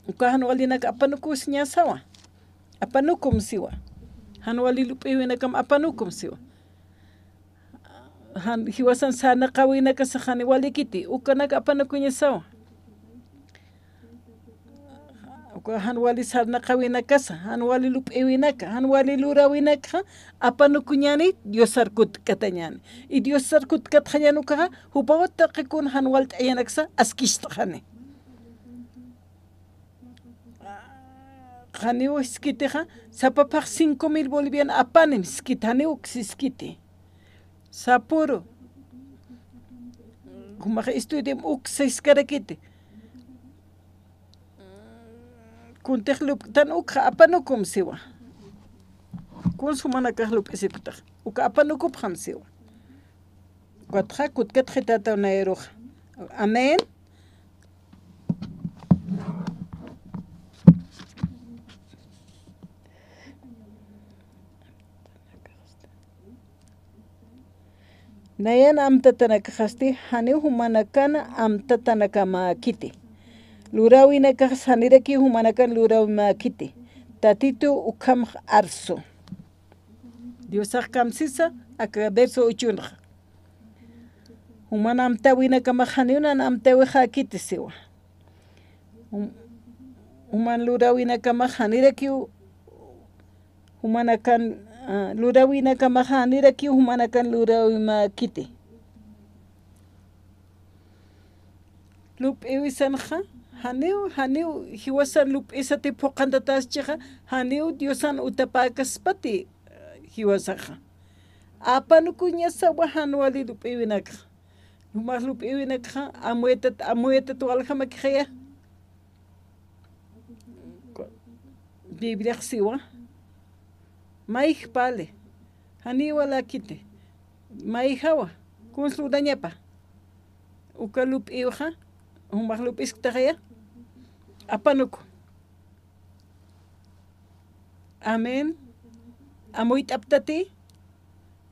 uka hanwalinaka apanukus ñasawa apanukum siwa hanwali lup'iwinakam apanukum siwa hiwasan sana qawinaka saqani walikiti ukanaka apanukuñasawa hanwali sarna qawinakasa hanwali lup'iwinaka hanwali lurawinaka apanukuñani Diosarkut katañani y Diosarkut katqañanukaqa hupawataqikuna hanwal t'ayanaksa askishtaqani qaniw iskitiqa sapapaq 5,000 boliviano apanim iskiti haniw iskiti sapuro humaqa estudiam uksaskarakiti kuntiqlup tan ukqa apanukum siwa kunsumanakaq lup'isiptaq uka apanukupqam siwa watqa kutkatqa tatawnayruqa amén Nayana amtatanakaqasti hani humanakana amtatanakamaqkiti lurawinakaq saniraki humanakan lurawimaqkiti tatitu ukhamaq arsu Diosaq kamsisa aka verso 8 humana amtawinakamaq haniunan amtawiqakiti siwa human lurawinakamaq haniraki humanakan lurawinakamaq haniraki humanakan lurawimaqkiti lup'iwisanqa haniw hiwasan lup'isati phuqantataschiqa haniw Diosan utapakaspati hiwasaqa apanukuñasawa hanwali lup'iwinakaqa humaq lup'iwinakaqa amuyata tuwalqamakiqya Biblia siwa Maik pale, hani wala kite, mai hawa, kunslurañapa, ukalup iuja, humalup isktaria, apanuku. Amén. Amoy taptati.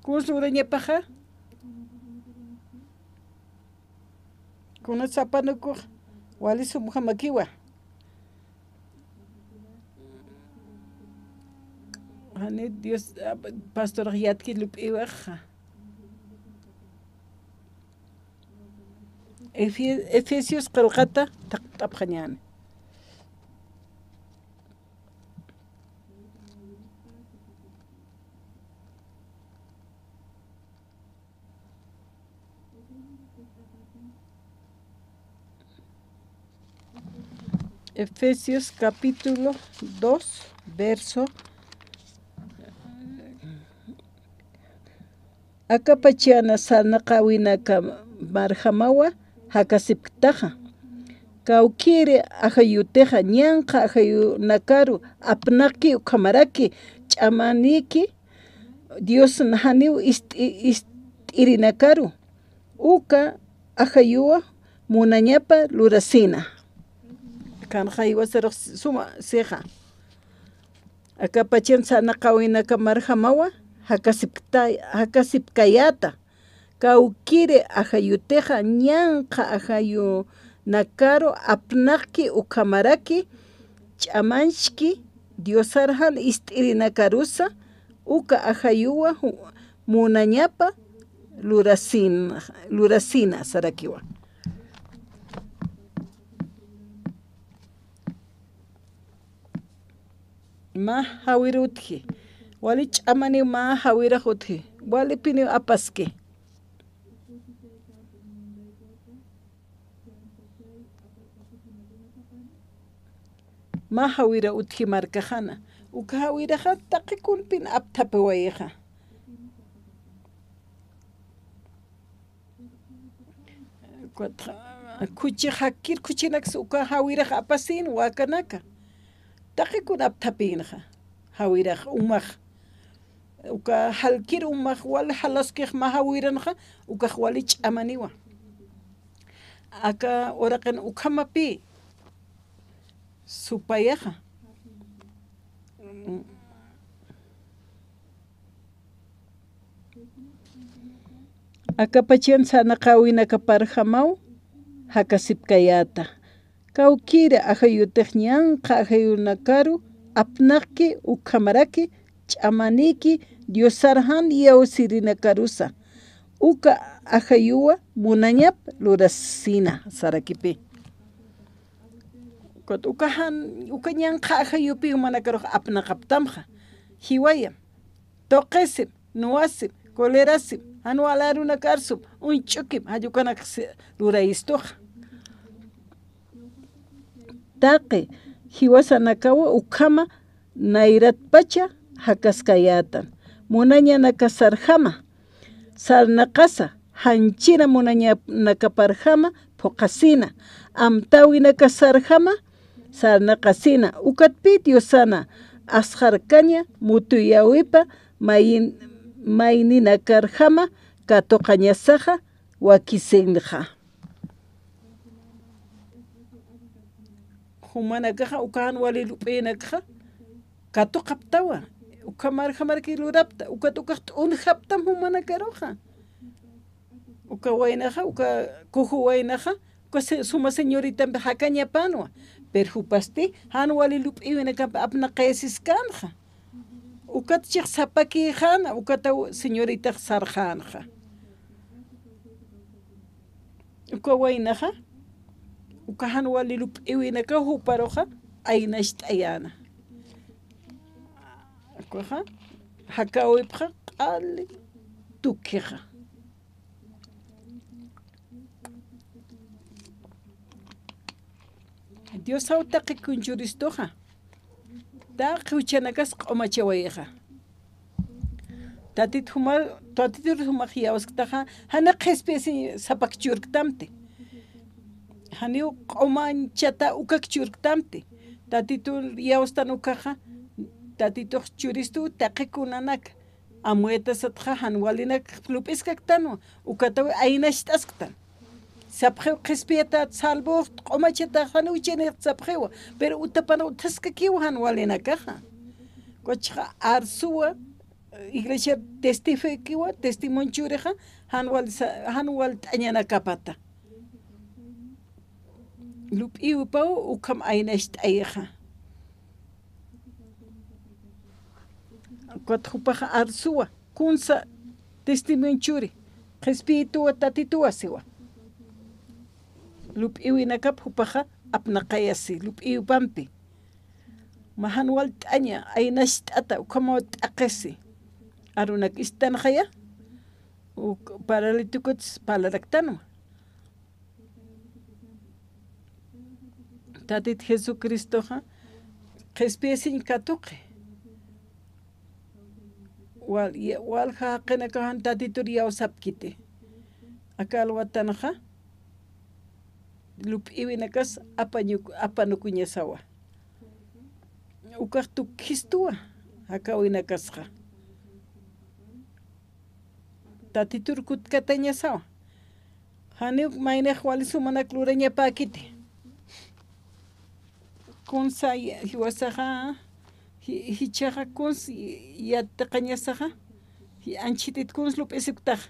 Kus uraña paja. Kuna zapanuko. Wali sumujamakiwa. Hani Dios pastor yatki lup iwaja. Efesios qalqata taqtapqañani. Efesios capítulo 2, verso Akapachana sanaqawinaka marhamawa hakasiptaja kaukire ajayuteja ñanqa ajayunakaru apnaki ukamaraki ch'amaniki Dios nahaniw irinakaru uka ajayuwa munañapa lurasina kan jaywa seroq suma seja akapachan sanaqawinaka marhamawa hakasipkayata kaukire ajayuteja ñanqa ajayu nakaro apnaqki ukamaraki ch'amanchki Diosarhan ist'irinakarusa uka ajayuwa munañapa lurasina sarakiwa ma hawirutki wali ch'amani ma hawirajutki wali pini apaski ma hawira utki markajana uka hawiraja taqikunpin aptapewayeja kuchi hakir kuchinaks uka hawiraja apasin wakanaka taqikun aptapinja hawiraj umaq uka halkir umaq wali halaskij ma hawiranja uka wali ch'amaniwa aka oraqan ukamapi supayaja akapachan sanaqawinaka parjamaw hakasipkayata kaukire ajayutej ñanqa ajayunakaru apnaqki ukamaraki ch'amaniki Diosarhan yawsirinakarusa uka ajayuwa munañap lurasina sarakipi kot uka ñanqa ajayupi manakaruj apnaqaptamja hiwayam toqesim nuwasim kolerasim anualarunakarsum unch'ukim ayukanak lurayistuja taqi hiwasanakawa ukama nairatpacha hakaskayatan munaña nakasarjama sarnaqasa hanchina munaña nakaparjama phuqasina amtawi nakasarjama sarnaqasina ukatpi Diosana asjarkaña mutuyawipa mayni nakarjama katoqañasaja wakisinja humanakaja ukahan wali lup'inakaja katuqaptawa ukamarjamarki lurapta ukatukaqta unjaptam humanakaruja uka waynaja uka kuju waynaja uka suma señoritampi hakañapanwa pero hupasti han wali lup'iwinakapa apnaqayasiskanja ukatchik sapakijana ukata señorita sarjanja uka waynaja ukahan wali lup'iwinaka huparoja aynasht'ayana ukaja hakawipja q'ali tukija Dios hautaqi kunchuristuja taqi uchanakas q'umachawayeja tatit humaq yawasktaja hana qhispisi sapakchurktamti haniu q'umanchata ukakchurktamti tatitu yawastan ukaja tatituq churistu taqikunanaka amuetasatja hanwalinak lup'iskaktanwa ukatawi aynasht'asktan sapjeu qhispiyata salvo q'umachata hanu uchani sapjewa pero utapana utaskakiwa hanwalinakaja Cocha arsua iglesia testifikiwa testimonchureja hanwal tañana kapata. Lup iupau ukam ainecht ayeja. Cuatjupaja arsua kunsa testimonchuri. Espiritu tatitua siwa. Lup iwinakap hupaja apnaqayasi lup iupampi. Mahanwal taña ainecht ata ukamo takesi. Arunak istanjaya paralitukuts palaractano. Tatit Jesucristo ha espiesin katuque. Wal ha qenakahan tatituria usapkite. Akal watanaja lup iwinakas apanukunya sawa. Ukaktu kistua hakawinakasja. Tatitur kutkataña sawa. Haniuk mainej walisumana klureña pakite. Kunsa hiwasaja hichaja kuns yataqaña saja. Anchitit kuns lup esiptaj.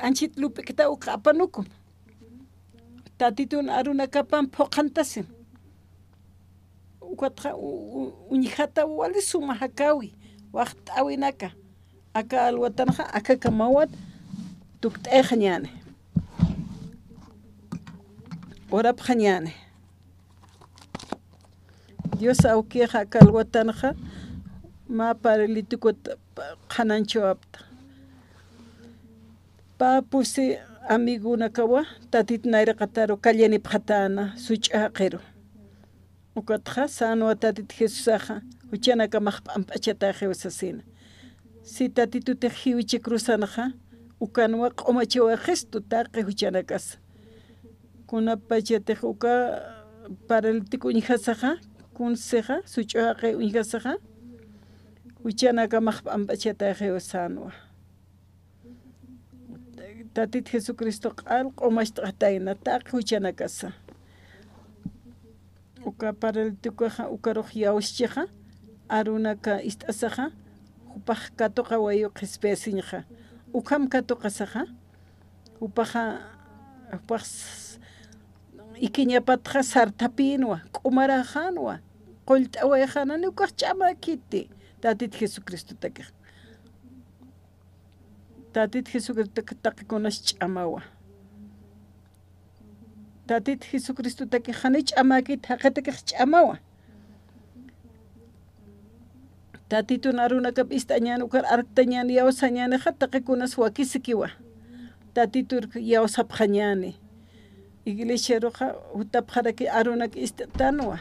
Anchit lup kita ukapanukum. Tatitun aruna kapan poqantasim. Ukatja uñijata walisuma hakawi. Waqtawinaka. Aka alwatanja aka kamawat tuktejñane. Orap jañane. Dios auqueja aka alwatanja ma paralitukut qanancho apta. Pa pusi amiguna kawa tatit naira qataro kallani phatana suchaqero. Ukatja sano tatit Jesusaja uchana kamaq pampachata jeusasina. Si tatitu te hiwiche cruzanaja, ukanwa qomachewa gesto taqe huchanakas. Kuna pachete uka paralitico unjasaja, kun seja, suchoaqe unjasaja, huchanaka maqpambacheta jeosanwa. Tatit Jesucristo qal qomashtaina taqe huchanakasa. Uka paralitico ukaroj yawsheja, arunaka istasaja. Upaj katoqa wayo qespesiñja ukam katoqa saja upaja ikiñapatja sartapinwa q'umarajanwa qollt'awayjanani ukaj ch'amakiti tatit Jesucristo takej taqikunash ch'amawa tatit Jesucristo takej hani ch'amakit haqetakej ch'amawa Tatitun arunakap istañan ukar arctañan yawsañani hataqikunas wakisikiwa. Tatitur yawsapjañani. Iglesia roja utapjaraki arunak istatanwa.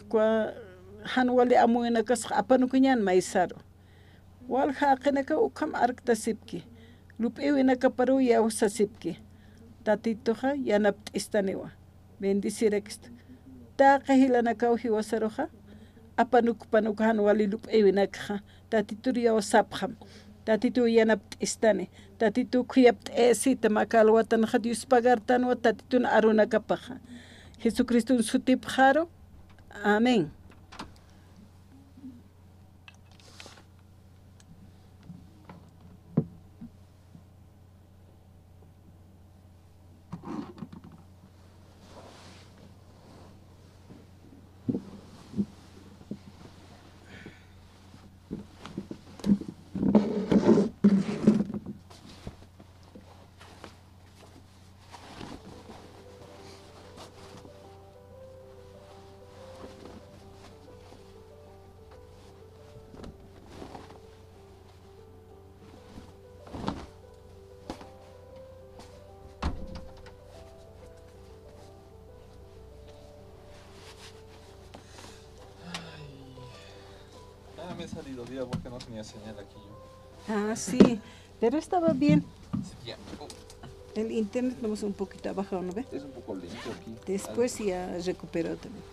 Kwa hanwali amuinakas apanukuñan maisaro. Wal haqinaka ukam arctasipki. Lup iwinaka paru yawsasipki. Tatituja yanapt istaniwa. Bendicirekisto. Taqihilanakaw hiwasaroja apanukpanukahan walilup ewinakja tatitur yawsapjam tatitu yanapt istani tatitu kuyapt esita makalwatanja Dios pagartanwa tatitun arunakapaja Jesucristo sutipjaro amén. Me he salido día porque no tenía señal aquí yo. Ah, sí, pero estaba bien. Ya. El internet vamos un poquito abajo, ¿no ve? Es un poco lento aquí. Después ya recuperó también.